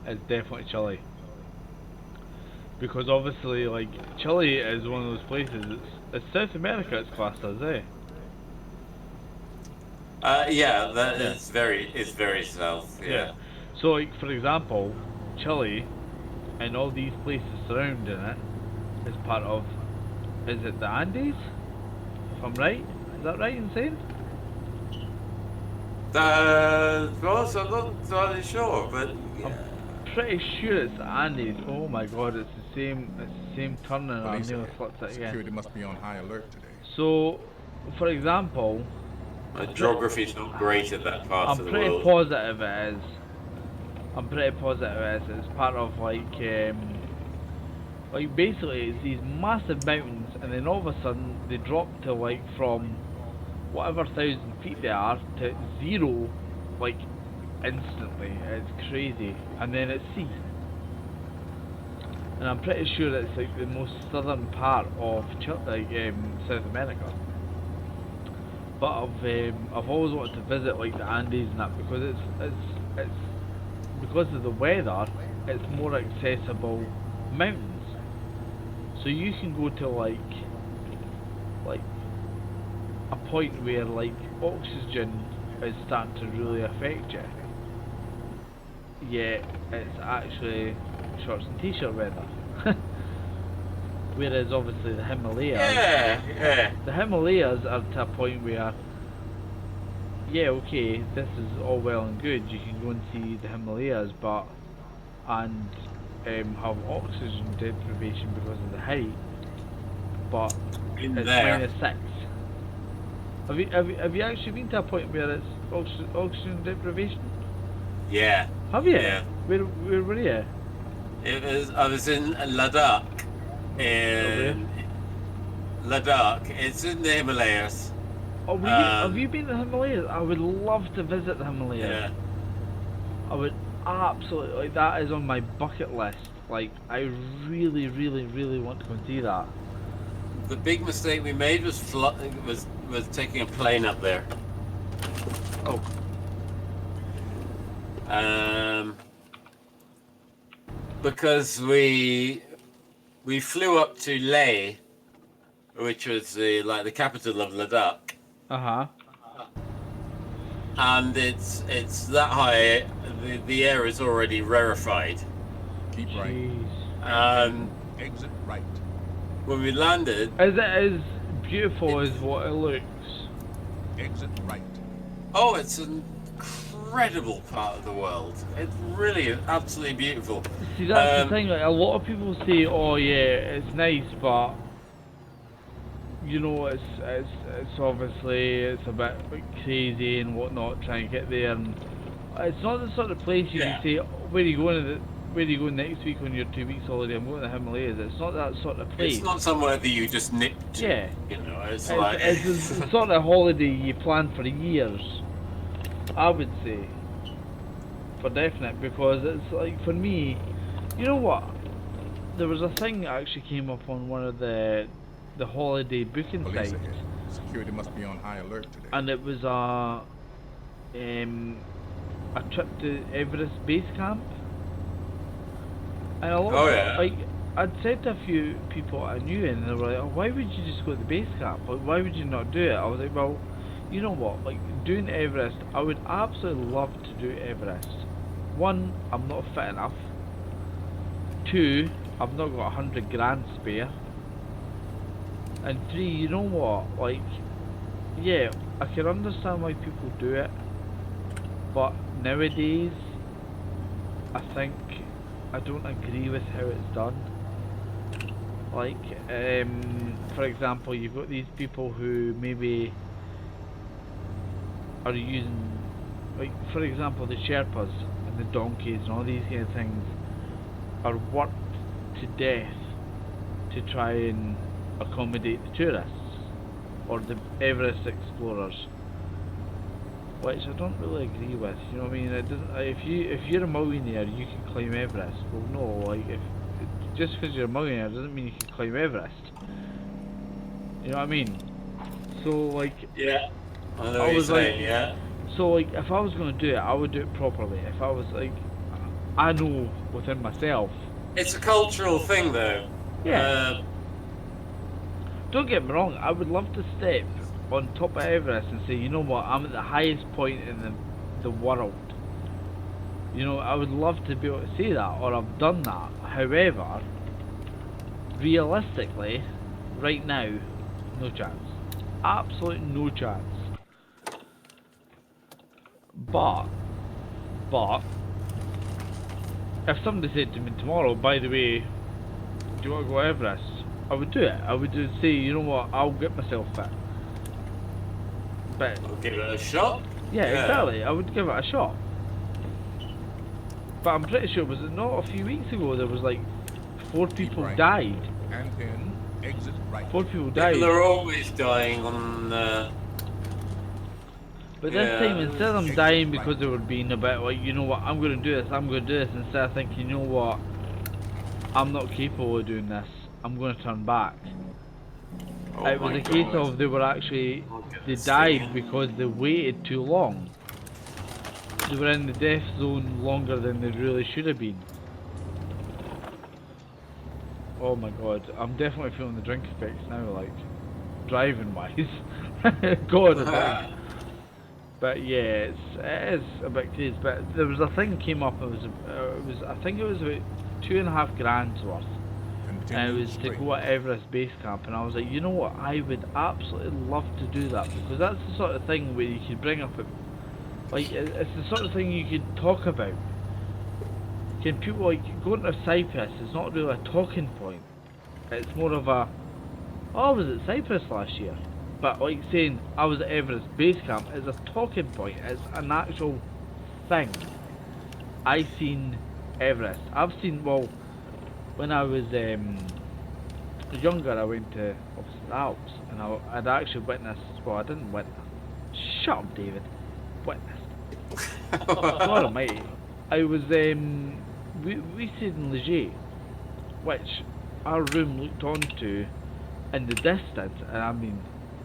is definitely Chile. Because obviously, like, Chile is one of those places, it's South America it's classed as, eh? Yeah, that Yeah. is it's very south. Yeah. So, like, for example, Chile and all these places surrounding it is part of, is it the Andes? If I'm right? Is that right in saying? Well, so I'm not entirely sure, but yeah. Pretty sure it's the Andes. Oh my god, it's the same turning and I Police nearly ahead. flipped it Security again. must be on high alert today. So, for example, My geography's not great at that part I'm of the pretty world. positive it is. I'm pretty positive it is. It's part of like basically it's these massive mountains and then all of a sudden they drop to like from whatever 1,000 feet they are to zero, like instantly. It's crazy. And then it's sea. And I'm pretty sure it's like the most southern part of South America. But I've always wanted to visit like the Andes and that because it's because of the weather, it's more accessible mountains. So you can go to like a point where like oxygen is starting to really affect you. Yet it's actually shorts and t-shirt weather. Whereas obviously the Himalayas, Yeah. the Himalayas are to a point where, yeah, okay, this is all well and good. You can go and see the Himalayas, but and have oxygen deprivation because of the height, but In it's there. -6. Have you actually been to a point where it's oxygen deprivation? Yeah. Have you? Yeah. Where were you? I was in Ladakh. In Ladakh. It's in the Himalayas. Oh, have you been to the Himalayas? I would love to visit the Himalayas. Yeah. I would absolutely, like, that is on my bucket list. Like, I really, really, really want to go and see that. The big mistake we made was taking a plane up there. Oh. Because we flew up to Leh, which was the capital of Ladakh, Uh-huh. and it's that high. The air is already rarefied. Keep right. Jeez. Exit right. When we landed, Is it as beautiful as what it looks? Exit right. oh, it's an incredible part of the world. It's really absolutely beautiful. See, that's the thing, like, a lot of people say, oh yeah, it's nice, but you know, it's obviously, it's a bit like, crazy and whatnot, trying to get there, and it's not the sort of place you Yeah. can say, where are you going? where are you going next week on your 2 weeks holiday? I'm going to the Himalayas. It's not that sort of place. It's not somewhere that you just nip to. Yeah. You know, it's It's, like it's the sort of holiday you plan for years, I would say, for definite, because it's like, for me, you know what, there was a thing that actually came up on one of the holiday booking Police sites, ahead. Security must be on high alert today. and it was a trip to Everest Base Camp, and a lot Oh, of, yeah. like, I'd said to a few people I knew, and they were like, oh, why would you just go to the base camp? Like, why would you not do it? I was like, well, you know what, like, doing Everest, I would absolutely love to do Everest. One, I'm not fit enough. Two, I've not got 100 grand spare. And three, you know what, like, yeah, I can understand why people do it, but nowadays, I think I don't agree with how it's done. Like, for example, you've got these people who maybe are using, like, for example, the Sherpas and the donkeys and all these kind of things are worked to death to try and accommodate the tourists or the Everest explorers, which I don't really agree with. You know what I mean? It doesn't. If you're a millionaire, you can climb Everest. Well, no. Like, just because you're a millionaire doesn't mean you can climb Everest. You know what I mean? So, like, yeah. I know I what you're was saying, like, yeah. so, like, if I was going to do it, I would do it properly. If I was like, I know within myself. It's a cultural thing, though. Yeah. Don't get me wrong. I would love to step on top of Everest and say, you know what, I'm at the highest point in the world. You know, I would love to be able to say that, or I've done that. However, realistically, right now, no chance. Absolute no chance. But, if somebody said to me tomorrow, by the way, do you want to go Everest? I would do it. I would just say, you know what, I'll get myself fit. But We'll give it a shot. yeah, exactly. I would give it a shot. But I'm pretty sure, was it not a few weeks ago, there was like 4 people right. died. And 10, exit right. 4 people died. People are always dying on. But this time, instead of them dying because they were being a bit like, you know what, I'm going to do this, I'm going to do this, instead of thinking, you know what, I'm not capable of doing this, I'm going to turn back. Oh It was my a case God. of they were actually, they this died thing. because they waited too long. They were in the death zone longer than they really should have been. Oh my God, I'm definitely feeling the drink effects now, like, driving wise. God, I think. But yeah, it is a bit crazy. But there was a thing came up. It was I think it was about 2.5 grand's worth. And it was to go at Everest Base Camp, and I was like, you know what, I would absolutely love to do that, because that's the sort of thing where you could bring up like, it's the sort of thing you could talk about. Can people, like, going to Cyprus is not really a talking point. It's more of a, oh, I was at Cyprus last year. But, like, saying I was at Everest Base Camp is a talking point. It's an actual thing. I seen Everest. I've seen, well, when I was younger, I went to obviously the Alps, and I'd actually witnessed, well, I didn't witness. Shut up, David. Witnessed. God almighty. I was, we stayed in Leger, which our room looked onto in the distance, and I mean,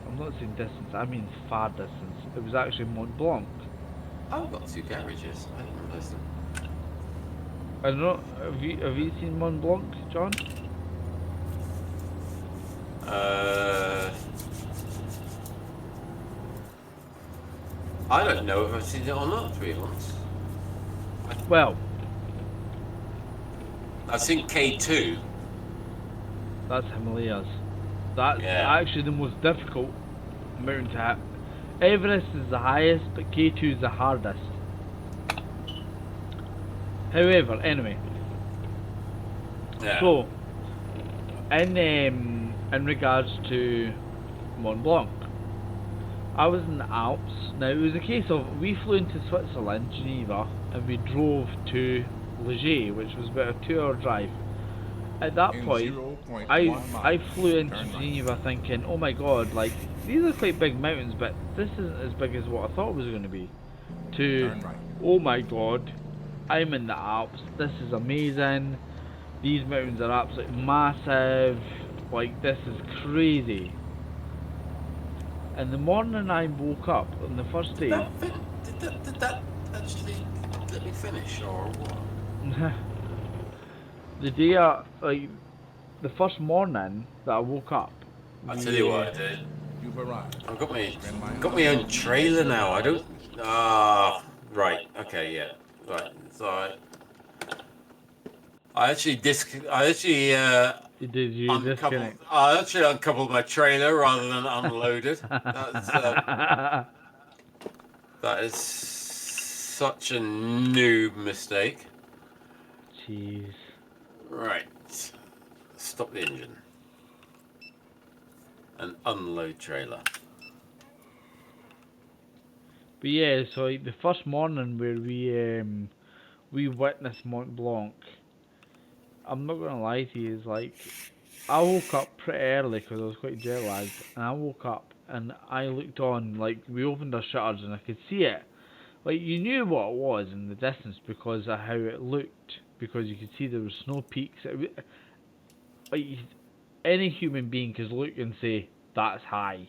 I'm not saying distance, I mean far distance. It was actually Mont Blanc. I've got 2 garages. I didn't realise them. I don't know, have you seen Mont Blanc, John? I don't know if I've seen it or not, to be honest. Well, I've seen K2. that's Himalayas. That's Yeah. actually the most difficult mountain to hit. Everest is the highest, but K2 is the hardest. However, anyway, Yeah. so in regards to Mont Blanc, I was in the Alps. Now it was a case of we flew into Switzerland, Geneva, and we drove to Leger, which was about a 2-hour drive. At that In point, 0.1 I miles, flew into turn right. Geneva thinking, oh my god, like these are quite big mountains, but this isn't as big as what I thought it was going to be. To, Turn right. oh my god, I'm in the Alps. This is amazing. These mountains are absolutely massive. Like this is crazy. And the morning I woke up on the first Did day, that did that actually let me finish or what? the day like the first morning that I woke up, I tell you what we I did. You've arrived. I've got Spend my my own instructions. trailer now. I don't. Ah, right. Okay, yeah. Right. So I actually did you uncoupled. disconnect? I actually uncoupled my trailer rather than unload it. That is such a noob mistake. Jeez. Right. Stop the engine and unload trailer. But yeah, so like the first morning where we witnessed Mont Blanc, I'm not gonna lie to you, is like I woke up pretty early because I was quite jet lagged, and I woke up and I looked on, like we opened our shutters and I could see it. Like you knew what it was in the distance because of how it looked, because you could see there were snow peaks. Like any human being could look and say that's high.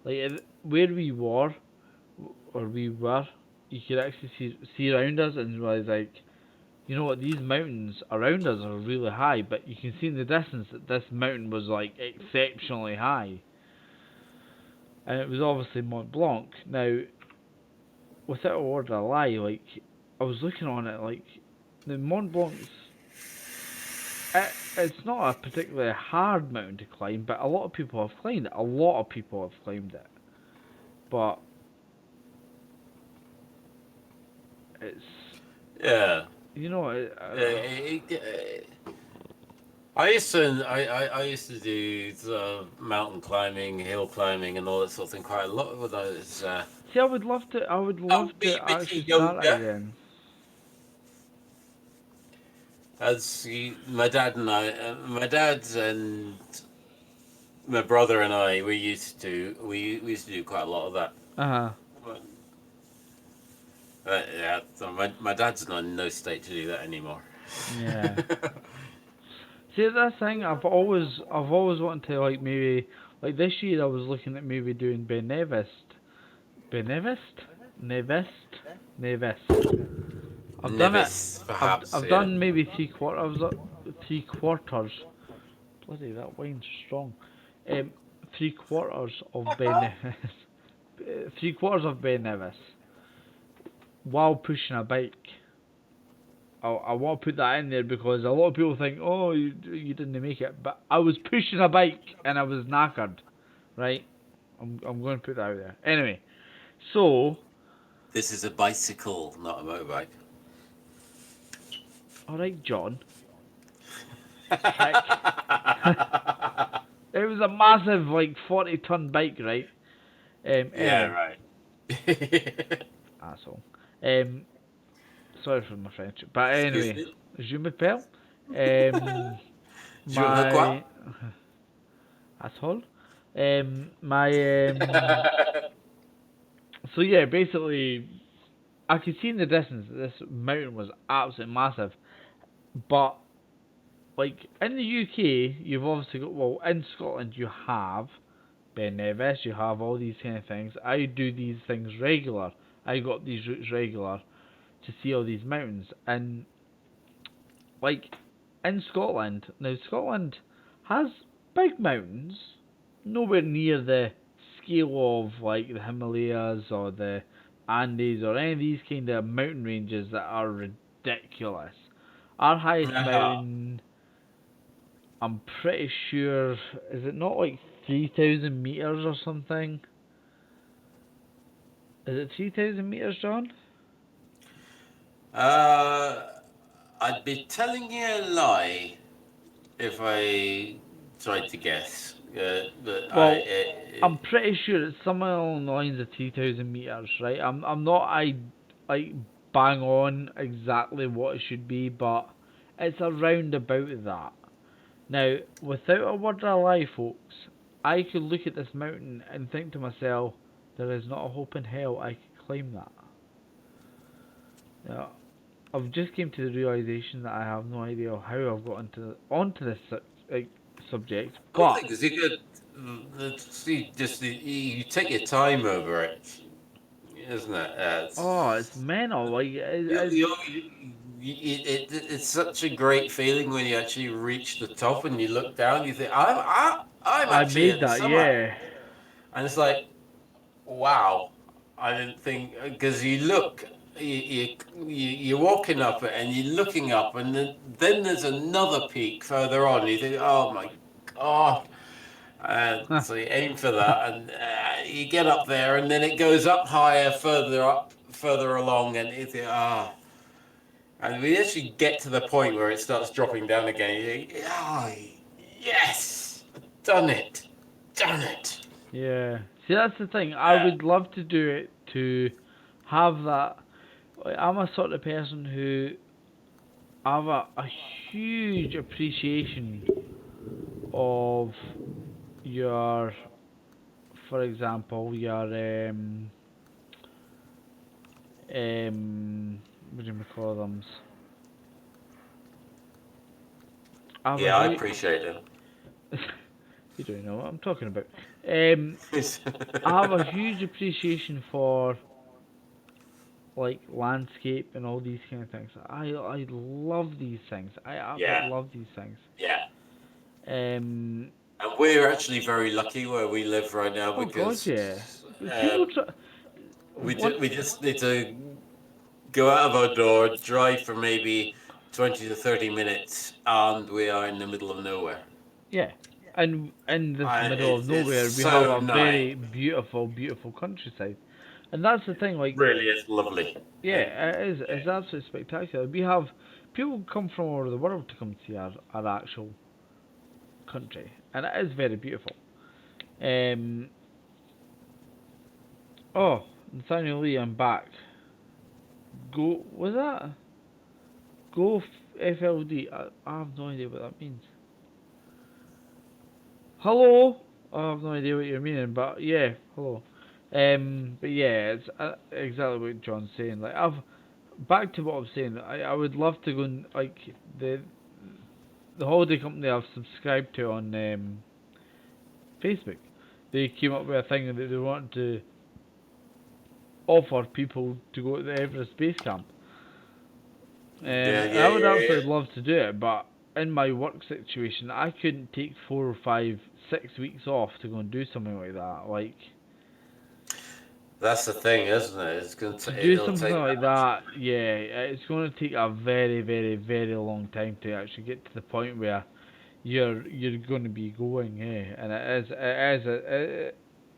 Like where we were, or we were, you could actually see around us and realize like, you know what, these mountains around us are really high, but you can see in the distance that this mountain was like exceptionally high. And it was obviously Mont Blanc. Now, without a word of a lie, like I was looking on it, like the Mont Blanc's, it's not a particularly hard mountain to climb, but a lot of people have climbed it. A lot of people have climbed it, but it's, Yeah. you know, I used to do mountain climbing, hill climbing, and all that sort of thing quite a lot when I was see, I would a love wee to bit actually start it younger. again. My dad and my brother and I, we used to do quite a lot of that. Uh huh. Yeah, so my dad's not in no state to do that anymore. Yeah. See, that thing I've always wanted to like maybe like this year I was looking at maybe doing Benevist, Nevest, Nevest. I've done it. Nevis, perhaps. I've Yeah. done maybe 3/4. Bloody that wine's strong. 3/4 of Benevis. 3/4 of Benevis while pushing a bike. I want to put that in there because a lot of people think, oh, you didn't make it, but I was pushing a bike and I was knackered, right? I'm going to put that out there. Anyway, so This is a bicycle, not a motorbike. all right, John. Prick. It was a massive, like 40-ton bike, right? Yeah, Anyway, right. asshole. Sorry for my French, but Excuse anyway, me. je m'appelle. Je veux quoi? My asshole. My So yeah, basically, I could see in the distance that this mountain was absolutely massive, but like in the UK, you've obviously got, well, in Scotland you have Ben Nevis, you have all these kind of things. I do these things regular. I got these routes regular to see all these mountains, and like in Scotland, now Scotland has big mountains, nowhere near the scale of like the Himalayas or the Andes or any of these kind of mountain ranges that are ridiculous. Our highest mountain, I'm pretty sure, is it not like 3,000 meters or something? Is it 3,000 meters, John? Uh, I'd be telling you a lie if I tried to guess. But Well, I'm pretty sure it's somewhere along the lines of 3,000 meters, right? I'm not, I like bang on exactly what it should be, but it's around about that. Now, without a word of a lie, folks, I could look at this mountain and think to myself, there is not a hope in hell I could climb that. Now, I've just came to the realization that I have no idea how I've got onto this subject, Well, the but thing is, you could you take your time over it, isn't it? it's mental. Like It's such a great feeling when you actually reach the top and you look down. You think, I'm I actually made at the that, summit, yeah. and it's like, wow. I didn't think because you look, you're walking up it and you're looking up, and then there's another peak further on. You think, oh my god. And so you aim for that, and you get up there, and then it goes up higher, further along, and you think, and we actually get to the point where it starts dropping down again. You think, yes, done it, done it. Yeah. See, that's the thing. I would love to do it to have that. Like, I'm a sort of person who have a huge appreciation of your, for example, your what do you call them? Yeah, I appreciate it. You don't know what I'm talking about. I have a huge appreciation for like landscape and all these kind of things. I love these things. I absolutely love these things. Yeah. Um. And we're actually very lucky where we live right now Oh God, because yeah. People try. we just need to go out of our door, drive for maybe 20 to 30 minutes, and we are in the middle of nowhere. Yeah. And in this middle of It's nowhere, we have so a nice. very beautiful, beautiful countryside, and that's the thing. Like, Really, it's lovely. yeah, it is. It's absolutely spectacular. We have people come from all over the world to come see our actual country, and it is very beautiful. Oh, Nathaniel Lee, I'm back. Go, was that? Go FLD. I have no idea what that means. Hello. I have no idea what you're meaning, but yeah, hello. But yeah, it's exactly what John's saying. Like, back to what I was saying. I would love to go and like the holiday company I've subscribed to on Facebook. They came up with a thing that they want to offer people to go to the Everest Base Camp. I would absolutely love to do it, but in my work situation, I couldn't take 4 or 5, 6 weeks off to go and do something like that. Like, that's the thing, isn't it? It's going to do something like that, yeah, it's going to take a very, very, very long time to actually get to the point where you're going to be going, and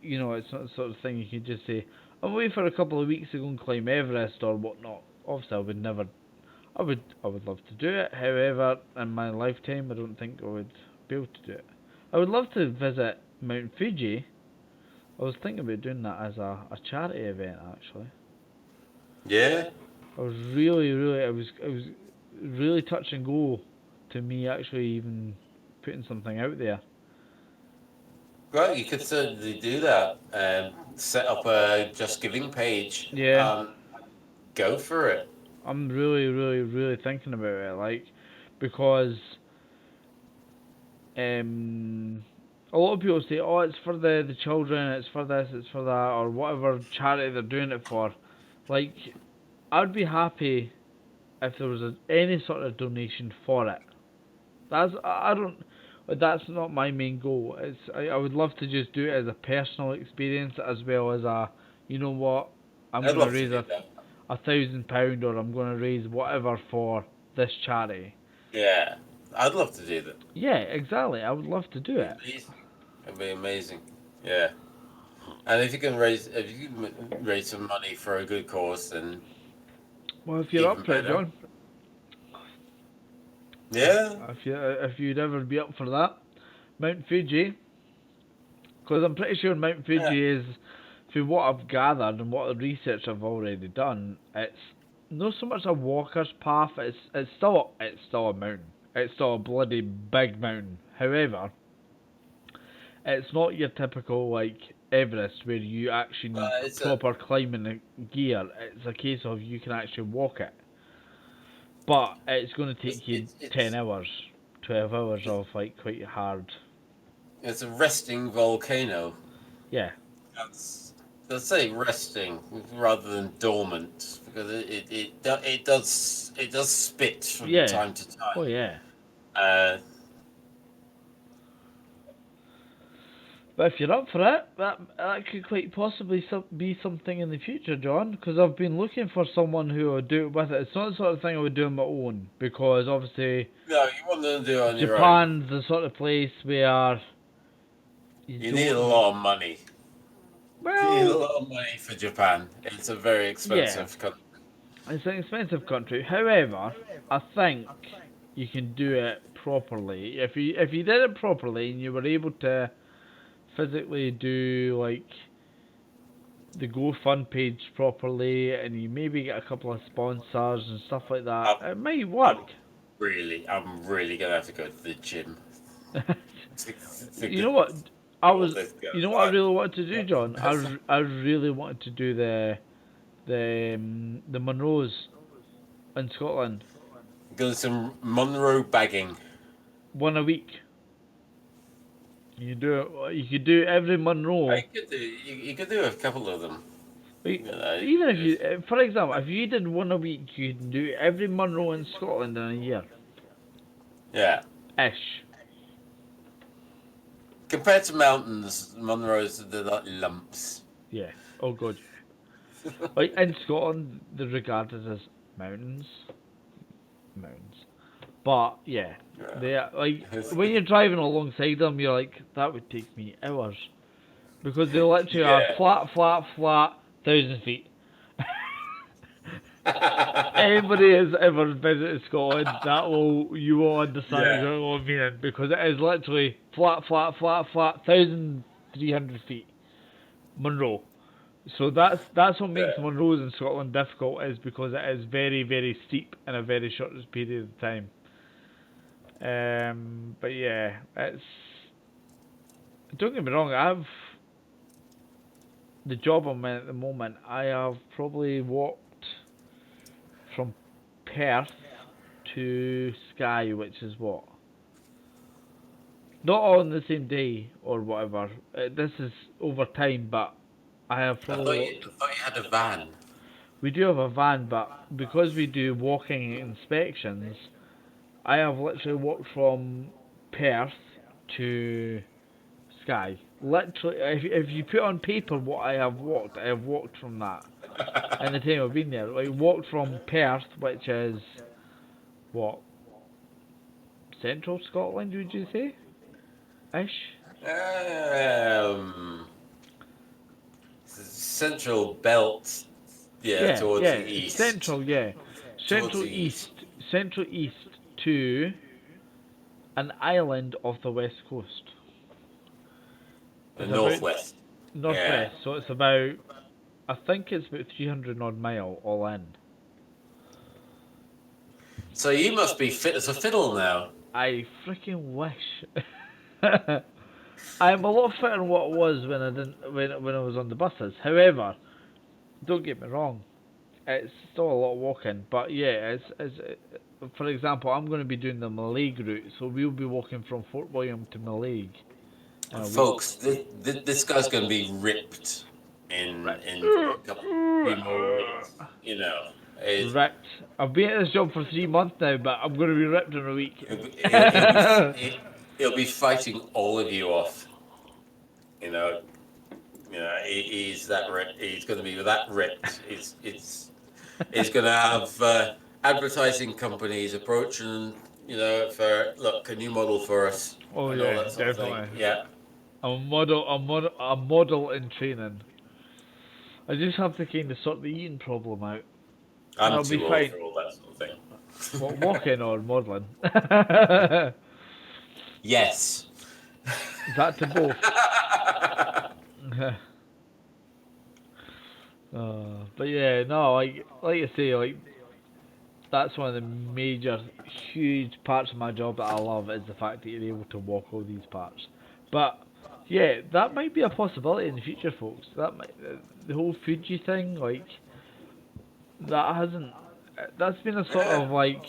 you know, it's not the sort of thing you can just say, I'm away for a couple of weeks to go and climb Everest or whatnot. Obviously, I would love to do it. However, in my lifetime, I don't think I would be able to do it. I would love to visit Mount Fuji. I was thinking about doing that as a charity event, actually. Yeah. I was really, it was really touch and go to me actually even putting something out there. Right, you could certainly do that. Set up a Just Giving page. Yeah. Go for it. I'm really, really thinking about it, like, because a lot of people say, oh, it's for the children, it's for this, it's for that, or whatever charity they're doing it for. Like, I'd be happy if there was any sort of donation for it. That's not my main goal. I would love to just do it as a personal experience as well as a, you know what, I'm going to raise £1,000 or I'm going to raise whatever for this charity. Yeah, I'd love to do that. Yeah, exactly. I would love to do it. It'd be amazing. Yeah. And if you can raise some money for a good cause, then well, if you're up for it, John. Yeah. If you'd ever be up for that, Mount Fuji, because I'm pretty sure Mount Fuji is, through what I've gathered and what the research I've already done, it's not so much a walker's path. It's still a mountain. It's still a bloody big mountain. However, it's not your typical like Everest where you actually need it's proper climbing gear. It's a case of you can actually walk it, but it's going to take you 10 hours, 12 hours of like quite hard. it's a resting volcano. Yeah, Let's say resting rather than dormant because it does spit from Yeah. time to time. oh yeah. Uh, But if you're up for it, that could quite possibly be something in the future, John. Because I've been looking for someone who would do it with it. It's not the sort of thing I would do on my own, because obviously no, you want to do it on your own. Japan's the sort of place where You need a lot of money. You need a Well, lot of money for Japan. It's a very expensive country. it's an expensive country. However, I think you can do it properly. If you did it properly and you were able to physically do like the GoFund page properly, and you maybe get a couple of sponsors and stuff like that, it might work. I'm really gonna have to go to the gym. You know what? I was. Let's go. You know what I really wanted to do, John? I really wanted to do the Monroes in Scotland. Go some Monroe bagging. One a week. You could do every Monroe. You could do a couple of them. Even if you, for example, if you did one a week, you could do every Monroe in Scotland in a year. Yeah. Ish. Compared to mountains, Monroe's they're like lumps. Yeah. Oh god. Like in Scotland, they're regarded as mountains. But yeah, they are, like when you're driving alongside them, you're like, that would take me hours, because they literally are flat, 1,000 feet. Anybody has ever visited Scotland, you will understand exactly what I mean, because it is literally flat, 1,300 feet. Monroe. So that's what makes Monroes in Scotland difficult, is because it is very, very steep in a very short period of time. But yeah, it's, don't get me wrong, the job I'm in at the moment, I have probably walked from Perth to Skye, which is what? Not all on the same day or whatever. This is over time, but I have probably... I thought you had a van. We do have a van, but because we do walking inspections, I have literally walked from Perth to Skye. Literally, if you put on paper what I have walked from that in the time I've been there. Like, walked from Perth, which is what, central Scotland, would you say? Ish. Central belt. Yeah, towards the east. Central east to an island off the west coast. The northwest. Northwest, so it's about, I think it's about 300 odd mile all in. So you must be fit as a fiddle now. I freaking wish. I'm a lot fitter than what I was when I was on the buses. However, don't get me wrong, it's still a lot of walking. But yeah, it's for example, I'm going to be doing the Mallaig route, so we'll be walking from Fort William to Mallaig. Folks, this guy's going to be ripped in a couple more weeks. You know. Ripped. I've been at this job for 3 months now, but I'm going to be ripped in a week. He'll be fighting all of you off. You know, he's that ripped. He's going to be that ripped. He's going to have advertising companies approaching, for look, can you model for us? Oh yeah, definitely. Yeah. A model in training. I just have to kind of sort the eating problem out. I'm too old for all that sort of thing. What, walking or modelling? Yes. That to both. But yeah, no, like I say, like that's one of the major, huge parts of my job that I love is the fact that you're able to walk all these parts. But yeah, that might be a possibility in the future, folks. That might, the whole Fuji thing, like that hasn't. That's been a sort of like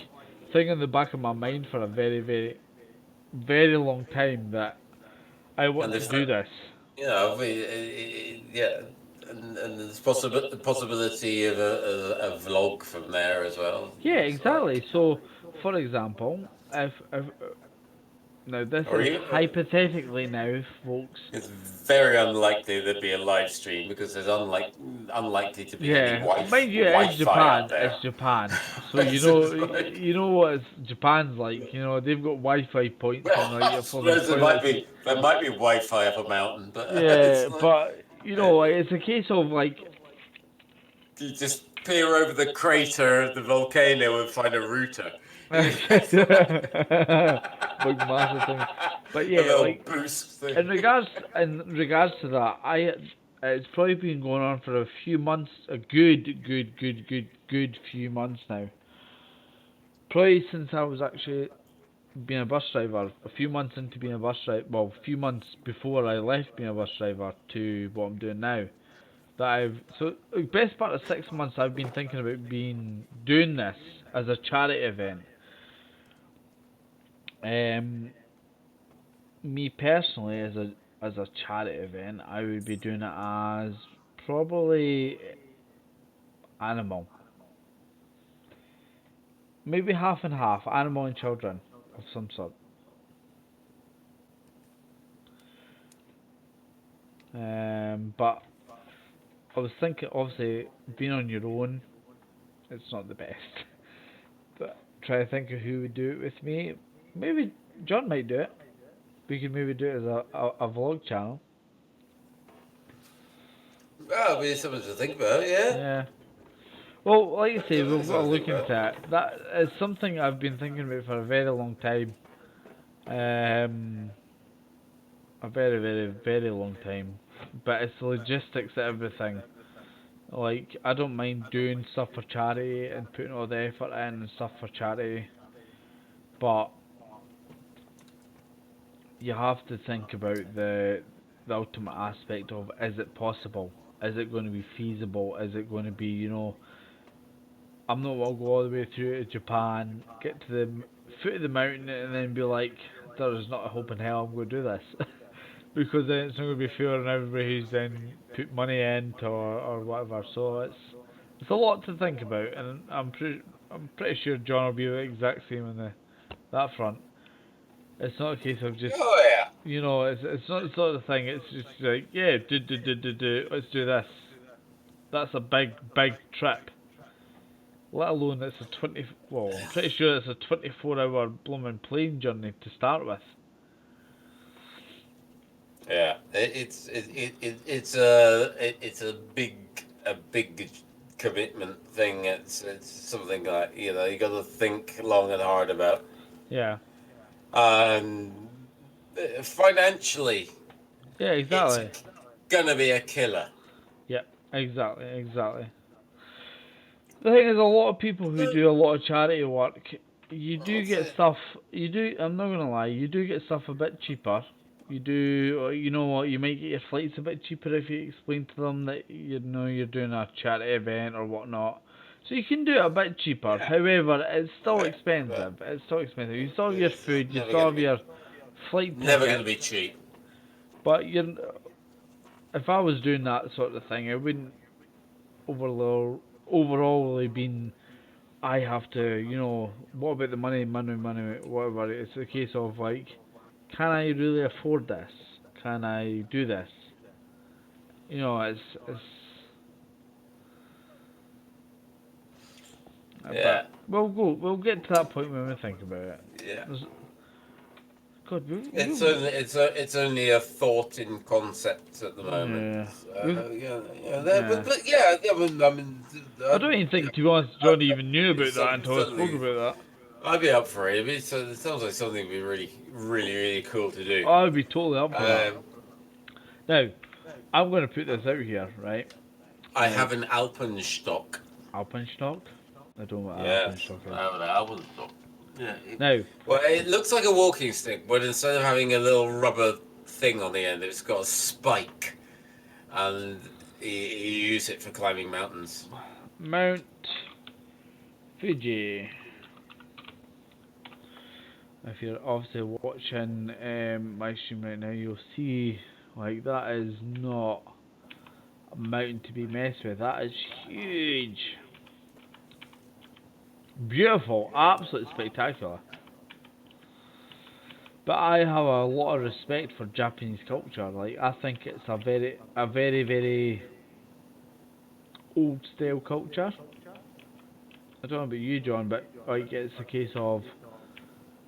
thing in the back of my mind for a very, very, very long time that I want to there's do this. you know, yeah, and there's the possibility of a vlog from there as well. Yeah, It's like, exactly. So, for example, if now this or is you, hypothetically now, folks. it's very unlikely there'd be a live stream because there's unlikely to be any Yeah, mind you, it's Wi-Fi Japan. out there. It's Japan, so It's just like, you know what Japan's like. You know they've got Wi-Fi points and well, like I for their suppose toilets. there might be Wi-Fi up a mountain, but Yeah, it's like but you know, like, it's a case of like you just peer over the crater of the volcano and find a router. big massive thing. But A yeah, little like boost thing. in regards to that, it's probably been going on for a few months, a good few months now. Probably since I was actually being a bus driver, a few months into being a bus driver, well, a few months before I left being a bus driver to what I'm doing now. The best part of 6 months I've been thinking about doing this as a charity event. Me personally, as a charity event, I would be doing it as probably animal, maybe half and half, animal and children of some sort. But I was thinking, obviously, being on your own, it's not the best. But try to think of who would do it with me. Maybe John might do it. We could maybe do it as a vlog channel. Well, it'll be something to think about, yeah. Yeah. Well, like I say, we've got to look Something into it. That is something I've been thinking about for a very long time. A very, very, very long time. But it's the logistics of everything. Like, I don't mind doing stuff for charity and putting all the effort in and stuff for charity. But you have to think about the ultimate aspect of, is it possible? Is it going to be feasible? Is it going to be, you know, I'm not going to go all the way through to Japan, get to the foot of the mountain and then be like, there is not a hope in hell I'm going to do this. Because then it's not going to be fair on everybody who's then put money into or whatever. So it's a lot to think about, and I'm pretty sure John will be the exact same on that front. It's not a case of just, Oh yeah. you know, it's not the sort of thing. It's just like, yeah, let's do this. That's a big trip. Let alone it's a 20. Well, I'm pretty sure it's a 24-hour blooming plane journey to start with. Yeah, it's a big commitment thing. It's something that you got to think long and hard about. Yeah. And financially, Yeah, exactly. it's gonna be a killer. Yeah, exactly. The thing is, a lot of people who do a lot of charity work, you do get stuff. I'm not gonna lie. You do get stuff a bit cheaper. You do. You know what? You might get your flights a bit cheaper if you explain to them that you know you're doing a charity event or whatnot. So you can do it a bit cheaper. Yeah. However, it's still Right, expensive. It's still expensive. You still have your It's food. You never still gonna have be- your flight Never ticket. gonna be cheap. But if I was doing that sort of thing, it wouldn't overall been, I have to, you know, what about the money, whatever. It's a case of like, can I really afford this? Can I do this? You know, it's Yeah. but we'll get to that point when we think about it. Yeah. God, It's only a thought in concept at the moment. Yeah. But yeah, I mean, I don't even think, to be honest, John even knew about that until I spoke about that. I'd be up for it. It sounds like something would be really cool to do. I would be totally up for that. Now, I'm going to put this out here, right? I have an Alpenstock. Alpenstock? I don't know what Yeah, alpine stock is. that one's not. Yeah. Now, Well, it looks like a walking stick, but instead of having a little rubber thing on the end, it's got a spike, and you use it for climbing mountains. Mount Fuji. If you're obviously watching my stream right now, you'll see like that is not a mountain to be messed with. That is huge, beautiful, absolutely spectacular. But I have a lot of respect for Japanese culture. Like I think it's a very old style culture. I don't know about you, John, but like it's a case of,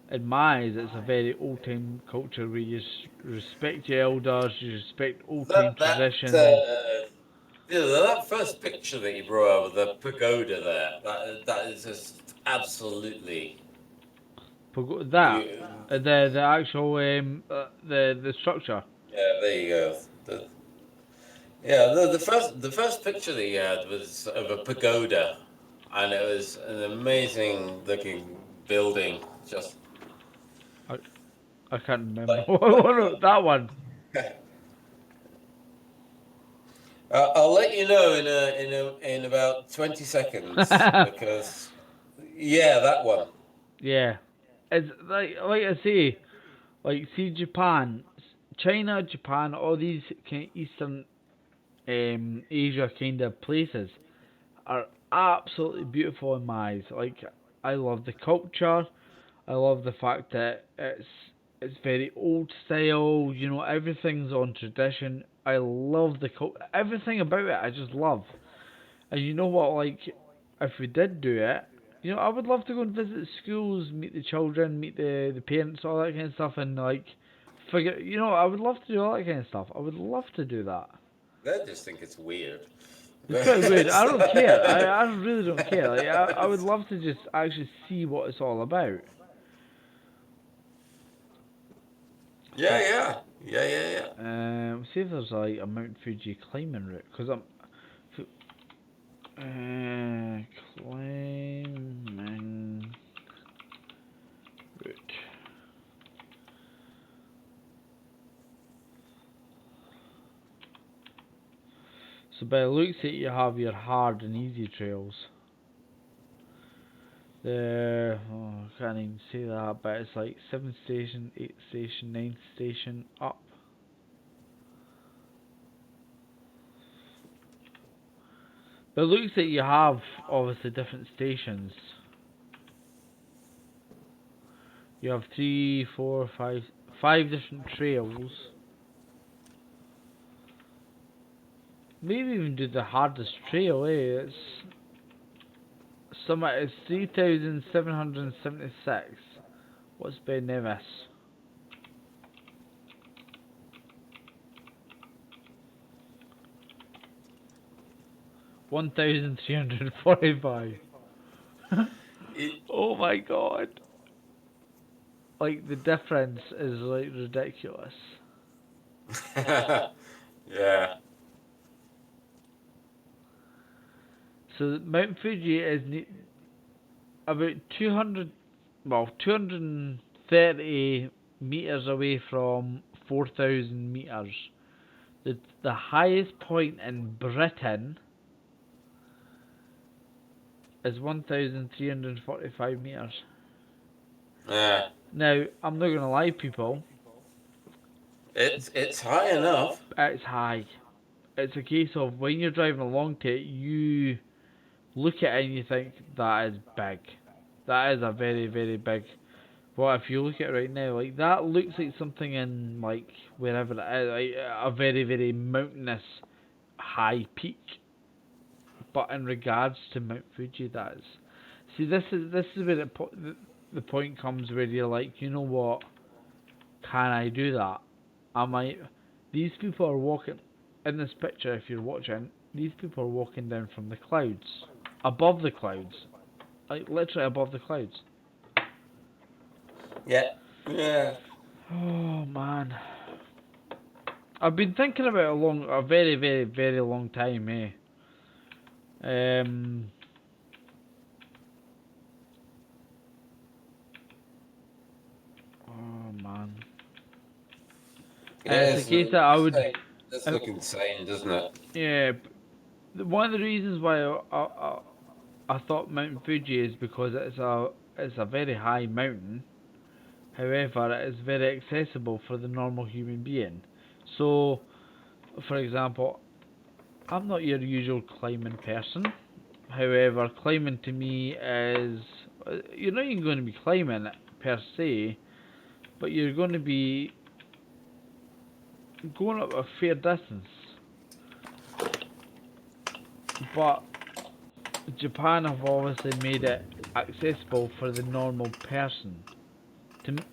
in my eyes, it's a very old time culture where you respect your elders, you respect old time traditions. That first picture that you brought up of the pagoda there, that is just absolutely That beautiful. the actual the structure. Yeah, there you go. The first picture that you had was of a pagoda, and it was an amazing looking building. Just I can't remember like that one. I'll let you know in about 20 seconds because yeah, that one. Yeah, it's like I say, like see Japan, China, Japan, all these kind of Eastern Asia kind of places are absolutely beautiful in my eyes. Like I love the culture. I love the fact that it's very old style. You know, everything's on tradition. I love everything about it. I just love. And you know what? Like, if we did do it, you know, I would love to go and visit schools, meet the children, meet the parents, all that kind of stuff, and like figure. You know, I would love to do all that kind of stuff. I would love to do that. I just think it's weird. It's pretty weird. I don't care. I really don't care. Like, I would love to just actually see what it's all about. Yeah. See if there's like a Mount Fuji climbing route, because climbing route. So by the looks at it, you have your hard and easy trails. I can't even say that, but it's like 7th station, 8th station, 9th station up. But it looks like you have obviously different stations. You have 3, 4, 5, 5 different trails. Maybe even do the hardest trail, It's summit is 3,776. What's Ben Nevis? 1,345. Oh my god. Like the difference is like ridiculous. Yeah. So Mount Fuji is about 230 meters away from 4,000 meters. The highest point in Britain is 1,345 meters. Yeah. Now, I'm not gonna lie, people. It's high enough. It's high. It's a case of when you're driving along to it, you look at it and you think that is big. That is a very big. Well, if you look at it right now, like that looks like something in like wherever it is, like a very mountainous high peak. But in regards to Mount Fuji, that is. See, this is where the point comes where you're like, you know what? Can I do that? These people are walking in this picture. If you're watching, these people are walking down from the clouds, above the clouds, like literally above the clouds. Yeah. Oh man, I've been thinking about it a very long time, It's a case that I would. That's look insane, doesn't it? Yeah. One of the reasons why I thought Mount Fuji is because it's a very high mountain. However, it is very accessible for the normal human being. So, for example, I'm not your usual climbing person. However, climbing to me is you're not even going to be climbing per se, but you're going to be going up a fair distance. But Japan have obviously made it accessible for the normal person,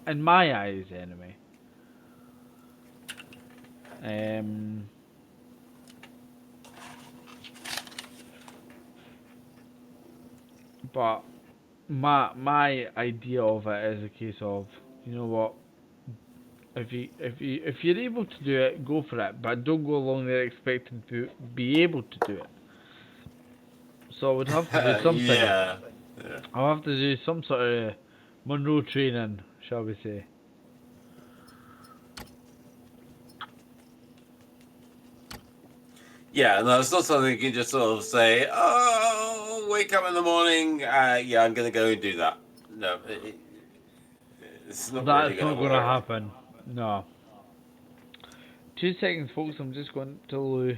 in my eyes, anyway. But my idea of it is a case of, you know what, if you're able to do it, go for it, but don't go along there expecting to be able to do it. So I would have to do something. Yeah. I'll have to do some sort of Monroe training, shall we say. Yeah, no, it's not something you can just sort of say, oh, wake up in the morning, yeah, I'm going to go and do that. No, it's not really That's not going to happen. No. 2 seconds, folks. I'm just going to.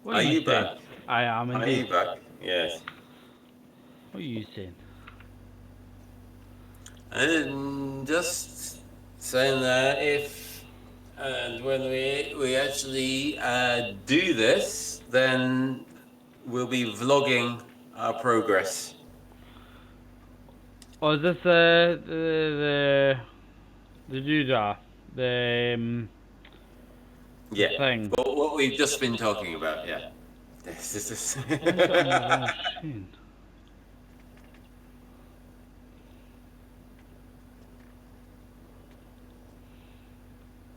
What Are you you saying? back? I am Are indeed. you back? Yes. What are you saying? And just saying that if and when we actually do this, then we'll be vlogging our progress. Oh, is this the doodah, the Yeah. thing? What we've just been talking about. Yeah. This is. Why is it on the wrong screen?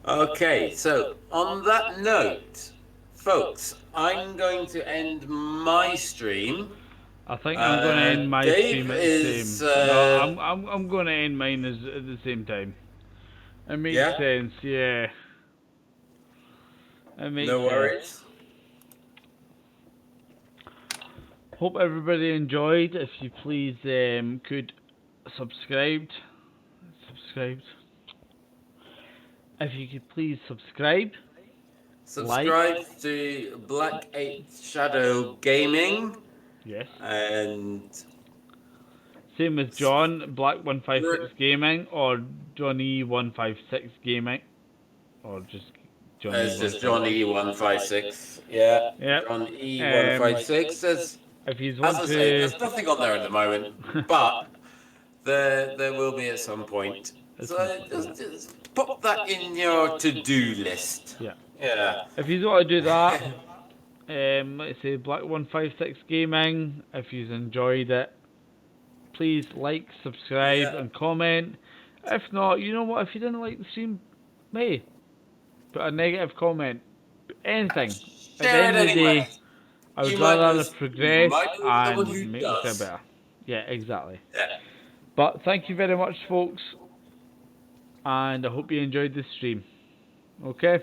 Okay, so on that note, folks, I'm going to end my stream. I think I'm going to end my Dave stream at the is, same. No, I'm going to end mine at the same time. It makes Yeah? sense, yeah. It makes No sense. worries. Hope everybody enjoyed. If you please could subscribe. If you could please subscribe. Subscribe to Black 8 Shadow Gaming Yes. and Same with John, Black156Gaming, or Johnny156Gaming, or just Johnny. It's just John E156. Yeah. Yep. John E156. If you As want I say, to, there's nothing on there at the moment, but there will be at some point. So just pop that in your to-do list. yeah. Yeah. If you want to do that, let's say Black156Gaming. If you've enjoyed it, please like, subscribe, Yeah. and comment. If not, you know what? If you didn't like the stream, hey, put a negative comment. Anything. At the Share end it of the anyway. day, I would You might rather as- progress you might be the one who and make myself does. better. Yeah, exactly. Yeah. But thank you very much, folks, and I hope you enjoyed the stream. Okay,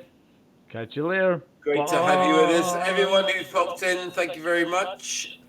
catch you later. Great to have you with us. Bye. Everyone who popped in, thank you very much.